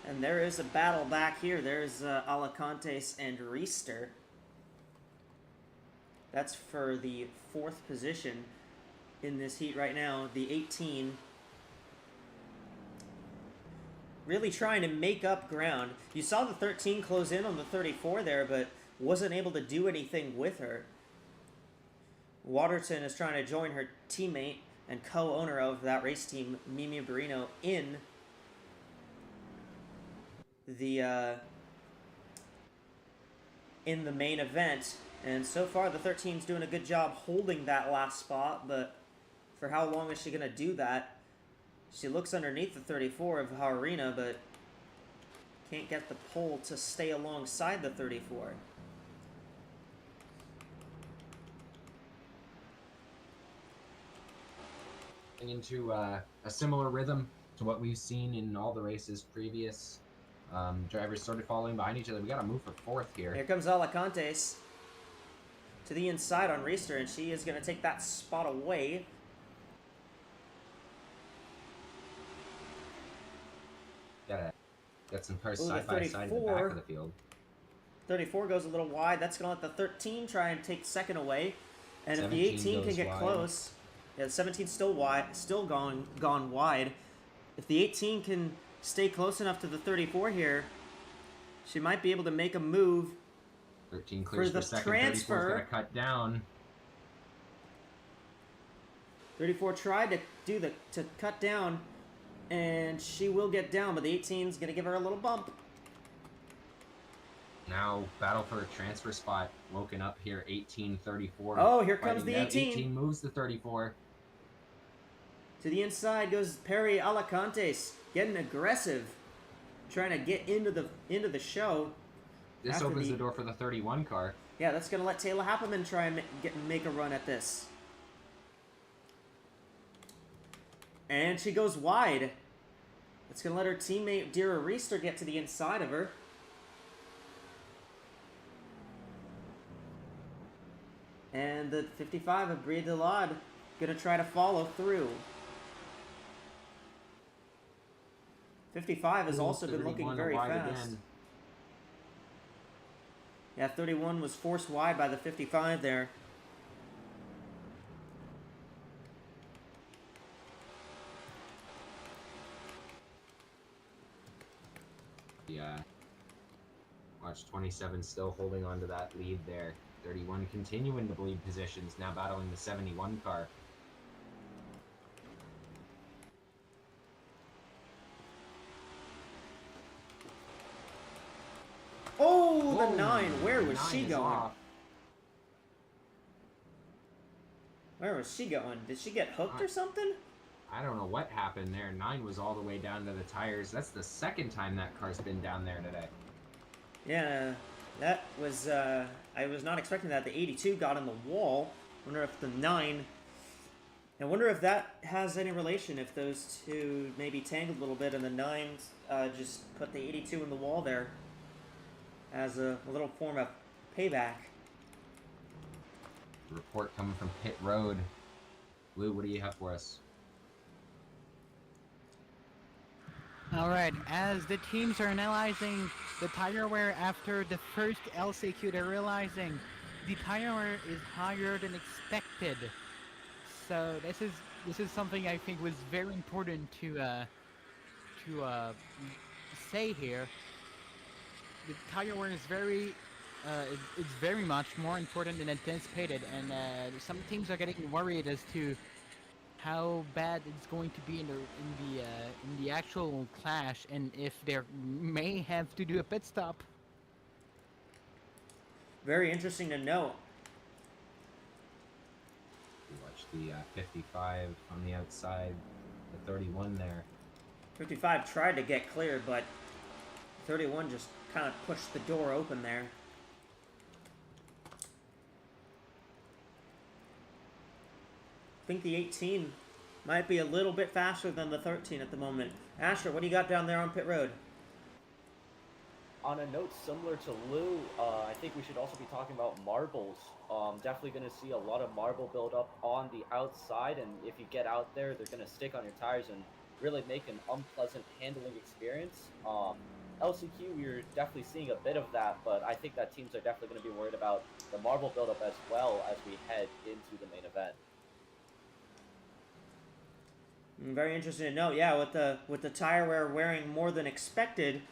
And there is a battle back here. There's Alacantes and Reister. That's for the 4th position in this heat right now. The 18 really trying to make up ground. You saw the 13 close in on the 34 there, but wasn't able to do anything with her. Waterton is trying to join her teammate and co-owner of that race team, Mimi Barino, in the main event. And so far, the 13's doing a good job holding that last spot, but for how long is she going to do that? She looks underneath the 34 of Harina, but can't get the pole to stay alongside the 34. Into a similar rhythm to what we've seen in all the races previous. Drivers started following behind each other. We got to move for 4th here. Here comes Alacantes to the inside on Reister, and she is going to take that spot away. Got some cars side by side in the back of the field. 34 goes a little wide. That's going to let the 13 try and take 2nd away. And if the 18 can get close, yeah, the 17's still wide, still gone wide. If the 18 can stay close enough to the 34 here, she might be able to make a move. 13 clears for 2nd. 34's gonna cut down. 34 tried to cut down, and she will get down, but the 18's gonna give her a little bump. Now battle for a transfer spot woken up here. 1834. Oh, here comes fighting the it out. 18. 18 moves to 34. To the inside goes Perry Alacantes, getting aggressive, trying to get into the show. This After opens the door for the 31 car. Yeah, that's gonna let Taylor Happerman try and make a run at this. And she goes wide. It's gonna let her teammate Dira Reister get to the inside of her. And the 55 of Brie Delade gonna try to follow through. 55 has also been looking very fast. Again. Yeah, 31 was forced wide by the 55 there. Yeah. Watch 27 still holding on to that lead there. 31 continuing to bleed positions, now battling the 71 car. Oh, the 9. Where was she going? Off. Where was she going? Did she get hooked or something? I don't know what happened there. 9 was all the way down to the tires. That's the second time that car's been down there today. Yeah, that was, I was not expecting that. The 82 got on the wall. Wonder if the 9... I wonder if that has any relation, if those two maybe tangled a little bit and the 9 just put the 82 in the wall there as a little form of payback. Report coming from pit road. Lou, what do you have for us? All right, as the teams are analyzing the tire wear after the first LCQ, they're realizing the tire wear is higher than expected. So this is something I think was very important to say here. The tire wear is it's very much more important than anticipated, and some teams are getting worried as to how bad it's going to be in the actual clash, and if they may have to do a pit stop. Very interesting to know. Watch the 55 on the outside, the 31 there. 55 tried to get clear, but 31 just kind of pushed the door open there. I think the 18 might be a little bit faster than the 13 at the moment. Asher, what do you got down there on pit road? On a note similar to Lou, I think we should also be talking about marbles. Definitely going to see a lot of marble build up on the outside, and if you get out there, they're going to stick on your tires and really make an unpleasant handling experience. LCQ, we're definitely seeing a bit of that, but I think that teams are definitely going to be worried about the marble buildup as well as we head into the main event. Very interesting to note, yeah, with the tire wear wearing more than expected.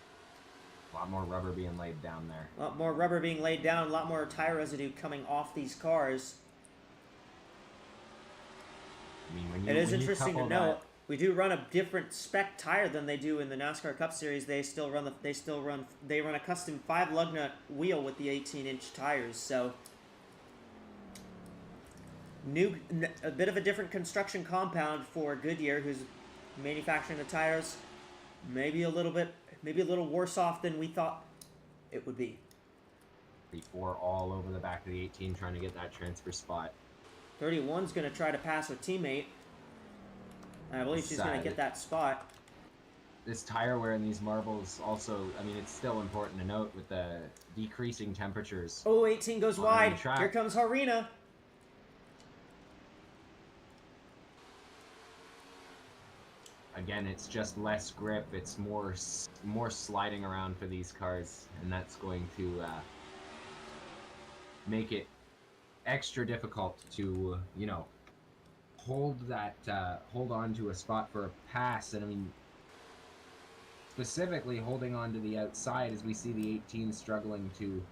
A lot more rubber being laid down there. A lot more rubber being laid down, a lot more tire residue coming off these cars. I mean, when It is interesting to couple note, we do run a different spec tire than they do in the NASCAR Cup Series. They run a custom 5 lug nut wheel with the 18-inch tires. So a bit of a different construction compound for Goodyear, who's manufacturing the tires. Maybe a little worse off than we thought it would be. 34 all over the back of the 18 trying to get that transfer spot. 31's going to try to pass her teammate. I believe she's going to get that spot. This tire wear in these marbles also, I mean, it's still important to note with the decreasing temperatures. Oh, 18 goes wide. Here comes Harina. Again, it's just less grip. It's more sliding around for these cars, and that's going to make it extra difficult to, hold on to a spot for a pass. And I mean, specifically holding on to the outside as we see the 18 struggling to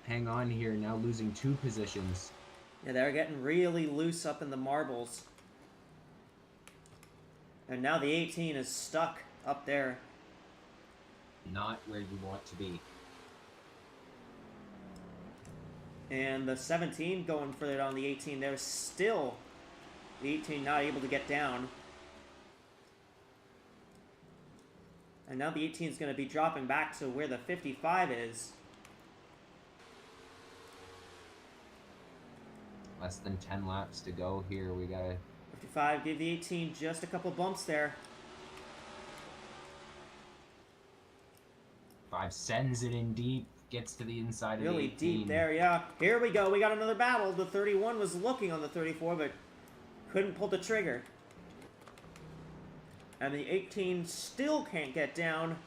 hang on here, now losing 2 positions. Yeah, they're getting really loose up in the marbles. And now the 18 is stuck up there. Not where you want to be. And the 17 going for it on the 18. There's still the 18 not able to get down. And now the 18 is going to be dropping back to where the 55 is. Less than 10 laps to go here. We got to... 55 gave the 18 just a couple bumps there. 5 sends it in deep. Gets to the inside Really of the 18. deep there, yeah. Here we go. We got another battle. The 31 was looking on the 34, but couldn't pull the trigger. And the 18 still can't get down.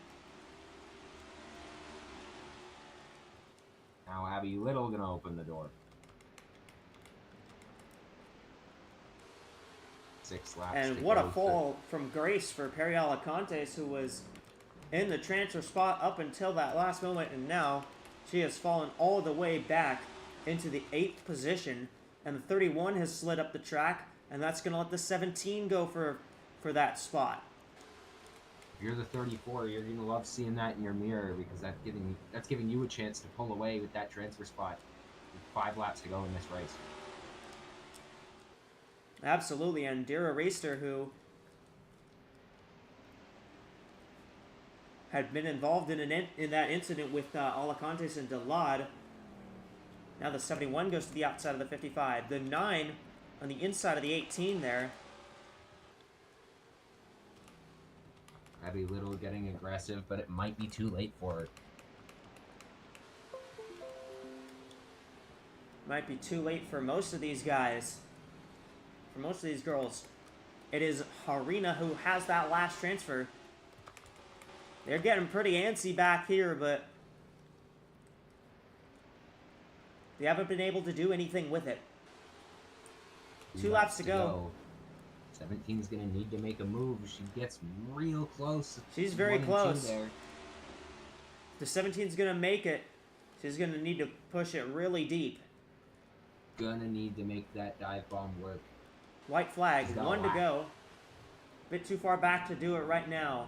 Now Abby Little gonna open the door. 6 laps And to what go a fall from grace for Perry Alacantes, who was in the transfer spot up until that last moment, and now she has fallen all the way back into the 8th position, and the 31 has slid up the track, and that's going to let the 17 go for that spot. If you're the 34, you're gonna love seeing that in your mirror, because that's giving you a chance to pull away with that transfer spot. With 5 laps to go in this race. Absolutely, and Dira Racer, who had been involved in that incident with Alacantes and Delad. Now the 71 goes to the outside of the 55. The 9 on the inside of the 18 there. Abby Little getting aggressive, but it might be too late for her. Might be too late for most of these guys. For most of these girls. It is Harina who has that last transfer. They're getting pretty antsy back here, but they haven't been able to do anything with it. 2 laps to go. 17's gonna need to make a move. She gets real close. She's very 1 and 2 close. there. The 17's gonna make it. She's gonna need to push it really deep. Gonna need to make that dive bomb work. White flag, She's got a 1 to lap. go. Bit too far back to do it right now.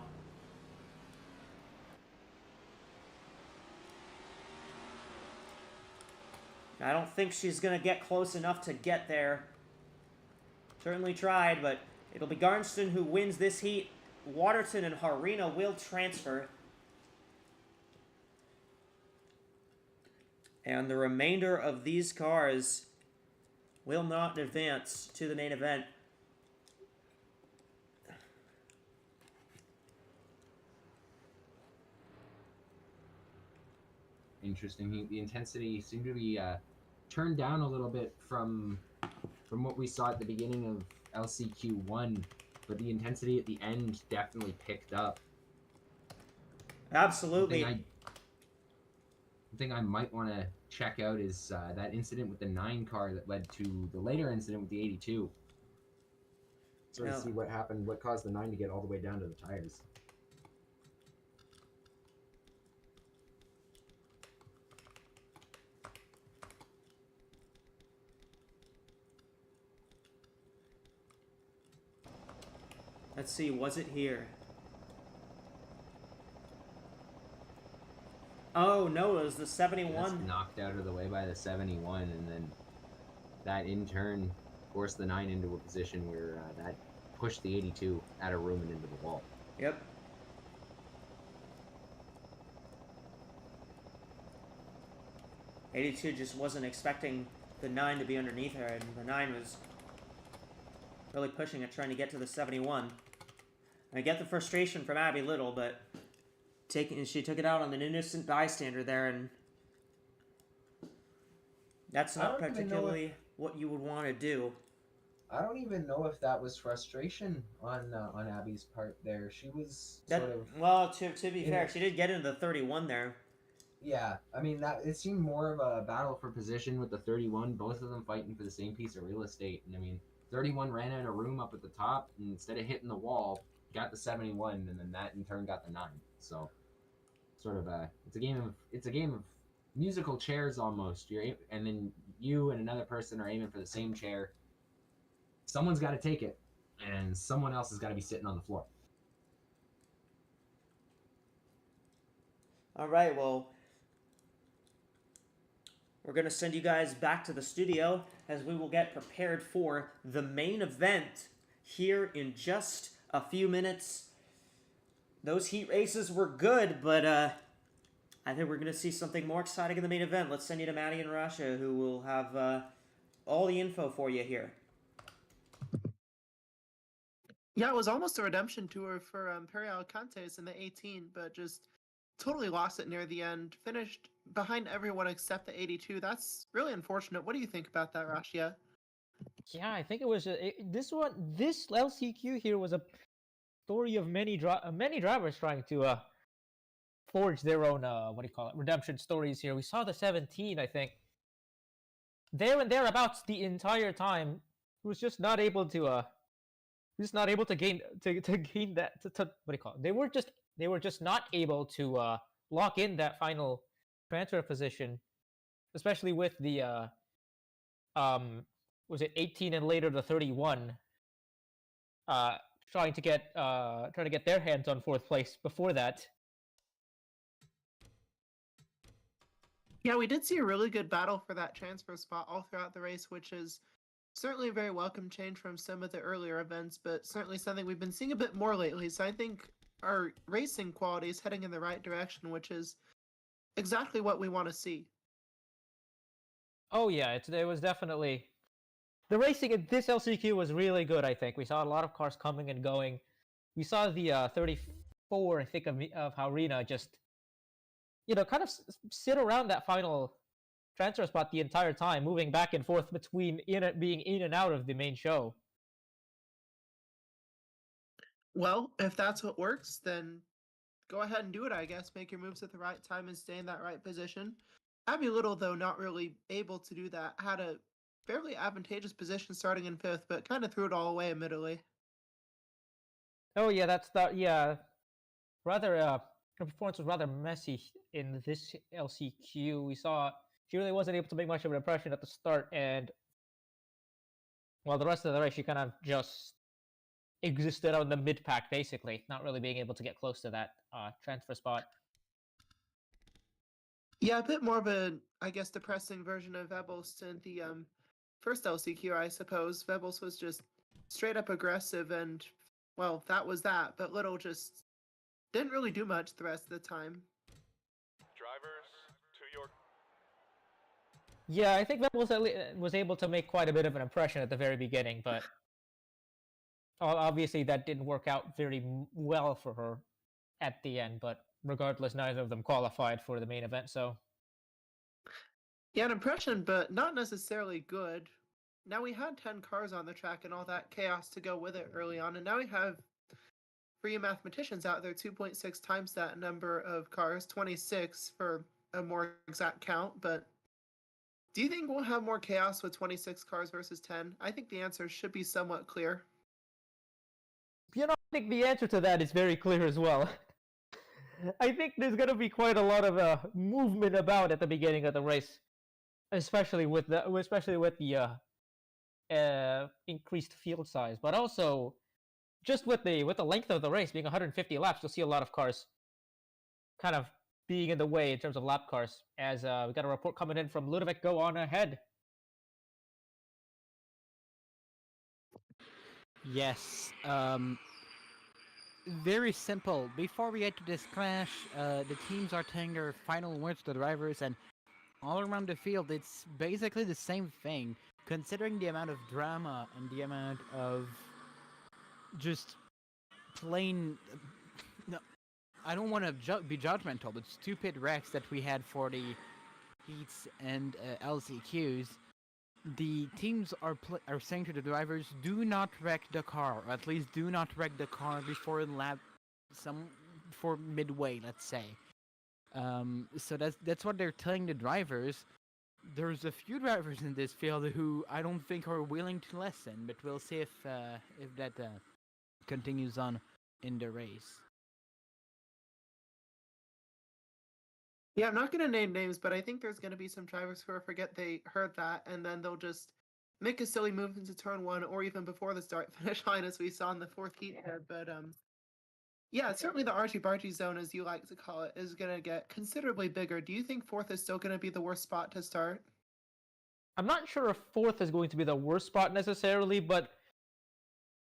I don't think she's going to get close enough to get there. Certainly tried, but it'll be Garnston who wins this heat. Waterton and Harina will transfer. And the remainder of these cars will not advance to the main event. Interesting. The intensity seemed to be turned down a little bit from what we saw at the beginning of LCQ1, but the intensity at the end definitely picked up. Absolutely. One thing I might want to check out is that incident with the 9 car that led to the later incident with the 82. Sort of see what happened, what caused the 9 to get all the way down to the tires. Let's see, was it here? Oh, no, it was the 71. That's knocked out of the way by the 71, and then that in turn forced the 9 into a position where that pushed the 82 out of room and into the wall. Yep. '82 just wasn't expecting the 9 to be underneath her, and the 9 was really pushing it, trying to get to the 71. And I get the frustration from Abby Little, but she took it out on an innocent bystander there, and that's not particularly what you would want to do. I don't even know if that was frustration on Abby's part there. She was sort of... Well, to be fair, she did get into the 31 there. Yeah, I mean, it seemed more of a battle for position with the 31, both of them fighting for the same piece of real estate. And I mean, 31 ran out of room up at the top, and instead of hitting the wall, got the 71, and then that in turn got the 9. So, sort of it's a game of musical chairs almost. And then you and another person are aiming for the same chair. Someone's got to take it, and someone else has got to be sitting on the floor. All right, well, we're going to send you guys back to the studio as we will get prepared for the main event here in just a few minutes. Those heat races were good, but I think we're going to see something more exciting in the main event. Let's send you to Maddie and Rasha, who will have all the info for you here. Yeah, it was almost a redemption tour for Perry Alcantes in the 18, but just totally lost it near the end. Finished behind everyone except the 82. That's really unfortunate. What do you think about that, Rashia? Yeah, I think it was this LCQ here was a story of many drivers trying to forge their own redemption stories here. We saw the 17, I think, there and thereabouts the entire time. Was just not able to gain that they were just not able to lock in that final transfer position, especially with the was it 18 and later the 31 trying to get their hands on fourth place before that. Yeah, we did see a really good battle for that transfer spot all throughout the race, which is certainly a very welcome change from some of the earlier events, but certainly something we've been seeing a bit more lately. So I think our racing quality is heading in the right direction, which is exactly what we want to see. Oh yeah, it was definitely the racing in this LCQ was really good. I think we saw a lot of cars coming and going. We saw the 34, I think, of Haurina just kind of sit around that final transfer spot the entire time, moving back and forth between being in and out of the main show. Well, if that's what works, then go ahead and do it, I guess. Make your moves at the right time and stay in that right position. Abby Little, though, not really able to do that. Had a fairly advantageous position starting in fifth, but kind of threw it all away admittedly. Oh yeah, rather her performance was rather messy in this LCQ. We saw she really wasn't able to make much of an impression at the start, and while the rest of the race she kind of just existed on the mid pack, basically, not really being able to get close to that transfer spot. Yeah, a bit more of a, I guess, depressing version of Vebels in the first LCQ, I suppose. Vebels was just straight up aggressive, and, well, that was that, but Little just didn't really do much the rest of the time. Drivers, to your... Yeah, I think Vebels was able to make quite a bit of an impression at the very beginning, but obviously that didn't work out very well for her at the end, but regardless, neither of them qualified for the main event, so... Yeah, an impression, but not necessarily good. Now we had 10 cars on the track and all that chaos to go with it early on, and now we have, for you mathematicians out there, 2.6 times that number of cars, 26 for a more exact count, but do you think we'll have more chaos with 26 cars versus 10? I think the answer should be somewhat clear. I think the answer to that is very clear as well. I think there's going to be quite a lot of movement about at the beginning of the race, especially with the increased field size, but also just with the length of the race being 150 laps, you'll see a lot of cars kind of being in the way in terms of lap cars. As we got a report coming in from Ludovic. Go on ahead. Yes. Very simple. Before we get to this crash, the teams are telling their final words to the drivers, and all around the field, it's basically the same thing. Considering the amount of drama and the amount of just plain... No, I don't want to be judgmental, but stupid wrecks that we had for the heats and LCQs. The teams are saying to the drivers, do not wreck the car, or at least do not wreck the car before for midway, let's say. So that's what they're telling the drivers. There's a few drivers in this field who I don't think are willing to listen, but we'll see if that continues on in the race. Yeah, I'm not going to name names, but I think there's going to be some drivers who forget they heard that, and then they'll just make a silly move into turn one, or even before the start-finish line, as we saw in the fourth heat here. But yeah, certainly the argy-bargy zone, as you like to call it, is going to get considerably bigger. Do you think fourth is still going to be the worst spot to start? I'm not sure if fourth is going to be the worst spot necessarily, but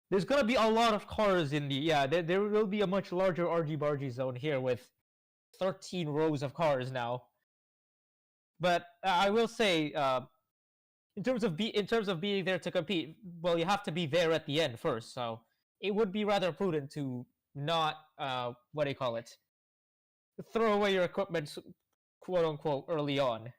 there's gonna be a lot of cars in the there will be a much larger argy-bargy zone here with 13 rows of cars now. But I will say, in terms of being there to compete, well, you have to be there at the end first. So it would be rather prudent to not what do you call it? Throw away your equipment, quote unquote, early on.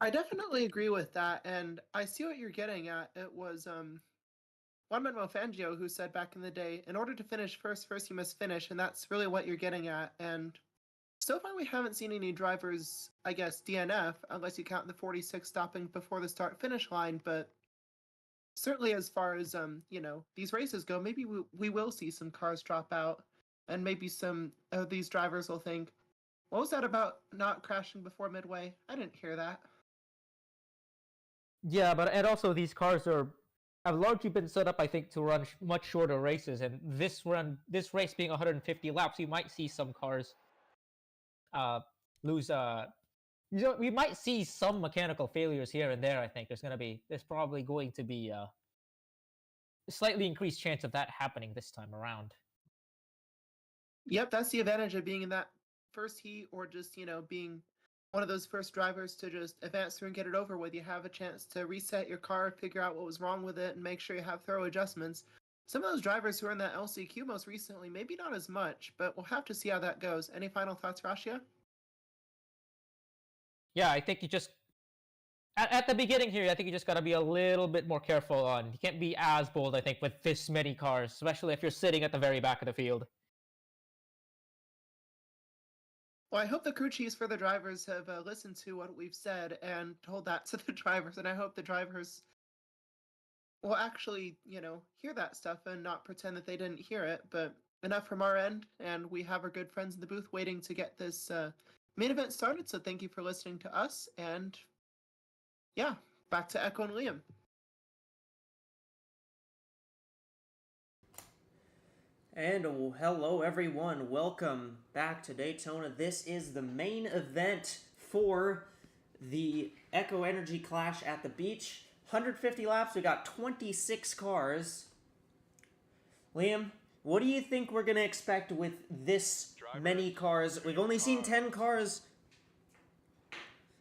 I definitely agree with that, and I see what you're getting at. It was Juan Manuel Fangio who said back in the day, in order to finish first you must finish, and that's really what you're getting at. And so far we haven't seen any drivers, I guess, DNF, unless you count the 46 stopping before the start-finish line, but certainly as far as, these races go, maybe we will see some cars drop out, and maybe some of these drivers will think, what was that about not crashing before midway? I didn't hear that. Yeah, but and also these cars have largely been set up, I think, to run much shorter races. And this race being 150 laps, you might see some cars lose. We might see some mechanical failures here and there. I think there's probably going to be a slightly increased chance of that happening this time around. Yep, that's the advantage of being in that first heat, or just, being one of those first drivers to just advance through and get it over with. You have a chance to reset your car, figure out what was wrong with it, and make sure you have thorough adjustments. Some of those drivers who are in that LCQ most recently, maybe not as much, but we'll have to see how that goes. Any final thoughts, Rashia? Yeah, I think you just at the beginning here, I think you just got to be a little bit more careful on. You can't be as bold, I think, with this many cars, especially if you're sitting at the very back of the field. Well, I hope the crew chiefs for the drivers have listened to what we've said and told that to the drivers, and I hope the drivers will actually, hear that stuff and not pretend that they didn't hear it. But enough from our end, and we have our good friends in the booth waiting to get this main event started, so thank you for listening to us, and yeah, back to Echo and Liam. And hello everyone, welcome back to Daytona. This is the main event for the Echo Energy Clash at the beach. 150 laps, we got 26 cars. Liam, what do you think we're going to expect with this many cars? We've only seen 10 cars.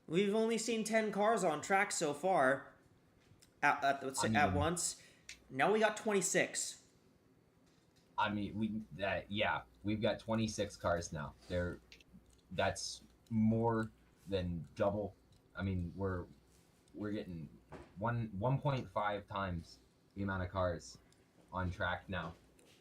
We've only seen 10 cars on track so far at once. Now we got 26. I mean, we've got 26 cars now. That's more than double. I mean, we're getting 1.5 times the amount of cars on track now.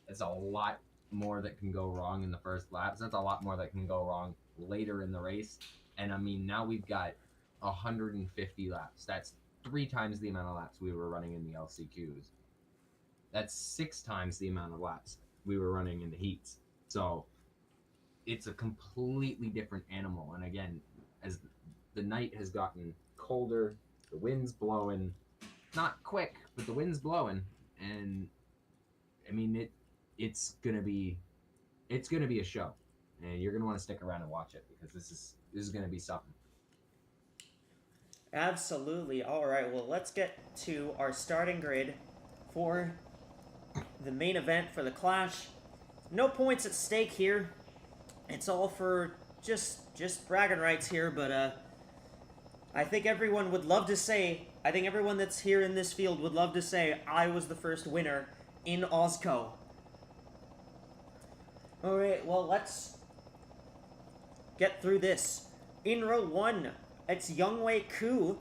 It's a lot more that can go wrong in the first laps. That's a lot more that can go wrong later in the race. And I mean, now we've got 150 laps. That's 3 times the amount of laps we were running in the LCQs. That's 6 times the amount of laps we were running in the heats. So it's a completely different animal. And again, as the night has gotten colder, the wind's blowing, not quick, but the wind's blowing. And I mean, it's gonna be a show, and you're gonna want to stick around and watch it, because this is gonna be something. Absolutely. All right, well, let's get to our starting grid for the main event for the Clash. No points at stake here. It's all for just bragging rights here, but I think everyone would love to say, I think everyone that's here in this field would love to say, I was the first winner in AWSCO. All right, well, let's get through this. In row 1, it's Youngwei Ku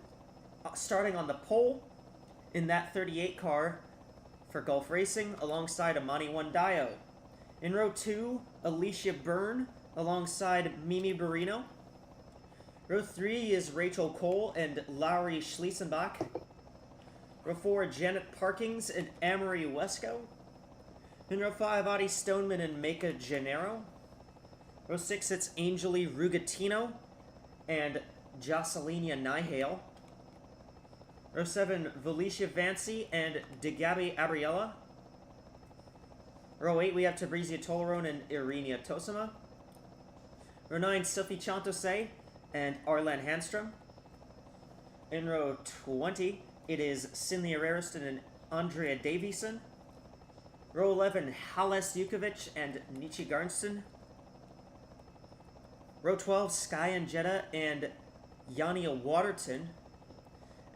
starting on the pole in that 38 car for Gulf Racing alongside Amani Wandayo. In row 2, Alicia Byrne alongside Mimi Barino. Row 3 is Rachel Cole and Lowry Schliesenbach. Row 4, Janet Parkings and AWSCO. In row 5, Adi Stoneman and Meka Gennaro. Row 6, it's Angeli Rugatino and Jocelina Nihale. Row 7, Valicia Vancy and DeGabi Abriella. Row 8, we have Tabrizia Tolerone and Irenia Tosima. Row 9, Sophie Chantose and Arlen Handstrom. In row 20, it is Cindy Ariston and Andrea Davison. Row 11, Hales Jukovic and Nietzsche Garnston. Row 12, Sky and Jetta and Yania Waterton.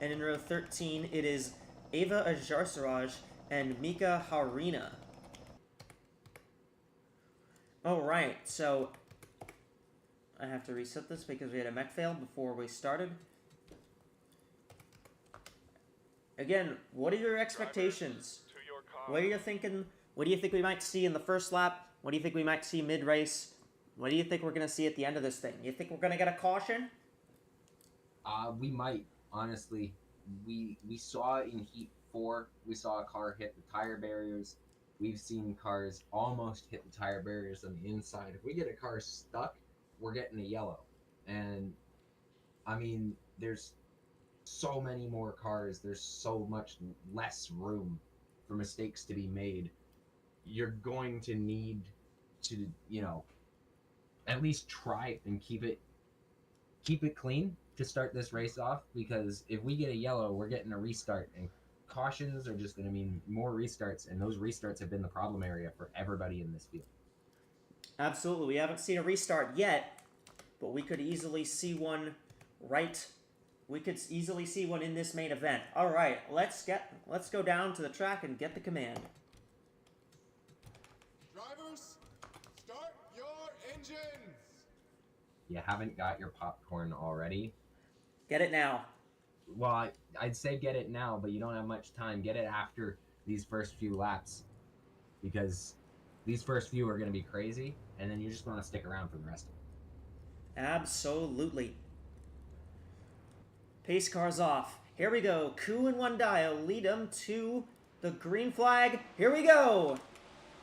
And in row 13, it is Ava Ajarsaraj and Mika Harina. Alright, so I have to reset this because we had a mech fail before we started. Again, what are your expectations? What are you thinking? What do you think we might see in the first lap? What do you think we might see mid-race? What do you think we're going to see at the end of this thing? You think we're going to get a caution? We might, honestly. We saw in Heat 4, we saw a car hit the tire barriers. We've seen cars almost hit the tire barriers on the inside. If we get a car stuck, we're getting a yellow. And, I mean, there's so many more cars. There's so much less room for mistakes to be made. You're going to need to, at least try and keep it clean to start this race off, because if we get a yellow, we're getting a restart, and cautions are just going to mean more restarts, and those restarts have been the problem area for everybody in this field. Absolutely. We haven't seen a restart yet, but we could easily see one we could easily see one in this main event. All right, let's go down to the track and get the command. Drivers, start your engines. You haven't got your popcorn already? Get it now. Well, I'd say get it now, but you don't have much time. Get it after these first few laps, because these first few are going to be crazy, and then you just want to stick around for the rest of it. Absolutely. Pace cars off. Here we go. Ku and Wandayo lead them to the green flag. Here we go.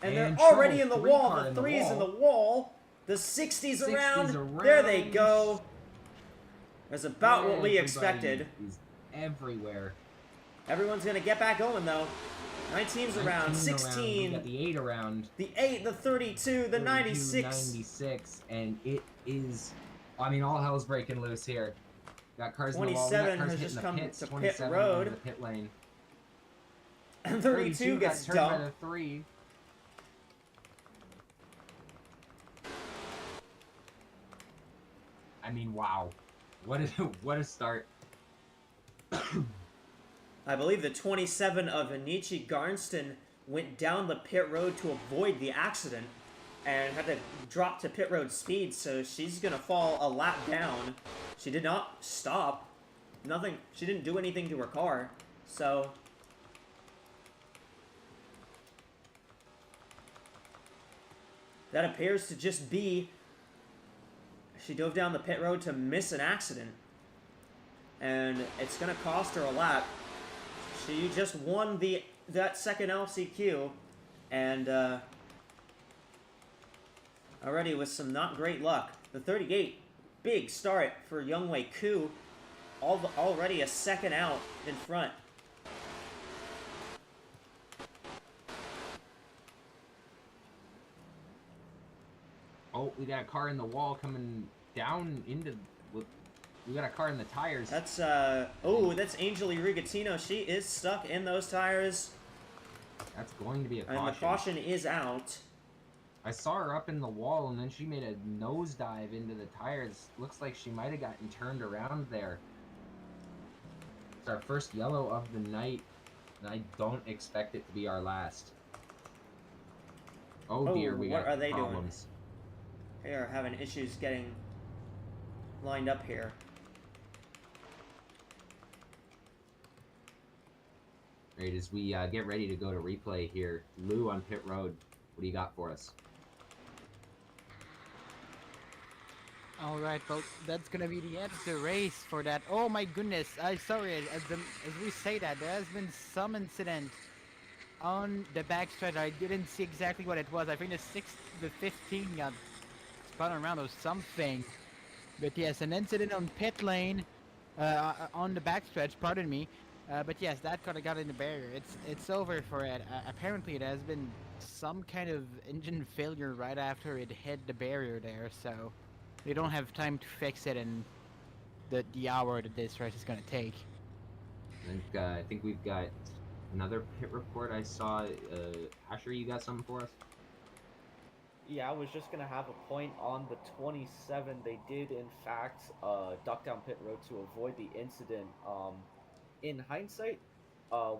And they're already in the wall. The 3's in the wall. The 60's around. There they go. That's about what we expected. Is everywhere. Everyone's going to get back going, though. 19's around. 16. We got the 8 around. The 8, the 32, the 96. 96. And it is... I mean, all hell's breaking loose here. Got cars in the wall. 27 cars has just come pits. to pit 27 road. into the pit lane. And 32 gets got turned by dumped. the 3. I mean, wow. What a start. I believe the 27 of Anichi Garnston went down the pit road to avoid the accident and had to drop to pit road speed, so she's going to fall a lap down. She did not stop. Nothing. She didn't do anything to her car, so... that appears to just be... she dove down the pit road to miss an accident. And it's going to cost her a lap. She just won that second LCQ. And already with some not great luck. The 38, big start for Youngwei Ku. Already a second out in front. Oh, we got a car in the wall coming down into... We got a car in the tires. That's, that's Angeli Rigatino. She is stuck in those tires. That's going to be a caution. And the caution is out. I saw her up in the wall, and then she made a nosedive into the tires. Looks like she might have gotten turned around there. It's our first yellow of the night, and I don't expect it to be our last. Oh dear, we got what are they problems. Doing? They are having issues getting lined up here. Alright, as we get ready to go to replay here, Lou on pit road, what do you got for us? All right, well, that's gonna be the end of the race for that. Oh my goodness, I'm sorry. As we say that, there has been some incident on the backstretch. I didn't see exactly what it was. I think the 15 got spun around or something. But yes, an incident on pit lane, on the backstretch. Pardon me. But yes, that car got in the barrier. It's over for it. Apparently, it has been some kind of engine failure right after it hit the barrier there. So they don't have time to fix it, and the hour that this race is gonna take. I think we've got another pit report. I saw. Asher, you got something for us? Yeah, I was just gonna have a point on the 27. They did, in fact, duck down pit road to avoid the incident. In hindsight,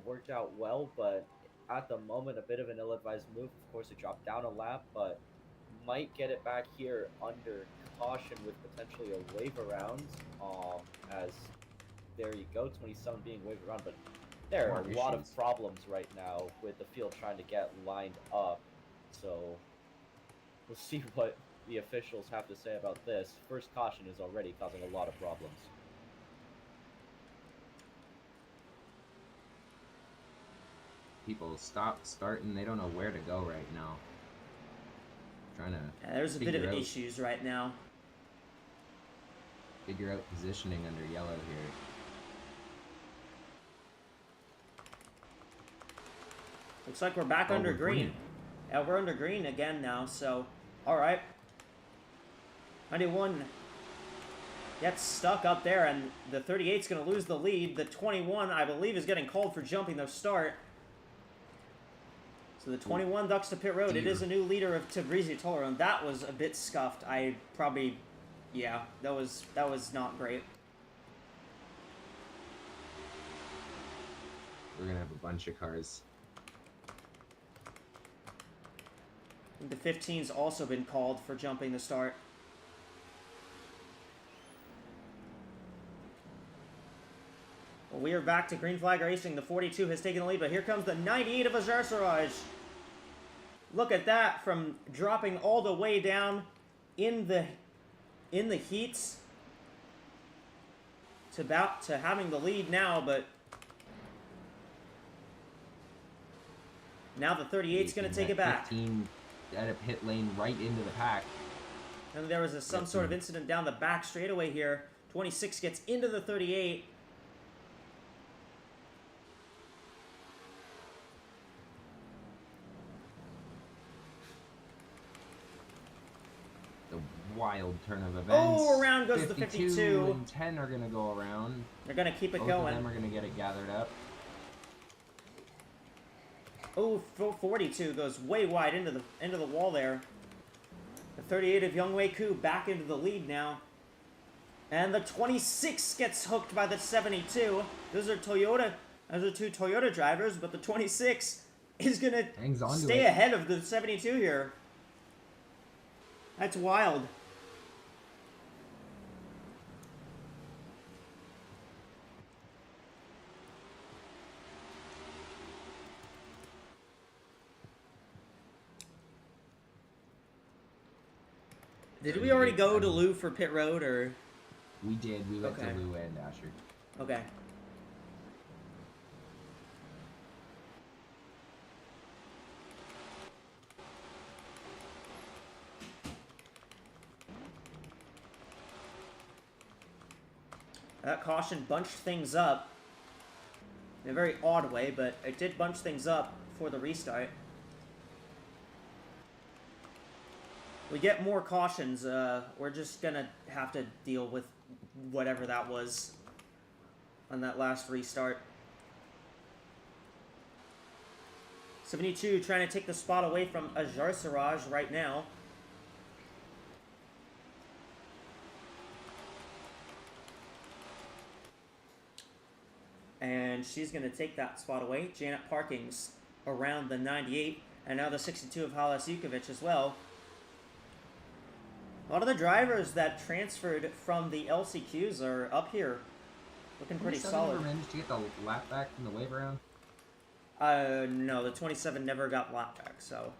worked out well, but at the moment, a bit of an ill-advised move. Of course, it dropped down a lap, but might get it back here under caution with potentially a wave around. As there you go, 27 being waved around, but there are More a lot issues. of problems right now with the field trying to get lined up. So we'll see what the officials have to say about this. First caution is already causing a lot of problems. People stop, start, and they don't know where to go right now. Trying to Yeah, there's a bit of figure out- issues right now. figure out positioning under yellow here. Looks like we're back Oh, under we're green. green. Yeah, we're under green again now, so alright. 91 gets stuck up there, and the 38's going to lose the lead. The 21, I believe, is getting called for jumping the start. So the 21 ducks to pit road. It is a new leader of Tabrizi Toleran. That was a bit scuffed. I probably, yeah, that was not great. We're gonna have a bunch of cars. The 15's also been called for jumping the start. Well, we are back to green flag racing. The 42 has taken the lead, but here comes the 98 of Azar Siraj. Look at that, from dropping all the way down in the heats to having the lead now, but now the 38's going to take it back. 15 at a pit lane right into the pack. And there was some sort of incident down the back straightaway here. 26 gets into the 38. The wild turn of events. Oh, around goes the 52. And 10 are going to go around. They're going to keep it Both going. of them are going to get it gathered up. Oh, 42 goes way wide into the wall there. The 38 of Youngwei Ku back into the lead now. And the 26 gets hooked by the 72. Those are two Toyota drivers, but the 26 is going to stay ahead of the 72 here. That's wild. Did we already go to Lou for pit road, or? We did. We went Okay. to Lou and Asher. Okay. That caution bunched things up in a very odd way, but it did bunch things up for the restart. We get more cautions. We're just gonna have to deal with whatever that was on that last restart. 72 trying to take the spot away from Ajar Siraj right now. And she's going to take that spot away. Janet Parking's around the 98. And now the 62 of Halas Yukovic as well. A lot of the drivers that transferred from the LCQs are up here. Looking pretty 27 solid. never managed to get the lap back from the wave around? No, the 27 never got lap back, so.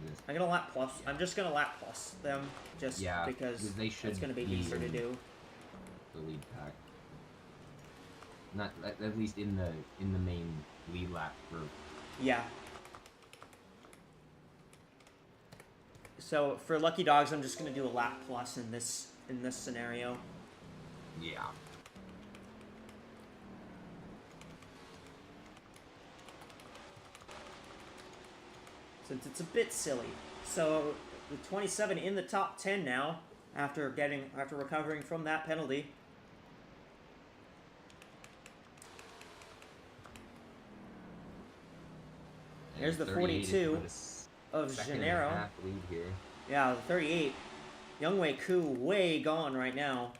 Yes. I'm gonna lap plus. I'm just gonna lap plus them, just Yeah, because they should it's gonna be be easier to in do. the lead pack. Not at least in the main lead lap group. Yeah. So for Lucky Dogs, I'm just gonna do a lap plus in this scenario. Yeah. Since it's a bit silly. So the 27 in the top 10 now. after recovering from that penalty. There's the 42 of Gennaro. Half lead here. Yeah, the 38. Youngwei Ku way gone right now.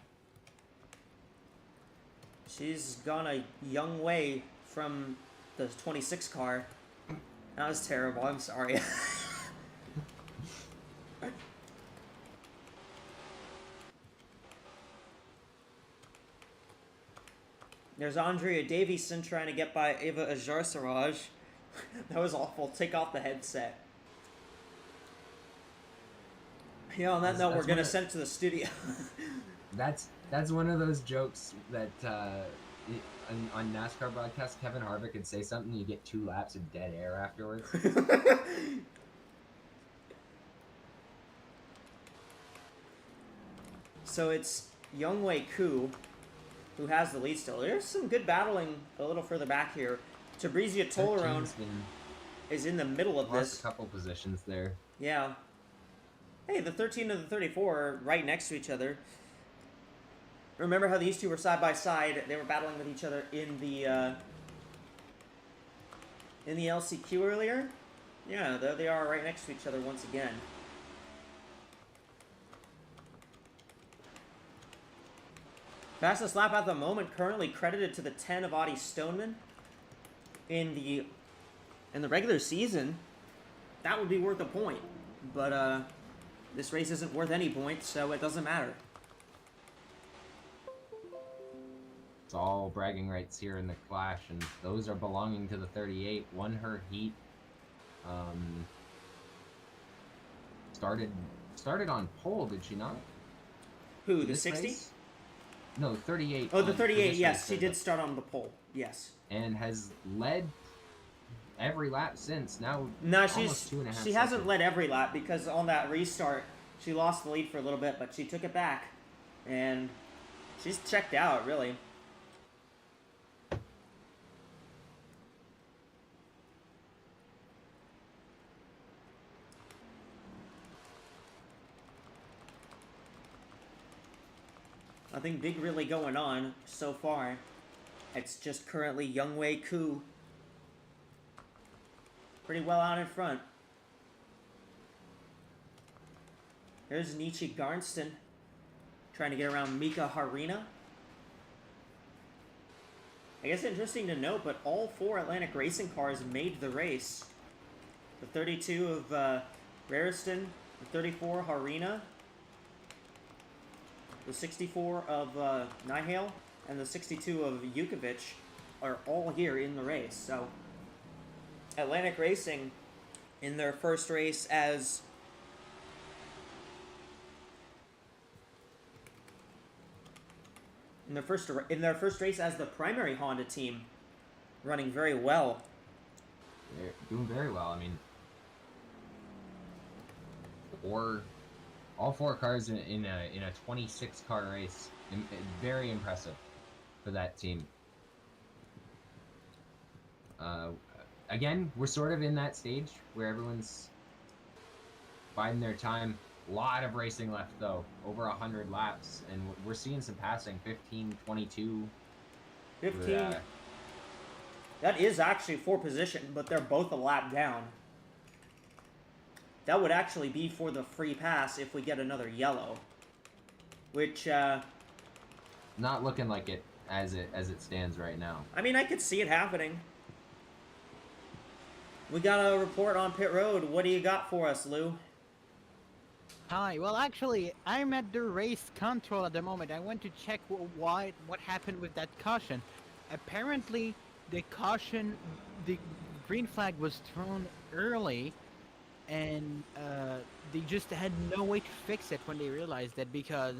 She's gone a young way from the 26 car. That was terrible. I'm sorry. There's Andrea Davison trying to get by Ava Ajarsaraj. That was awful. Take off the headset. Yeah, on that note, we're gonna send it to the studio. That's one of those jokes that on NASCAR broadcasts, Kevin Harvick could say something, you get 2 laps of dead air afterwards. So it's Youngwei Ku who has the lead still. There's some good battling a little further back here. Tabrizia Tolerone is in the middle of this. A couple positions there. Yeah. Hey, the 13 and the 34 are right next to each other. Remember how these two were side by side? They were battling with each other in the LCQ earlier. Yeah, there they are right next to each other once again. Fastest lap at the moment currently credited to the 10 of Audie Stoneman. In the regular season, that would be worth a point. But this race isn't worth any points, so it doesn't matter. It's all bragging rights here in the clash, and those are belonging to the 38. Won her heat. Started on pole, did she not? Who, the 60? Race? No, 38. Oh, the 38, yes. She did start on the pole, yes. And has led every lap since. Now, no, almost 2.5 she hasn't led every lap because on that restart, she lost the lead for a little bit, but she took it back. And she's checked out, really. Nothing big really going on so far. It's just currently Youngwei Ku pretty well out in front. Here's Nietzsche Garnston trying to get around Mika Harina. I guess interesting to note, but all 4 Atlantic Racing cars made the race. The 32 of Rariston, the 34 Harina, the 64 of Nihale, and the 62 of Yukovic are all here in the race. So Atlantic Racing, in their first race as in their first race as the primary Honda team, running very well. They're doing very well. I mean, all 4 cars in a 26 car race. Very impressive for that team. Again, we're sort of in that stage where everyone's biding their time. A lot of racing left, though. Over 100 laps, and we're seeing some passing. 15, 22. 15. That is actually for position, but they're both a lap down. That would actually be for the free pass if we get another yellow. Which, not looking like it as it stands right now. I mean, I could see it happening. We got a report on pit road. What do you got for us, Lou? Hi. Well, actually, I'm at the race control at the moment. I went to check what happened with that caution. Apparently, the green flag was thrown early, and they just had no way to fix it when they realized that, because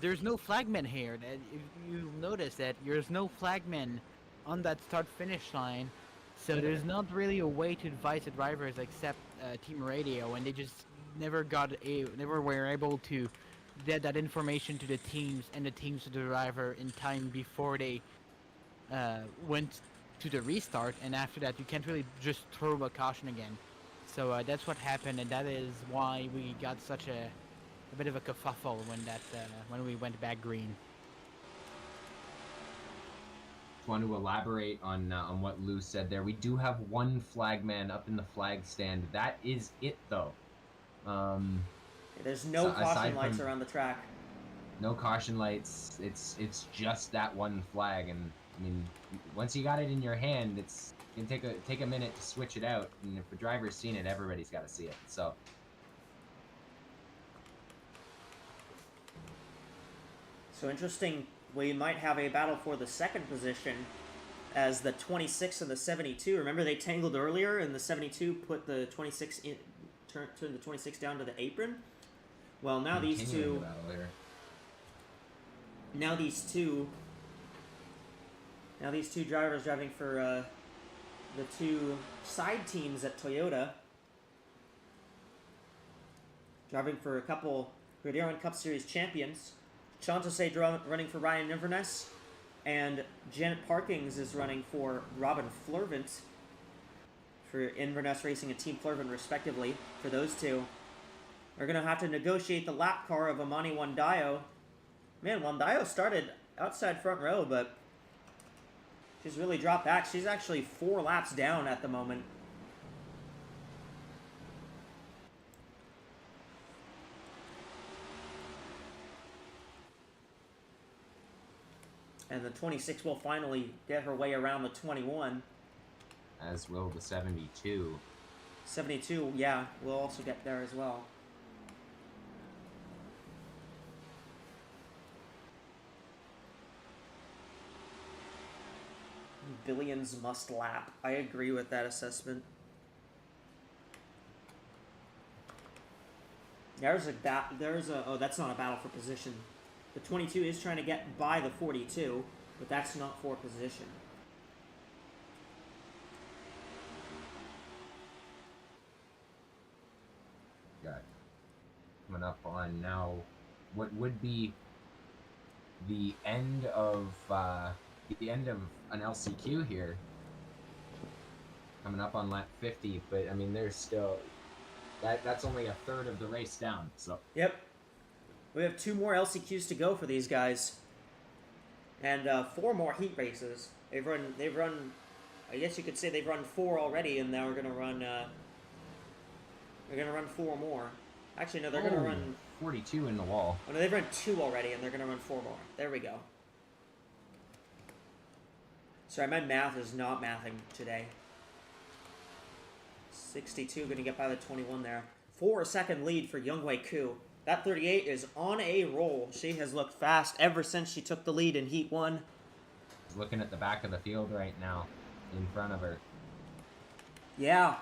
there's no flagman here. If you notice that there's no flagman on that start-finish line, so there's not really a way to advise the drivers except team radio, and they just never were able to get that information to the teams and the teams to the driver in time before they went to the restart. And after that, you can't really just throw a caution again. So that's what happened, and that is why we got such a a bit of a kerfuffle when we went back green. Just want to elaborate on what Lou said there. We do have one flagman up in the flag stand. That is it, though. There's no so caution lights from- around the track. No caution lights. It's just that one flag, and I mean, once you got it in your hand, it's gonna take a minute to switch it out. And if the driver's seen it, everybody's got to see it. So. So interesting, we might have a battle for the second position as the 26 and the 72. Remember they tangled earlier and the 72 put the 26 in, turned the 26 down to the apron? Well, now these two... Now these two drivers driving for the two side teams at Toyota, driving for a couple Gridiron Cup Series champions. Chantose running for Ryan Inverness, and Janet Parkings is running for Robin Flurvent for Inverness Racing and Team Flurvent, respectively. For those two, they're going to have to negotiate the lap car of Amani Wandayo. Man, Wandayo started outside front row, but she's really dropped back. She's actually 4 laps down at the moment. And the 26 will finally get her way around the 21. As will the 72. 72, yeah, will also get there as well. Billions must lap. I agree with that assessment. Oh, that's not a battle for position. The 22 is trying to get by the 42, but that's not for position. Got coming up on now what would be the end of an LCQ here. Coming up on lap 50, but I mean there's still that's only a third of the race down. So Yep. We have 2 more LCQs to go for these guys, and 4 more heat races. They've run. I guess you could say they've run 4 already, and now we're gonna run. They're gonna run 4 more. Actually, no, they're gonna run 42 in the wall. Oh no, they've run 2 already, and they're gonna run 4 more. There we go. Sorry, my math is not mathing today. 62 gonna get by the 21 there. 4-second lead for Youngwei Ku. That 38 is on a roll. She has looked fast ever since she took the lead in Heat 1. She's looking at the back of the field right now, in front of her. Yeah.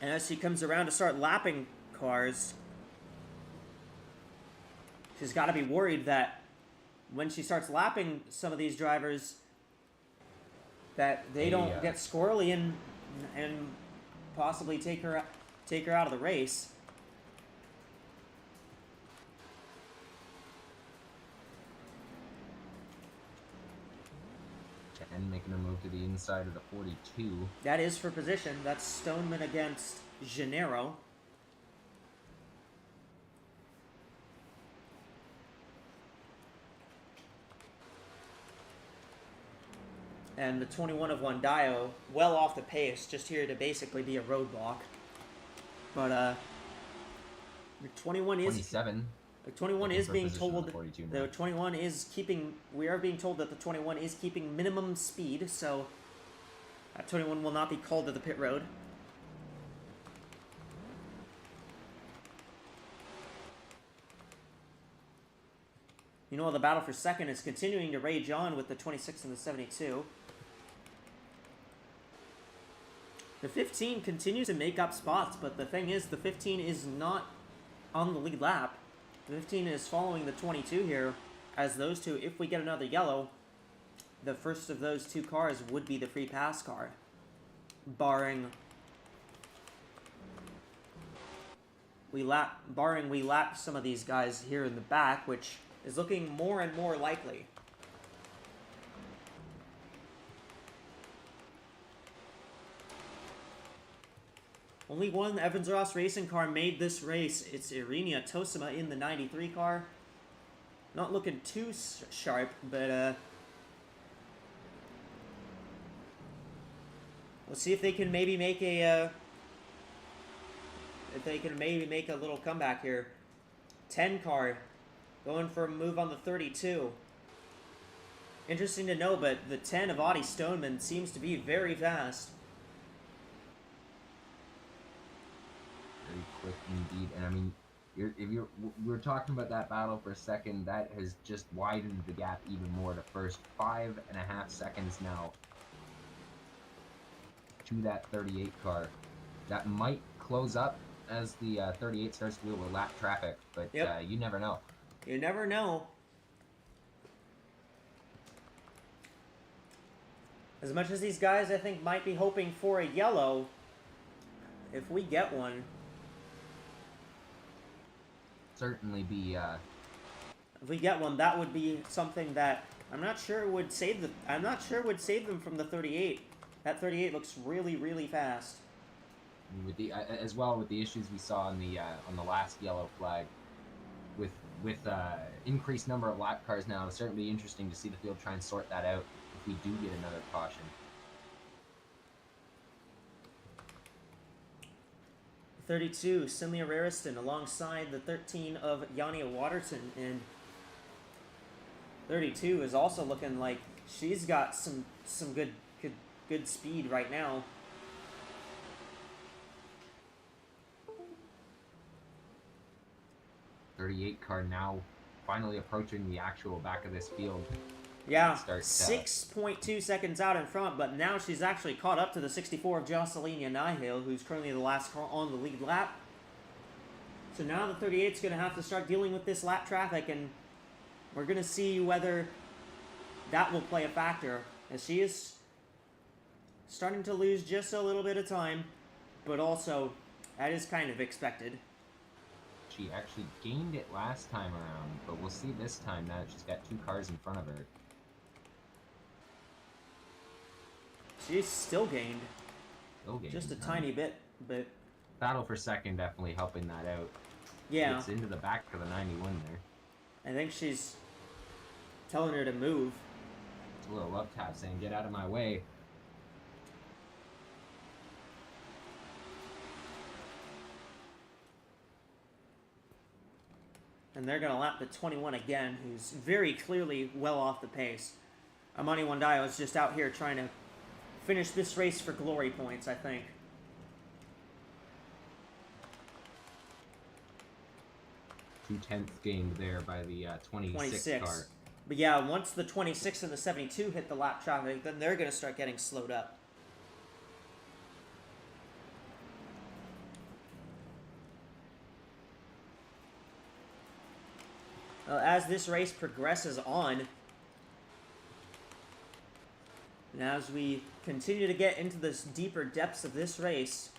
And as she comes around to start lapping cars, she's got to be worried that when she starts lapping some of these drivers, that they don't get squirrely and possibly take her out of the race. And making a move to the inside of the 42. That is for position. That's Stoneman against Gennaro. And the 21 of Wandayo, well off the pace, just here to basically be a roadblock. But the 21 is 27. The 21 is being told the 21 is keeping. We are being told that the 21 is keeping minimum speed, so that 21 will not be called to the pit road. You know, the battle for second is continuing to rage on with the 26 and the 72. The 15 continues to make up spots, but the thing is, the 15 is not on the lead lap. The 15 is following the 22 here, as those two, if we get another yellow, the first of those 2 cars would be the free pass car. Barring we lap some of these guys here in the back, which is looking more and more likely. Only one Evans Ross Racing car made this race. It's Irina Tosima in the 93 car. Not looking too sharp, but we'll see if they can maybe make a little comeback here. 10 car going for a move on the 32. Interesting to know, but the 10 of Audie Stoneman seems to be very fast. Very quick indeed, and I mean, we're talking about that battle for a second. That has just widened the gap even more to first. 5.5 seconds now to that 38 car. That might close up as the 38 starts to deal with lap traffic, but Yep. You never know. You never know. As much as these guys, I think, might be hoping for a yellow, if we get one, Certainly be. if we get one, that would be something that I'm not sure would save them. I'm not sure would save them from the 38. That 38 looks really, really fast. With the as well with the issues we saw on the last yellow flag, with increased number of lap cars now, it's certainly interesting to see the field try and sort that out if we do get another caution. 32, Cynthia Rariston alongside the 13 of Yania Waterton, and 32 is also looking like she's got some good speed right now. .38 car now finally approaching the actual back of this field. Yeah, Start, 6.2 seconds out in front, but now she's actually caught up to the 64 of Jocelyn Nihil, who's currently the last car on the lead lap. So now the 38 is going to have to start dealing with this lap traffic, and we're going to see whether that will play a factor, as she is starting to lose just a little bit of time, but also that is kind of expected. She actually gained it last time around, but we'll see this time now that she's got 2 cars in front of her. She's still gained. Still gained. Just a tiny bit, but... Battle for second definitely helping that out. Yeah. It's into the back for the 91 there. I think she's telling her to move. It's a little love tap saying, get out of my way. And they're going to lap the 21 again, who's very clearly well off the pace. Amani Wandayo is just out here trying to finish this race for glory points, I think. 2/10 gained there by the 26 car. But yeah, once the 26 and the 72 hit the lap traffic, then they're going to start getting slowed up. As this race progresses on, and as we continue to get into the deeper depths of this race,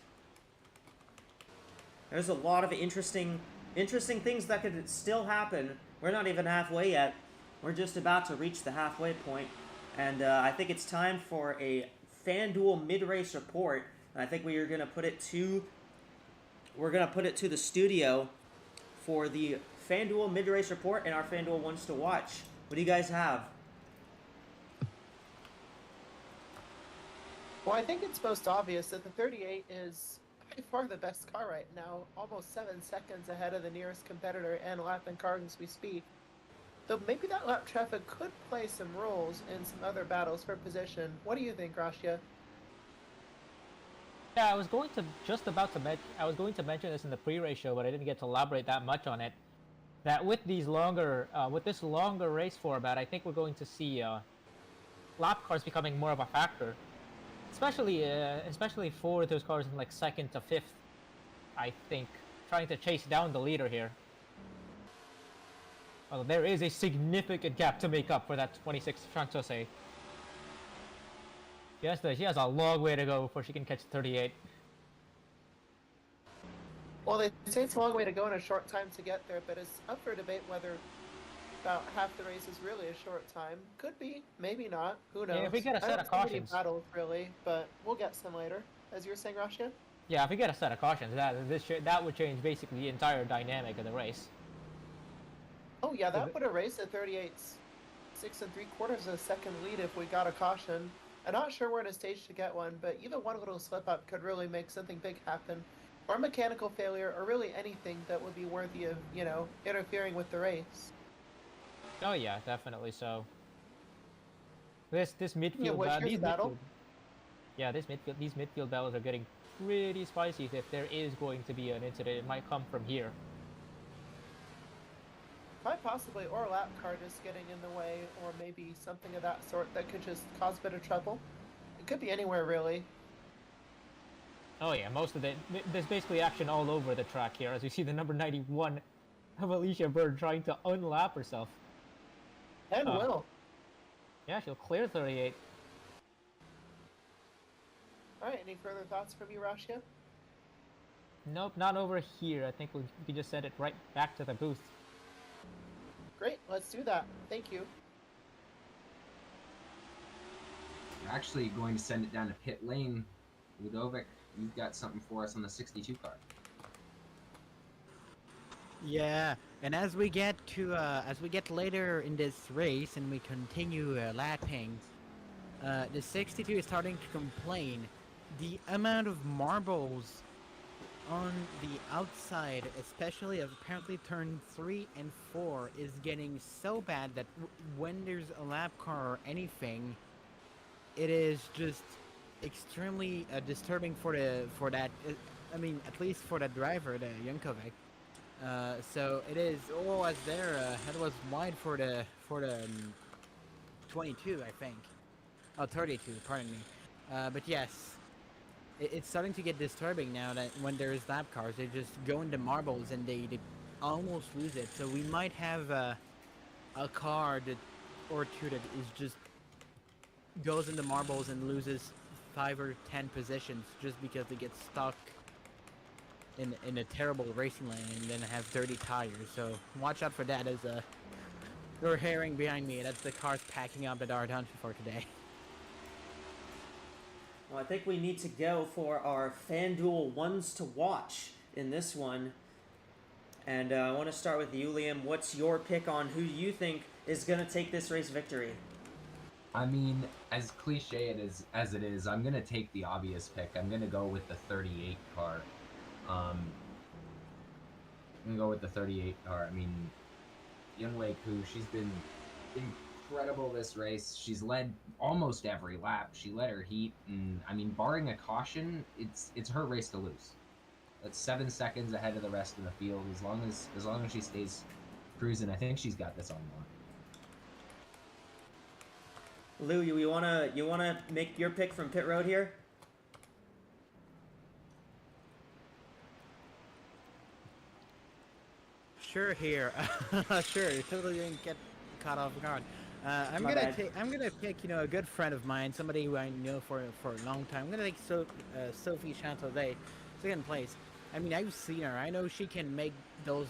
there's a lot of interesting things that could still happen. We're not even halfway yet. We're just about to reach the halfway point, and I think it's time for a FanDuel mid-race report. And I think we are going to put it to the studio for the FanDuel mid-race report and our FanDuel ones to watch. What do you guys have? Well, I think it's most obvious that the 38 is by far the best car right now, almost 7 seconds ahead of the nearest competitor and lapping cars as we speak. Though maybe that lap traffic could play some roles in some other battles for position. What do you think, Rashia? Yeah, I was going to mention this in the pre-race show, but I didn't get to elaborate that much on it. That with this longer race format, I think we're going to see lap cars becoming more of a factor, especially for those cars in like 2nd to 5th. I think trying to chase down the leader here. Well, there is a significant gap to make up for that 26 Chantose. She has a long way to go before she can catch 38. Well, they say it's a long way to go in a short time to get there, but it's up for debate whether about half the race is really a short time. Could be, maybe not. Who knows? Yeah, if we get a set of I don't see any cautions. battles really, but we'll get some later. As you were saying, Rashia? Yeah, if we get a set of cautions, that would change basically the entire dynamic of the race. Oh yeah, Is that it- would erase a 38 6 3/4 of a second lead if we got a caution. I'm not sure we're in a stage to get one, but even one little slip up could really make something big happen, or mechanical failure, or really anything that would be worthy of, you know, interfering with the race. Oh yeah, definitely so. This Yeah, midfield, which here's a battle. these midfield battles are getting pretty spicy. If there is going to be an incident, it might come from here. Quite possibly, or a lap car just getting in the way, or maybe something of that sort that could just cause a bit of trouble. It could be anywhere, really. Oh yeah, there's basically action all over the track here, as we see the number 91 of Alicia Bird trying to unlap herself. And will. Yeah, she'll clear 38. Alright, any further thoughts from you, Rashia? Nope, not over here. I think we can just send it right back to the booth. Great, let's do that. Thank you. We're actually going to send it down to pit lane. Ludovic, you've got something for us on the 62 car. Yeah, and as we get later in this race and we continue lapping, the 62 is starting to complain. The amount of marbles on the outside, especially of apparently turn 3 and 4, is getting so bad that when there's a lap car or anything, it is just extremely disturbing for that. I mean, at least for the driver, the Jankovic. So it is. Oh, as there, that was wide for the 22, I think. Oh, 32. Pardon me. But yes. It's starting to get disturbing now that when there's lap cars, they just go into marbles and they almost lose it. So we might have a car or two that is just goes into marbles and loses 5 or 10 positions just because they get stuck in a terrible racing lane and then have dirty tires. So watch out for that. As you're hearing behind me, that's the cars packing up that are done for today. Well, I think we need to go for our FanDuel ones to watch in this one. And I want to start with you, Liam. What's your pick on who you think is going to take this race victory? I mean, as cliche as it is, I'm going to take the obvious pick. I'm going to go with the 38 car. I'm going to go with the 38 car. I mean, Yunwei Ku, she's been incredible this race. She's led almost every lap. She led her heat, and I mean, barring a caution, it's her race to lose. That's 7 seconds ahead of the rest of the field. As long as she stays cruising, I think she's got this on lock. Lou, you wanna make your pick from pit road here? Sure, here. Sure, you totally didn't get caught off guard. I'm My gonna bad. pick, a good friend of mine, somebody who I know for a long time. I'm gonna take Sophie Chantelet, second place. I mean, I've seen her. I know she can make those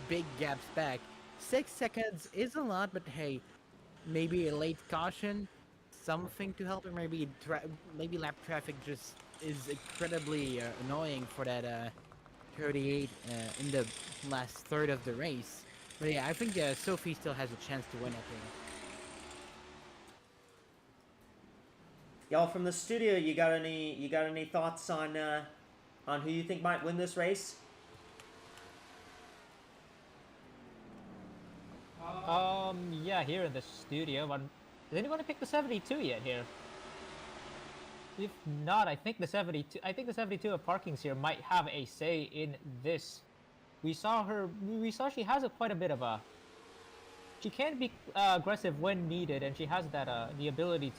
big gaps back. 6 seconds is a lot, but hey, maybe a late caution, something to help her. Maybe lap traffic just is incredibly annoying for that 38 in the last third of the race. But yeah, I think Sophie still has a chance to win, I think. Y'all from the studio, you got any thoughts on who you think might win this race? Yeah, here in the studio. But has anyone picked the 72 yet here? If not, I think the 72 of Parkings here might have a say in this. We saw she has quite a bit of a. She can be aggressive when needed, and she has that the ability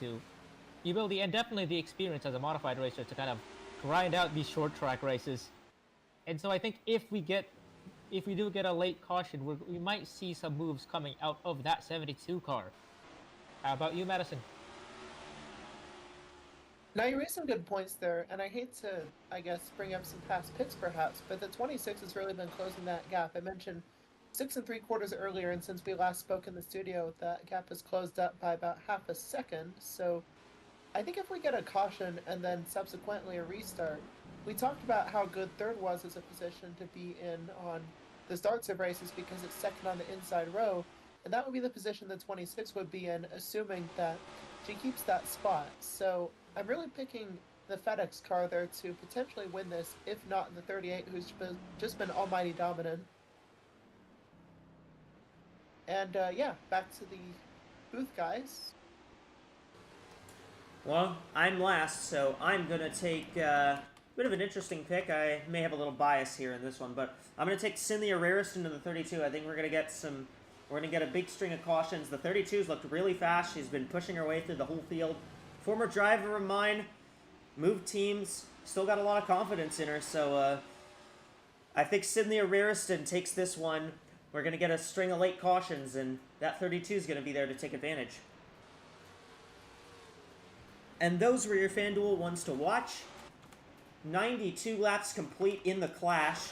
and definitely the experience as a modified racer to kind of grind out these short track races. And so I think if we do get a late caution, we might see some moves coming out of that 72 car. How about you, Madison? Now you raised some good points there, and I hate to, I guess, bring up some past picks perhaps, but the 26 has really been closing that gap. I mentioned 6 3/4 earlier, and since we last spoke in the studio, that gap has closed up by about half a second. So I think if we get a caution and then subsequently a restart, we talked about how good third was as a position to be in on the starts of races because it's second on the inside row, and that would be the position the 26 would be in, assuming that she keeps that spot. So I'm really picking the FedEx car there to potentially win this, if not in the 38, who's just been almighty dominant. And yeah, back to the booth, guys. Well, I'm last, so I'm going to take a bit of an interesting pick. I may have a little bias here in this one, but I'm going to take Cynthia Rariston to the 32. I think we're going to get some... We're going to get a big string of cautions. The 32's looked really fast. She's been pushing her way through the whole field. Former driver of mine, moved teams, still got a lot of confidence in her, so I think Cynthia Rariston takes this one. We're going to get a string of late cautions, and that 32 is going to be there to take advantage. And those were your FanDuel ones to watch. 92 laps complete in the clash.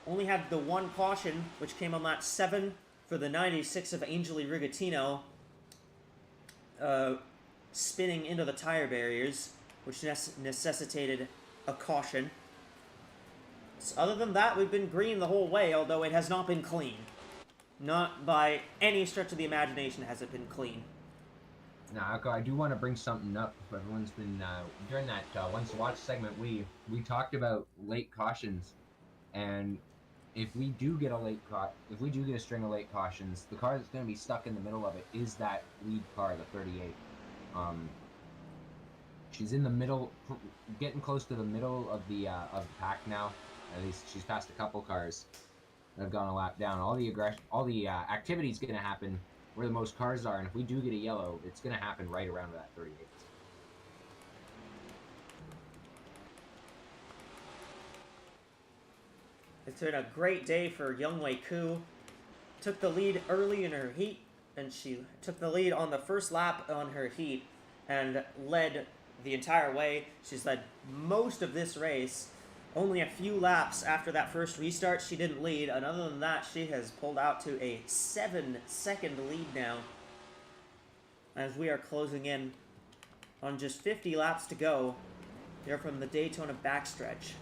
Only had the one caution, which came on lap 7 for the 96 of Angeli Rigatino, spinning into the tire barriers, which necessitated a caution. So other than that, we've been green the whole way, although it has not been clean. Not by any stretch of the imagination has it been clean. Now, I do want to bring something up. Everyone's been during that once watch segment. We talked about late cautions, and if we do get a string of late cautions, the car that's going to be stuck in the middle of it is that lead car, the 38. She's in the middle, getting close to the middle of the pack now. At least she's passed a couple cars that have gone a lap down. All the activity is going to happen where the most cars are, and if we do get a yellow, it's going to happen right around that 38. It's been a great day for Youngwei Ku. Took the lead early in her heat, and she took the lead on the first lap on her heat and led the entire way. She's led most of this race. Only a few laps after that first restart, she didn't lead, and other than that, she has pulled out to a 7-second lead now, as we are closing in on just 50 laps to go here from the Daytona backstretch.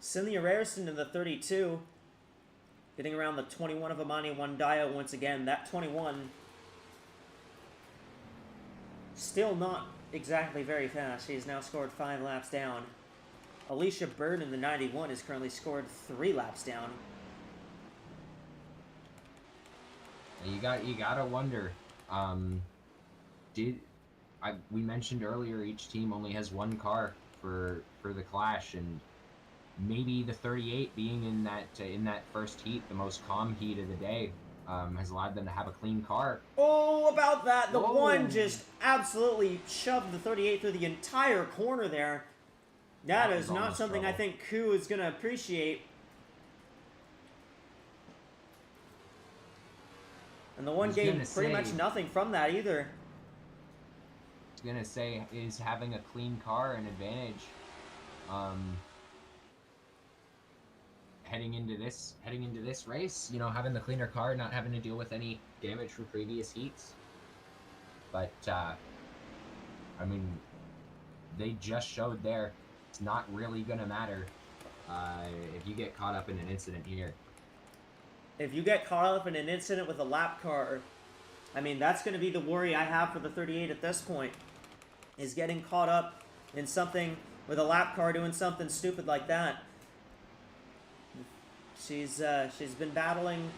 Cynthia Rariston in the 32, getting around the 21 of Amani Wandayo once again. That 21 still not exactly very fast. She's now scored 5 laps down. Alicia Bird in the 91 has currently scored 3 laps down. You gotta wonder. We mentioned earlier each team only has one car for the clash, and maybe the 38 being in that first heat, the most calm heat of the day, has allowed them to have a clean car. Oh, about that. The one just absolutely shoved the 38 through the entire corner there. That is not something trouble. I think Ku is going to appreciate. And the one gained pretty much nothing from that either. I was going to say, is having a clean car an advantage? Heading into this race, having the cleaner car, not having to deal with any damage from previous heats. But I mean, they just showed there it's not really gonna matter if you get caught up in an incident here. If you get caught up in an incident with a lap car, I mean, that's going to be the worry I have for the 38 at this point, is getting caught up in something with a lap car doing something stupid like that. She's been battling.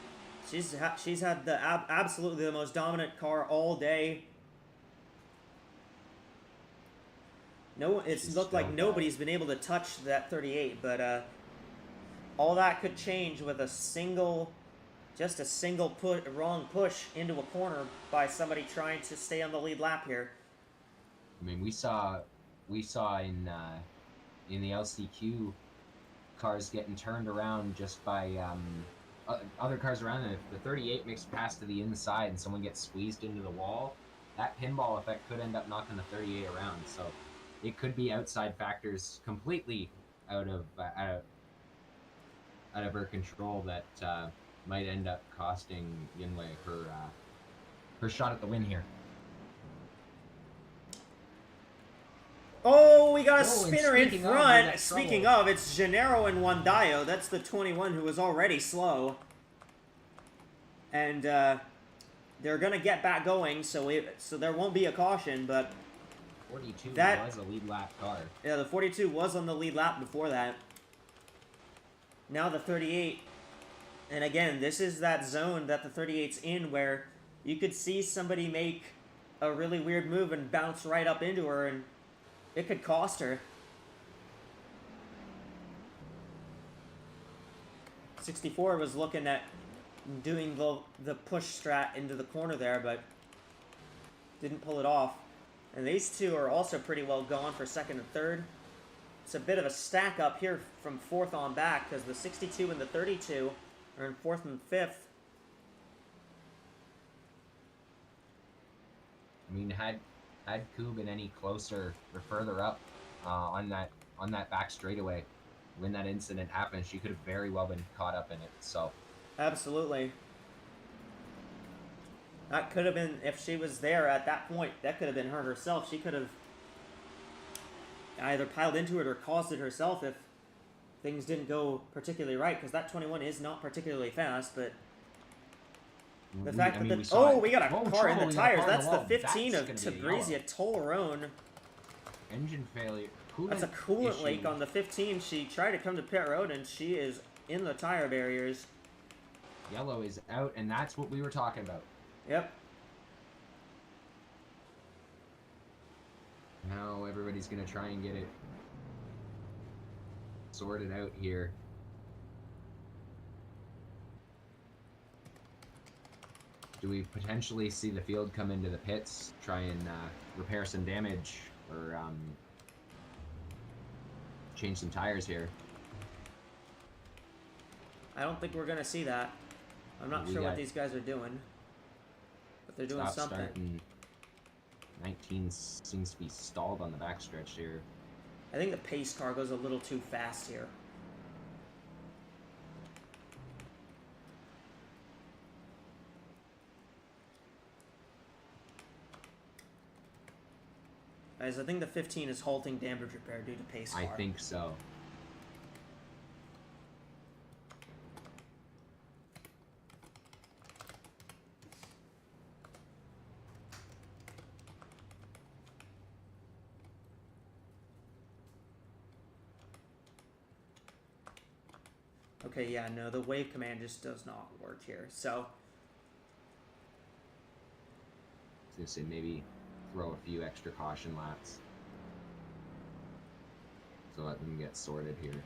She's had the absolutely the most dominant car all day. It's looked like nobody's been able to touch that 38, but all that could change with just a single wrong push into a corner by somebody trying to stay on the lead lap here. I mean, we saw in the LCQ cars getting turned around just by other cars around them. If the 38 makes a pass to the inside and someone gets squeezed into the wall, that pinball effect could end up knocking the 38 around. So it could be outside factors completely out of her control that might end up costing Yinwei her shot at the win here. Oh, we got a Oh, and spinner in speaking of, we front. got Speaking trouble. of, it's Gennaro and Wandayo. That's the 21 who was already slow. And they're going to get back going, so there won't be a caution, but 42 that was a lead lap car. yeah, the 42 was on the lead lap before that. Now the 38. And again, this is that zone that the 38's in where you could see somebody make a really weird move and bounce right up into her, and it could cost her. 64 was looking at doing the push strat into the corner there, but didn't pull it off. And these two are also pretty well gone for second and third. It's a bit of a stack up here from fourth on back, because the 62 and the 32 are in fourth and fifth. I mean, had Koo been any closer or further up on that back straightaway when that incident happened, she could have very well been caught up in it. So Absolutely. That could have been, if she was there at that point, that could have been her herself. She could have either piled into it or caused it herself if things didn't go particularly right, because that 21 is not particularly fast, but the fact that we got a car in the tires. That's the 15 of Tabrizia Tolerone. Engine failure. That's a coolant leak on the 15. She tried to come to pit road, and she is in the tire barriers. Yellow is out, and that's what we were talking about. Yep. Now everybody's going to try and get it sorted out here. Do we potentially see the field come into the pits, try and repair some damage, or change some tires here? I don't think we're going to see that. I'm not sure what these guys are doing. But they're doing something. Starting. 19 seems to be stalled on the backstretch here. I think the pace car goes a little too fast here. Guys, I think the 15 is halting damage repair due to pace car. I think so. Okay, yeah, no, the wave command just does not work here, so... I was going to say maybe throw a few extra caution laps. So let them get sorted here.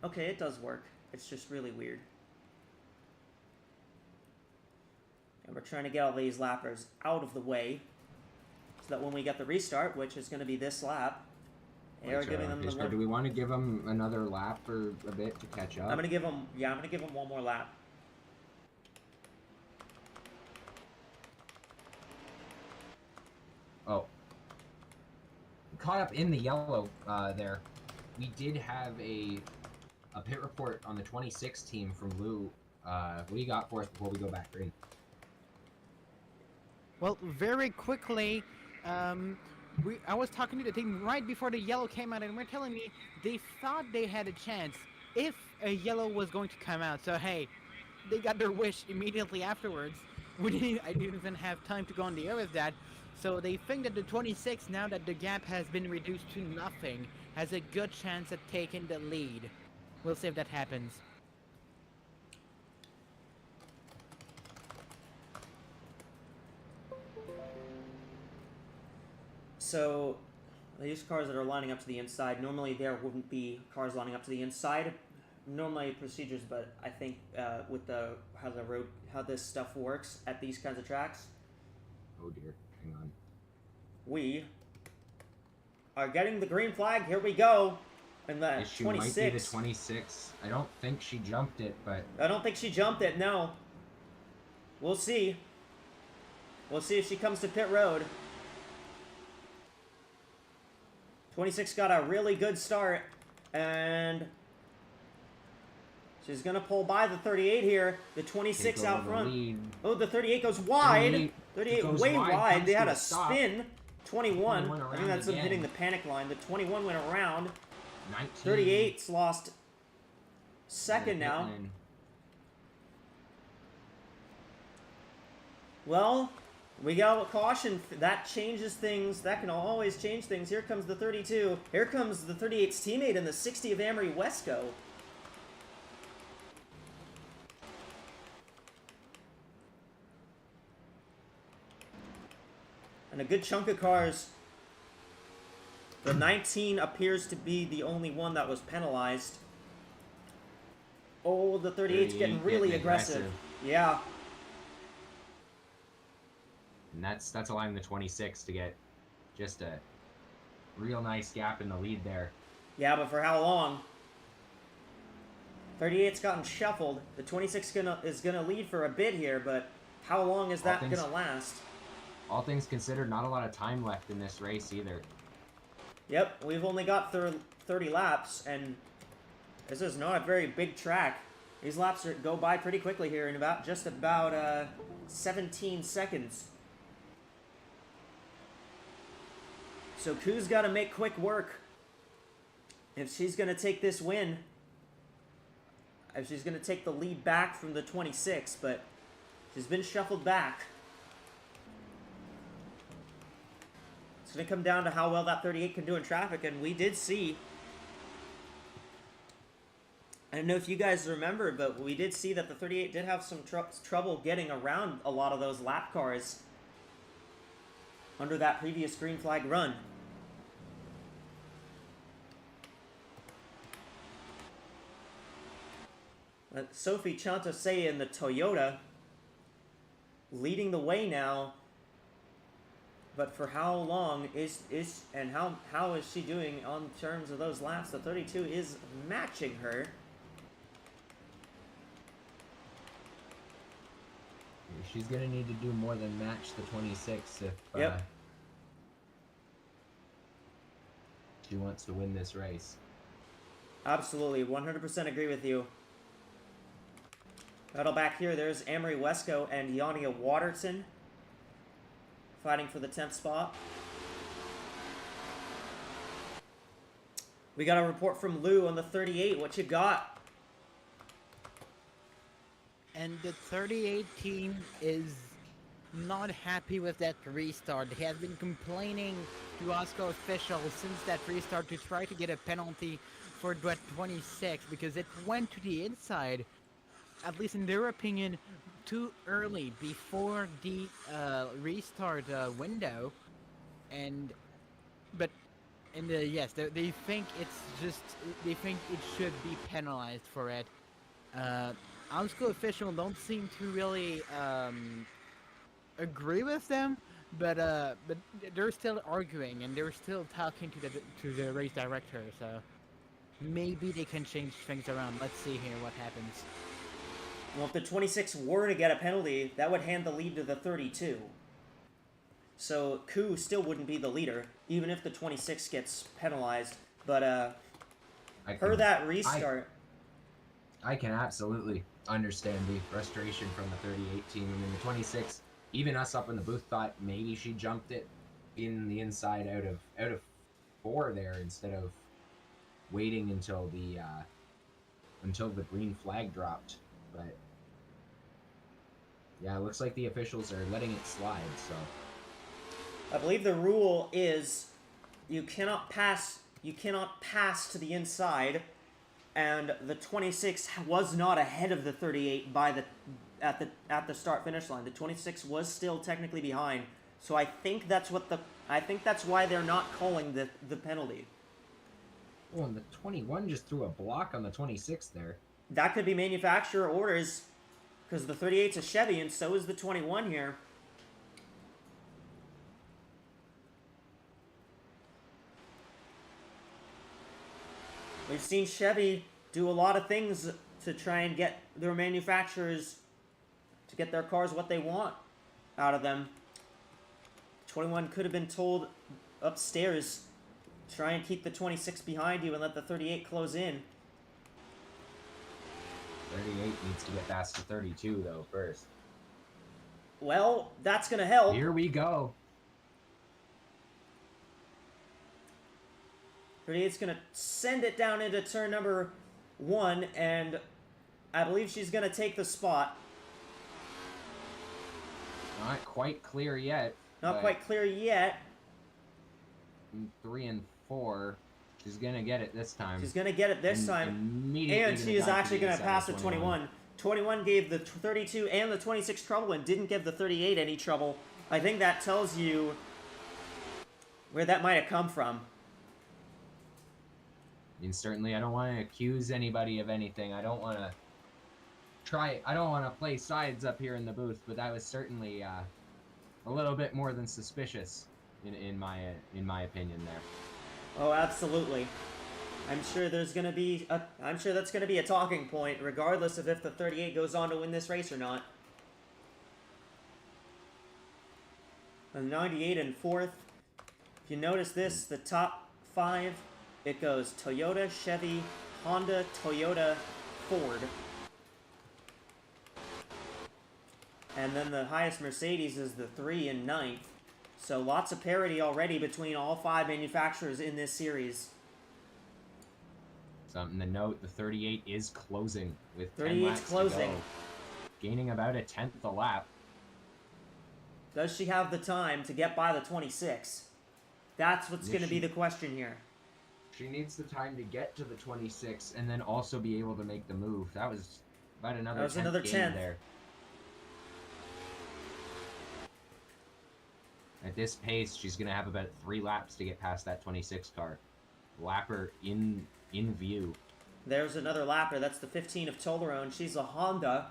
Okay, it does work. It's just really weird. And we're trying to get all these lappers out of the way, so that when we get the restart, which is going to be this lap, they're giving them the... Do we want to give them another lap or a bit to catch up? I'm going to give them... Yeah, I'm going to give them one more lap. Oh. Caught up in the yellow there. We did have a pit report on the 26 team from Lou. What do you got for us before we go back green? Well, very quickly, I was talking to the team right before the yellow came out, and they're telling me they thought they had a chance if a yellow was going to come out. So hey, they got their wish immediately afterwards. I didn't even have time to go on the air with that. So they think that the 26, now that the gap has been reduced to nothing, has a good chance at taking the lead. We'll see if that happens. So, these cars that are lining up to the inside, normally there wouldn't be cars lining up to the inside. Normally procedures, but I think with how this stuff works at these kinds of tracks. Oh dear, hang on. We are getting the green flag. Here we go. And the She 26. might be the 26. I don't think she jumped it, but... I don't think she jumped it, no. We'll see. We'll see if she comes to pit road. 26 got a really good start, and she's going to pull by the 38 here. The 26 out front. Oh, the 38 goes wide. 38 goes way wide. They had to a stop. spin. 21. 21 I think that's them again. hitting the panic line. The 21 went around. 19. 38's lost second now. Well, we got a caution. That changes things. That can always change things. Here comes the 32. Here comes the 38's teammate in the 60 of AWSCO. And a good chunk of cars. The 19 appears to be the only one that was penalized. Oh, the 38's getting really aggressive. Yeah. And that's allowing the 26 to get just a real nice gap in the lead there. Yeah, but for how long? 38's gotten shuffled. The 26 is gonna lead for a bit here, but how long is that gonna last? All things considered, not a lot of time left in this race either. Yep, we've only got 30 laps, and this is not a very big track. These laps go by pretty quickly here in just about 17 seconds. So Ku's got to make quick work if she's going to take this win. If she's going to take the lead back from the 26, but she's been shuffled back. It's going to come down to how well that 38 can do in traffic, and we did see... I don't know if you guys remember, but we did see that the 38 did have some trouble getting around a lot of those lap cars under that previous green flag run. Sophie Chantosay in the Toyota leading the way now, but for how long and how is she doing on terms of those laps? The 32 is matching her. She's gonna need to do more than match the 26 if she wants to win this race. Absolutely, 100% agree with you. Battle back here, there's AWSCO and Yania Waterton fighting for the 10th spot. We got a report from Lou on the 38. What you got? And the 38 team is not happy with that restart. They have been complaining to AWSCO officials since that restart to try to get a penalty for that 26 because it went to the inside, at least in their opinion, too early before the restart window. But yes, they think they think it should be penalized for it. AWSCO officials don't seem to really agree with them, but they're still arguing and they're still talking to the race director. So maybe they can change things around. Let's see here what happens. Well, if the 26 were to get a penalty, that would hand the lead to the 32. So Ku still wouldn't be the leader, even if the 26 gets penalized. But that restart. I can absolutely understand the frustration from the 38 team. I mean, the 26, even us up in the booth thought maybe she jumped it in the inside out of 4 there instead of waiting until the green flag dropped. But yeah, it looks like the officials are letting it slide. So I believe the rule is you cannot pass to the inside. And the 26 was not ahead of the 38 at the start finish line. The 26 was still technically behind. So I think that's why they're not calling the penalty. Oh, and the 21 just threw a block on the 26 there. That could be manufacturer orders, because the 38's a Chevy and so is the 21 here. We've seen Chevy do a lot of things to try and get their manufacturers to get their cars what they want out of them. 21 could have been told upstairs, try and keep the 26 behind you and let the 38 close in. 38 needs to get past to 32 though first. Well, that's gonna help. Here we go. 38's gonna send it down into turn number 1, and I believe she's gonna take the spot. Not quite clear yet. Not quite clear yet. 3 and 4. She's gonna get it this time. She's gonna get it this time. And she is actually gonna pass the 21. 21 gave the 32 and the 26 trouble and didn't give the 38 any trouble. I think that tells you where that might have come from. I mean, certainly I don't want to accuse anybody of anything. I don't want to play sides up here in the booth, but that was certainly a little bit more than suspicious in my opinion there. Oh, absolutely. I'm sure that's going to be a talking point regardless of if the 38 goes on to win this race or not. The 98 in 4th. If you notice this, the top 5, it goes Toyota, Chevy, Honda, Toyota, Ford. And then the highest Mercedes is the 3 in 9th. So lots of parity already between all 5 manufacturers in this series. Something to note, the 38 is closing with 10 38's laps closing. to go. Gaining about a 10th a lap. Does she have the time to get by the 26? That's what's going to be the question here. She needs the time to get to the 26 and then also be able to make the move. That was about another 10th gain there. At this pace, she's going to have about 3 laps to get past that 26 car. Lapper in view. There's another lapper. That's the 15 of Toblerone. She's a Honda.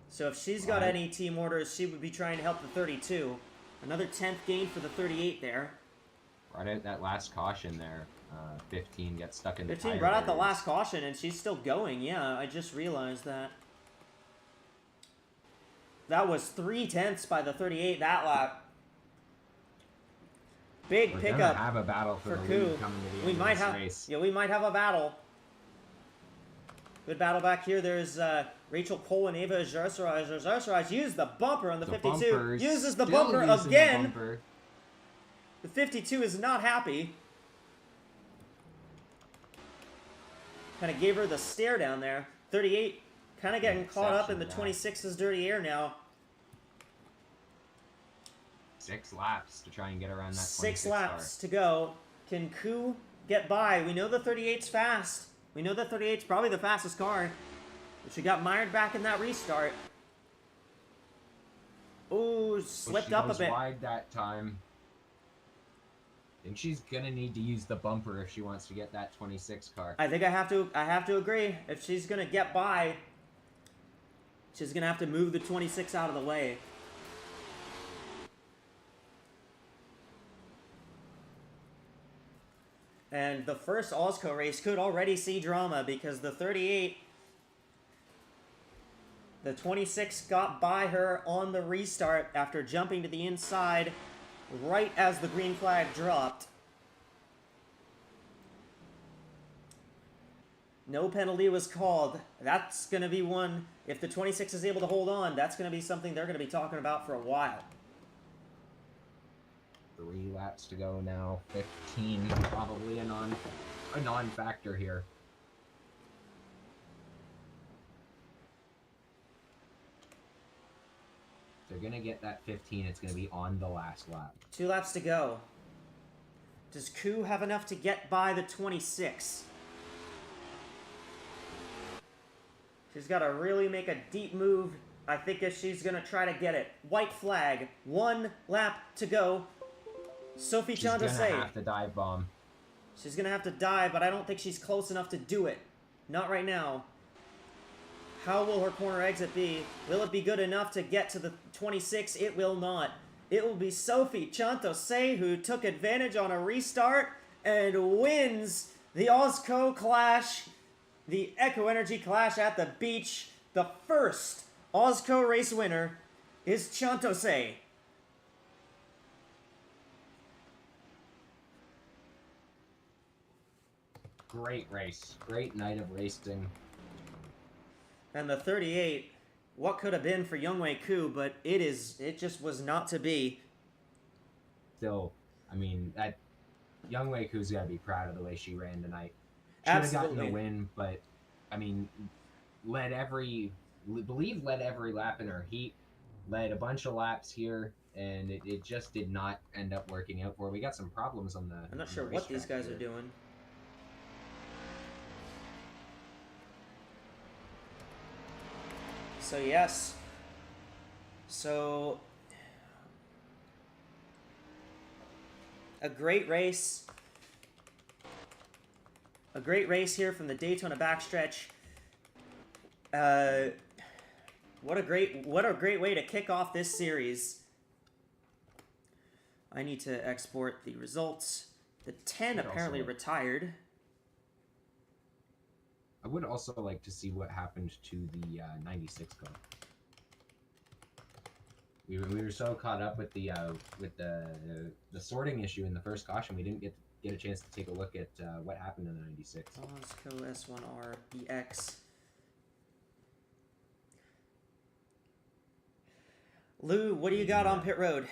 So if she's got any team orders, she would be trying to help the 32. Another 10th gain for the 38 there. Brought out that last caution there. 15 gets stuck in the 15 tire brought out the barriers. last caution, and she's still going. Yeah, I just realized that. That was 3/10 by the 38 that lap. Big We're pickup gonna have a battle for the Coup. lead coming to the end We of might this have, race. yeah, we might have a battle. Good battle back here. There's Rachel Cole and Ava Zarsaraj. Zarsaraj used the bumper on the 52. Bumpers, Uses the still bumper using again. The bumper. The 52 is not happy. Kind of gave her the stare down there. 38 kind of getting caught up in the 26's dirty air now. 6 laps to try and get around that 6 26 laps car. to go. Can Ku get by? We know the 38's fast. We know the 38's probably the fastest car. But she got mired back in that restart. Ooh, slipped She up a goes bit. wide that time. I think she's gonna need to use the bumper if she wants to get that 26 car. I think I have to agree. If she's gonna get by, she's gonna have to move the 26 out of the way. And the first AWSCO race could already see drama because the 38, the 26 got by her on the restart after jumping to the inside right as the green flag dropped. No penalty was called. That's going to be one, if the 26 is able to hold on, that's going to be something they're going to be talking about for a while. 3 laps to go now. 15, probably a non-factor here. If they're gonna get that 15, it's gonna be on the last lap. 2 laps to go. Does Ku have enough to get by the 26? She's got to really make a deep move, I think, if she's going to try to get it. White flag. 1 lap to go. Sophie She's gonna Chandase. have to dive bomb. She's going to have to dive, but I don't think she's close enough to do it. Not right now. How will her corner exit be? Will it be good enough to get to the 26? It will not. It will be Sophie Chantose who took advantage on a restart and wins the AWSCO Clash, the Echo Energy Clash at the beach. The first AWSCO race winner is Chantose. Great race. Great night of racing. And the 38, what could have been for Youngwei Koo, but it just was not to be. Still, I mean, that Youngwei Koo's got to be proud of the way she ran tonight. Should have gotten the Absolutely. win, but I mean, led every lap in her heat, led a bunch of laps here, and it just did not end up working out for her. We got some problems on the. I'm not on sure the what these racetrack guys here. are doing. So yes. So a great race. A great race here from the Daytona backstretch. What a great way to kick off this series. I need to export the results. The 10 apparently retired. I would also like to see what happened to the 96 car. We were so caught up with the sorting issue in the first caution, we didn't get a chance to take a look at what happened in the 96. AWSCO S1R EX. Lou, what do you got on pit road?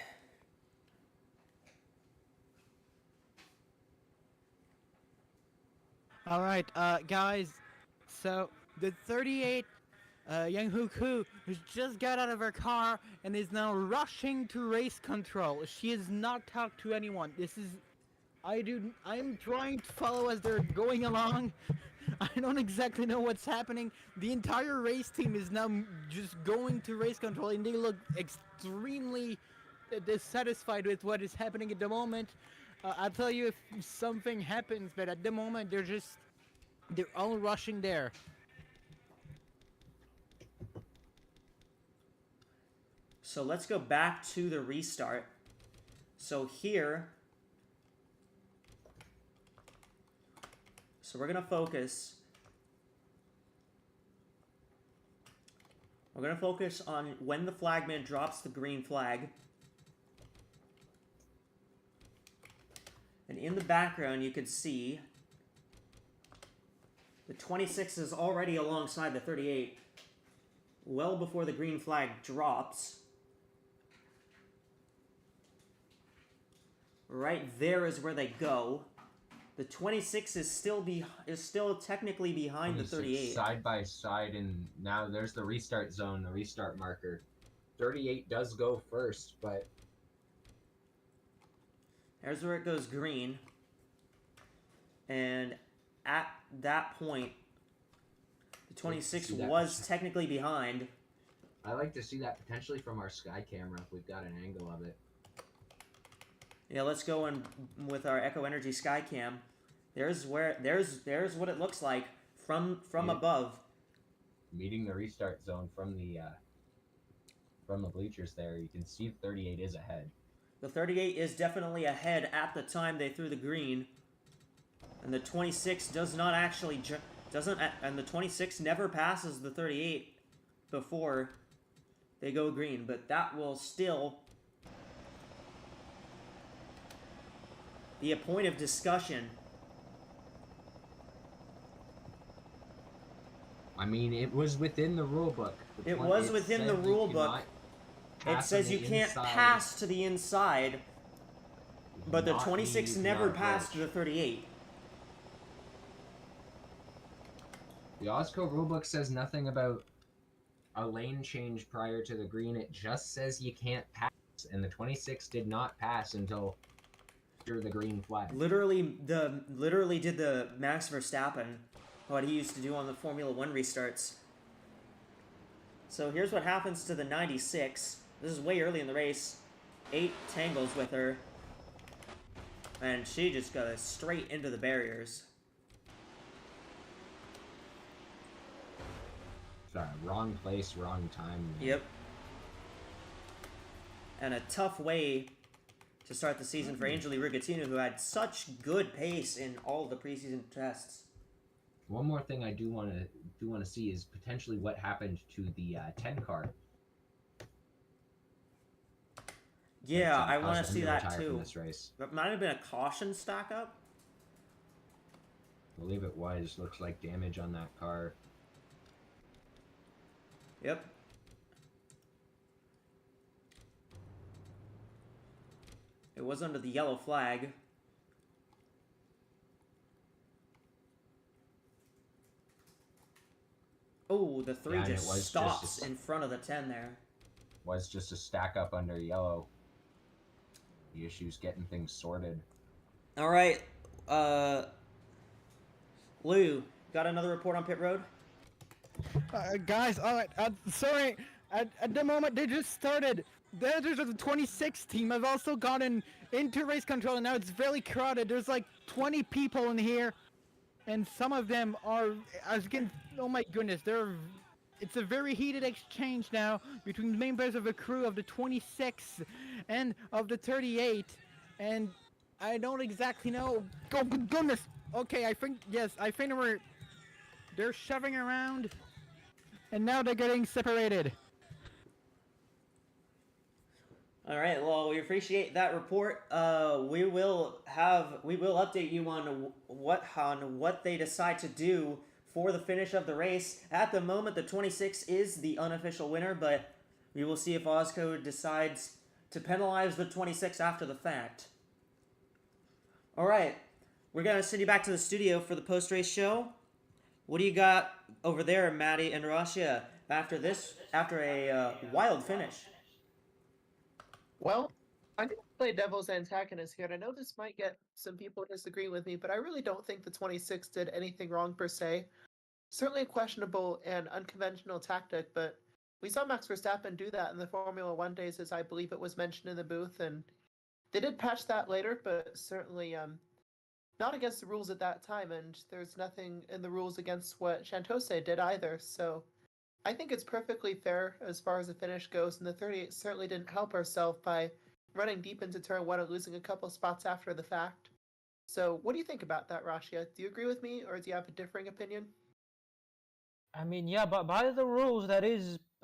All right, guys. So the 38 Young Hoo Koo has just got out of her car and is now rushing to race control. She has not talked to anyone. I'm trying to follow as they're going along. I don't exactly know what's happening. The entire race team is now just going to race control, and they look extremely dissatisfied with what is happening at the moment. I'll tell you if something happens, but at the moment they're all rushing there. So let's go back to the restart. So here, so we're going to focus. We're going to focus on when the flagman drops the green flag. And in the background, you can see the 26 is already alongside the 38, well before the green flag drops. Right there is where they go. The 26 is still technically behind the 38. Side by side, and now there's the restart zone, the restart marker. 38 does go first, but there's where it goes green. And at that point, the 26 was technically behind. I like to see that potentially from our sky camera if we've got an angle of it. Yeah, let's go in with our Echo Energy Skycam. There's what it looks like from above. Meeting the restart zone from the bleachers there, you can see 38 is ahead. The 38 is definitely ahead at the time they threw the green, and the 26 does not actually and the 26 never passes the 38 before they go green, but that will still be a point of discussion. I mean, it was within the rule book. It was within the rule book. It says you can't pass to the inside, but the 26 never passed the 38. The AWSCO rulebook says nothing about a lane change prior to the green. It just says you can't pass, and the 26 did not pass until after the green flag. Literally did the Max Verstappen, what he used to do on the Formula 1 restarts. So here's what happens to the 96. This is way early in the race. 8 tangles with her. And she just got straight into the barriers. Sorry, wrong place, wrong time. Yep. And a tough way to start the season for Angeli Rigatino, who had such good pace in all the preseason tests. One more thing I do want to see is potentially what happened to the 10 car. Yeah, I want to see that too. This race. It might have been a caution stack up. I believe it was. Looks like damage on that car. Yep. It was under the yellow flag. Oh, the 3 Yeah, and just it was stops just a, in front of the 10 there. was just a stack up under yellow. The issue's getting things sorted. All right, Lou, got another report on pit road? Guys, alright, sorry, at the moment they just started. There's the 26 team have also gotten into race control, and now it's very crowded. There's like 20 people in here, and some of them are, as you can, oh my goodness, it's a very heated exchange now between the members of the crew of the 26 and of the 38, and I don't exactly know. Oh goodness! Okay, I think they're shoving around. And now they're getting separated. All right. Well, we appreciate that report. We will update you on what they decide to do for the finish of the race. At the moment, the 26 is the unofficial winner, but we will see if AWSCO decides to penalize the 26 after the fact. All right. We're gonna send you back to the studio for the post-race show. What do you got over there, Maddie and Russia, after a wild finish? Well, I'm going to play devil's antagonist here, and I know this might get some people disagreeing with me, but I really don't think the 26 did anything wrong per se. Certainly a questionable and unconventional tactic, but we saw Max Verstappen do that in the Formula One days, as I believe it was mentioned in the booth, and they did patch that later, but certainly not against the rules at that time, and there's nothing in the rules against what Chantose did either, so I think it's perfectly fair as far as the finish goes, and the 38 certainly didn't help herself by running deep into turn one and losing a couple spots after the fact. So what do you think about that, Rashia? Do you agree with me, or do you have a differing opinion? I mean, yeah, but by the rules, I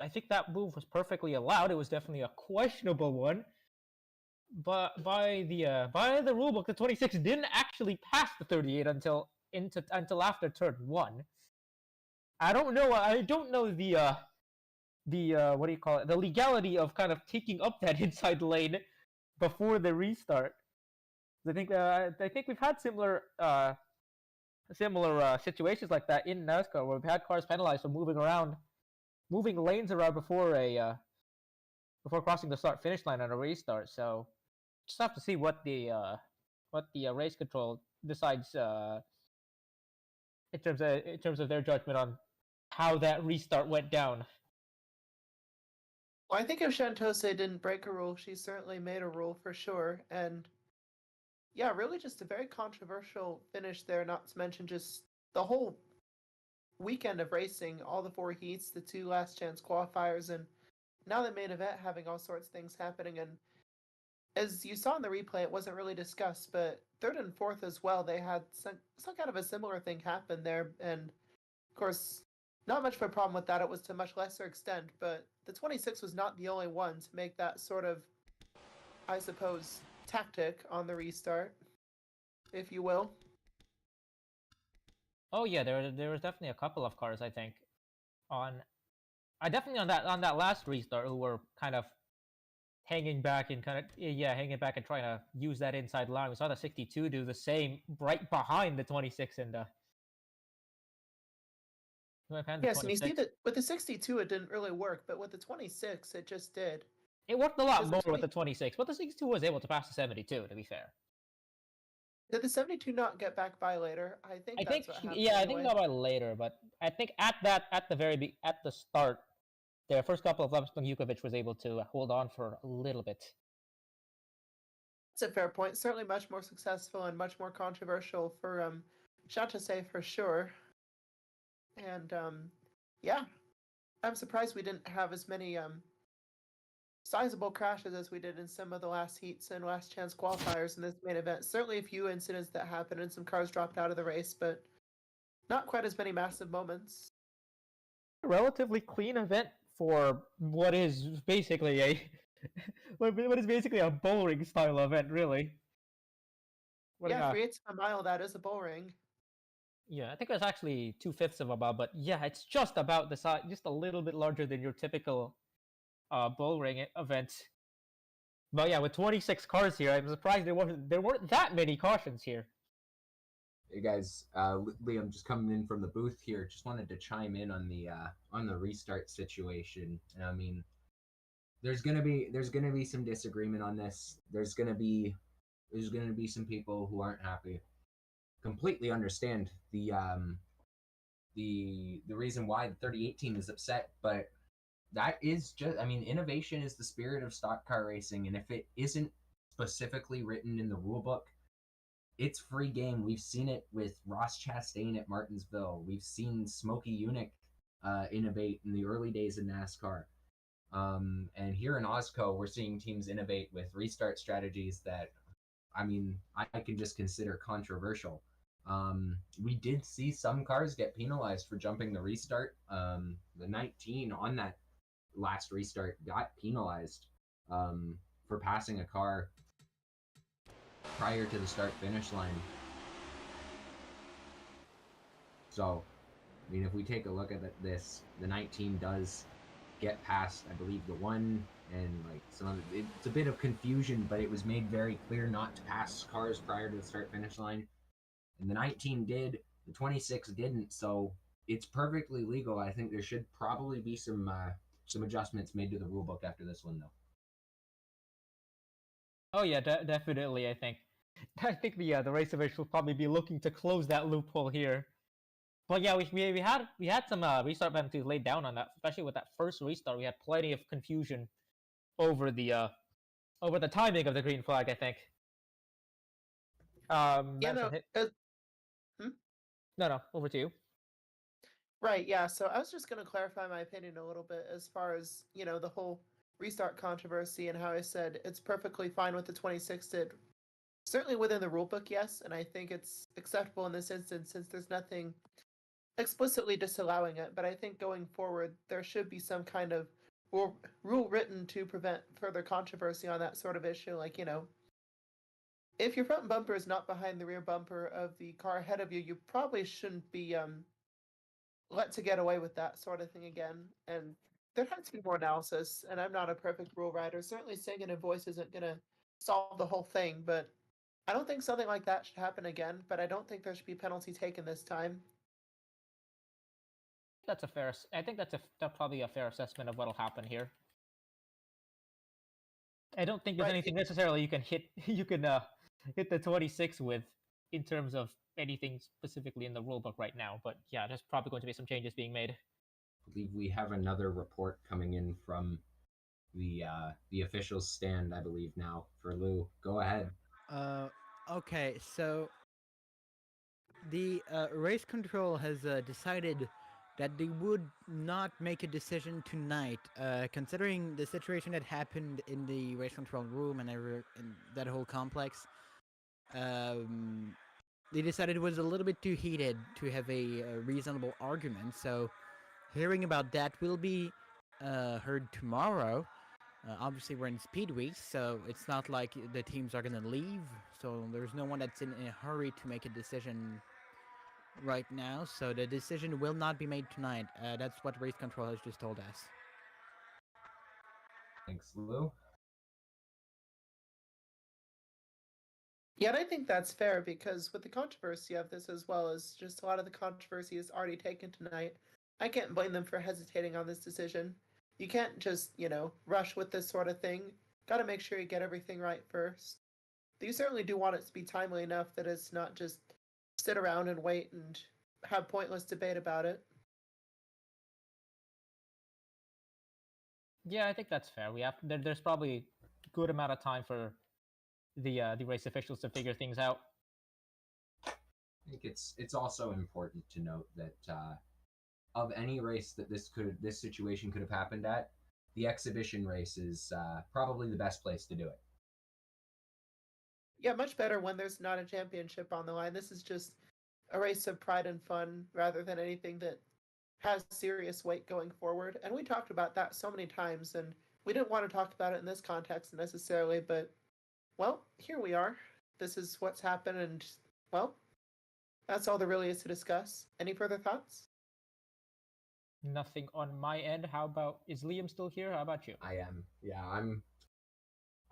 think that move was perfectly allowed. It was definitely a questionable one. But by the rulebook, the 26 didn't actually pass the 38 until after turn one. I don't know. I don't know the what do you call it? The legality of kind of taking up that inside lane before the restart. I think we've had similar situations like that in NASCAR where we've had cars penalized for moving lanes around before crossing the start finish line on a restart. So just have to see what the race control decides in terms of their judgment on how that restart went down. Well, I think if Chantose didn't break a rule, she certainly made a rule for sure. And yeah, really just a very controversial finish there, not to mention just the whole weekend of racing, all the 4 heats, the 2 last chance qualifiers, and now the main event having all sorts of things happening. And as you saw in the replay, it wasn't really discussed, but third and fourth as well, they had some kind of a similar thing happen there. And of course, not much of a problem with that. It was to a much lesser extent, but the 26 was not the only one to make that sort of, I suppose, tactic on the restart, if you will. Oh yeah, there was definitely a couple of cars I think definitely on that last restart who were kind of hanging back and trying to use that inside line. We saw the 62 do the same right behind the 26 and Yes, and you see that with the 62 it didn't really work, but with the 26 it just did. It worked a lot more with the 26, but the 62 was able to pass the 72, to be fair. Did the 72 not get back by later? I think what happened. Yeah, I anyway. think not by later, but I think at the start, the first couple of laps, Jukovic was able to hold on for a little bit. That's a fair point. Certainly much more successful and much more controversial for Chantose for sure. And yeah, I'm surprised we didn't have as many sizable crashes as we did in some of the last heats and last chance qualifiers in this main event. Certainly a few incidents that happened and some cars dropped out of the race, but not quite as many massive moments. A relatively clean event for what is basically a bull ring style event, really. Yeah, 3/8 of a mile, that is a bull ring. Yeah, I think it's actually 2/5 of a mile, but yeah, it's just about the size, just a little bit larger than your typical bull ring event. But yeah, with 26 cars here, I'm surprised there weren't that many cautions here. Hey guys, Liam just coming in from the booth here. Just wanted to chime in on the restart situation. I mean, there's gonna be some disagreement on this. There's gonna be some people who aren't happy. Completely understand the reason why the 38 team is upset, but that is just, I mean, innovation is the spirit of stock car racing, and if it isn't specifically written in the rule book, it's free game. We've seen it with Ross Chastain at Martinsville. We've seen Smokey Yunick innovate in the early days of NASCAR. And here in AWSCO, we're seeing teams innovate with restart strategies that, I mean, I can just consider controversial. We did see some cars get penalized for jumping the restart. The 19 on that last restart got penalized for passing a car prior to the start finish line. So, I mean, if we take a look at this, the 19 does get past, I believe, the 1, and like some of it's a bit of confusion, but it was made very clear not to pass cars prior to the start finish line. And the 19 did, the 26 didn't, so it's perfectly legal. I think there should probably be some adjustments made to the rule book after this one, though. Oh yeah, definitely. I think the race officials will probably be looking to close that loophole here. But yeah, we had some restart penalties laid down on that, especially with that first restart. We had plenty of confusion over the timing of the green flag. I think. Yeah, no, No, over to you. right, yeah. So I was just going to clarify my opinion a little bit as far as, the whole restart controversy and how I said it's perfectly fine what the 26 did. Certainly within the rulebook, yes, and I think it's acceptable in this instance since there's nothing explicitly disallowing it. But I think going forward, there should be some kind of rule written to prevent further controversy on that sort of issue. Like, if your front bumper is not behind the rear bumper of the car ahead of you, you probably shouldn't be let to get away with that sort of thing again. And there has to be more analysis, and I'm not a perfect rule writer. Certainly singing in voice isn't going to solve the whole thing, but I don't think something like that should happen again, but I don't think there should be penalty taken this time. That's a fair. I think that's probably a fair assessment of what'll happen here. I don't think there's anything necessarily you can hit. You can hit the 26 with in terms of anything specifically in the rulebook right now. But yeah, there's probably going to be some changes being made. I believe we have another report coming in from the officials stand, I believe, now for Lou. Go ahead. Okay, so the race control has decided that they would not make a decision tonight, considering the situation that happened in the race control room and that whole complex. They decided it was a little bit too heated to have a reasonable argument, so hearing about that will be heard tomorrow. Obviously, we're in Speed Week, so it's not like the teams are going to leave, so there's no one that's in a hurry to make a decision right now, so the decision will not be made tonight. That's what race control has just told us. Thanks, Lou. Yeah, and I think that's fair because with the controversy of this as well as just a lot of the controversy is already taken tonight, I can't blame them for hesitating on this decision. You can't just, rush with this sort of thing. Got to make sure you get everything right first. But you certainly do want it to be timely enough that it's not just sit around and wait and have pointless debate about it. Yeah, I think that's fair. There's probably a good amount of time for the race officials to figure things out. I think it's also important to note that of any race that this situation could have happened at, the exhibition race is probably the best place to do it. Yeah, much better when there's not a championship on the line. This is just a race of pride and fun rather than anything that has serious weight going forward. And we talked about that so many times, and we didn't want to talk about it in this context necessarily, but, well, here we are. This is what's happened, and, well, That's all there really is to discuss. Any further thoughts? Nothing on my end. How about, is Liam still here? How about you? I am. Yeah,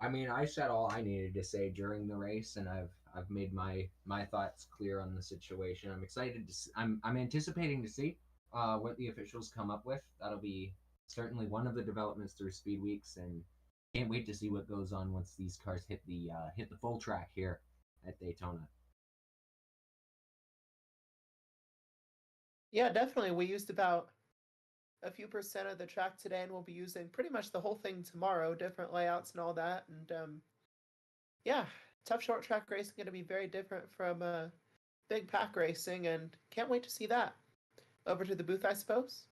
I mean, I said all I needed to say during the race, and I've made my thoughts clear on the situation. I'm excited to. I'm anticipating to see what the officials come up with. That'll be certainly one of the developments through Speed Weeks, and can't wait to see what goes on once these cars hit the full track here at Daytona. Yeah, definitely. We used about a few percent of the track today, and we'll be using pretty much the whole thing tomorrow, different layouts and all that. And yeah, tough short track racing going to be very different from big pack racing, and can't wait to see that. Over to the booth, I suppose.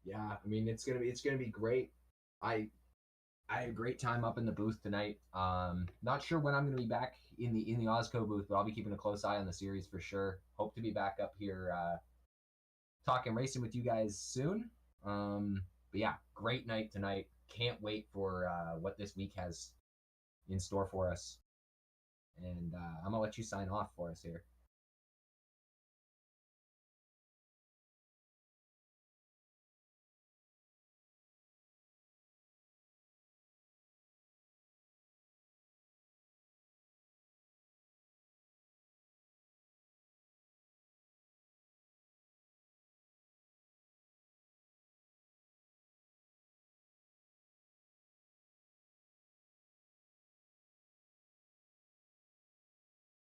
Yeah, I mean it's gonna be great. I had a great time up in the booth tonight. Not sure when I'm gonna be back in the AWSCO booth, but I'll be keeping a close eye on the series for sure. Hope to be back up here talking racing with you guys soon. But yeah, great night tonight. Can't wait for what this week has in store for us. And I'm gonna let you sign off for us here.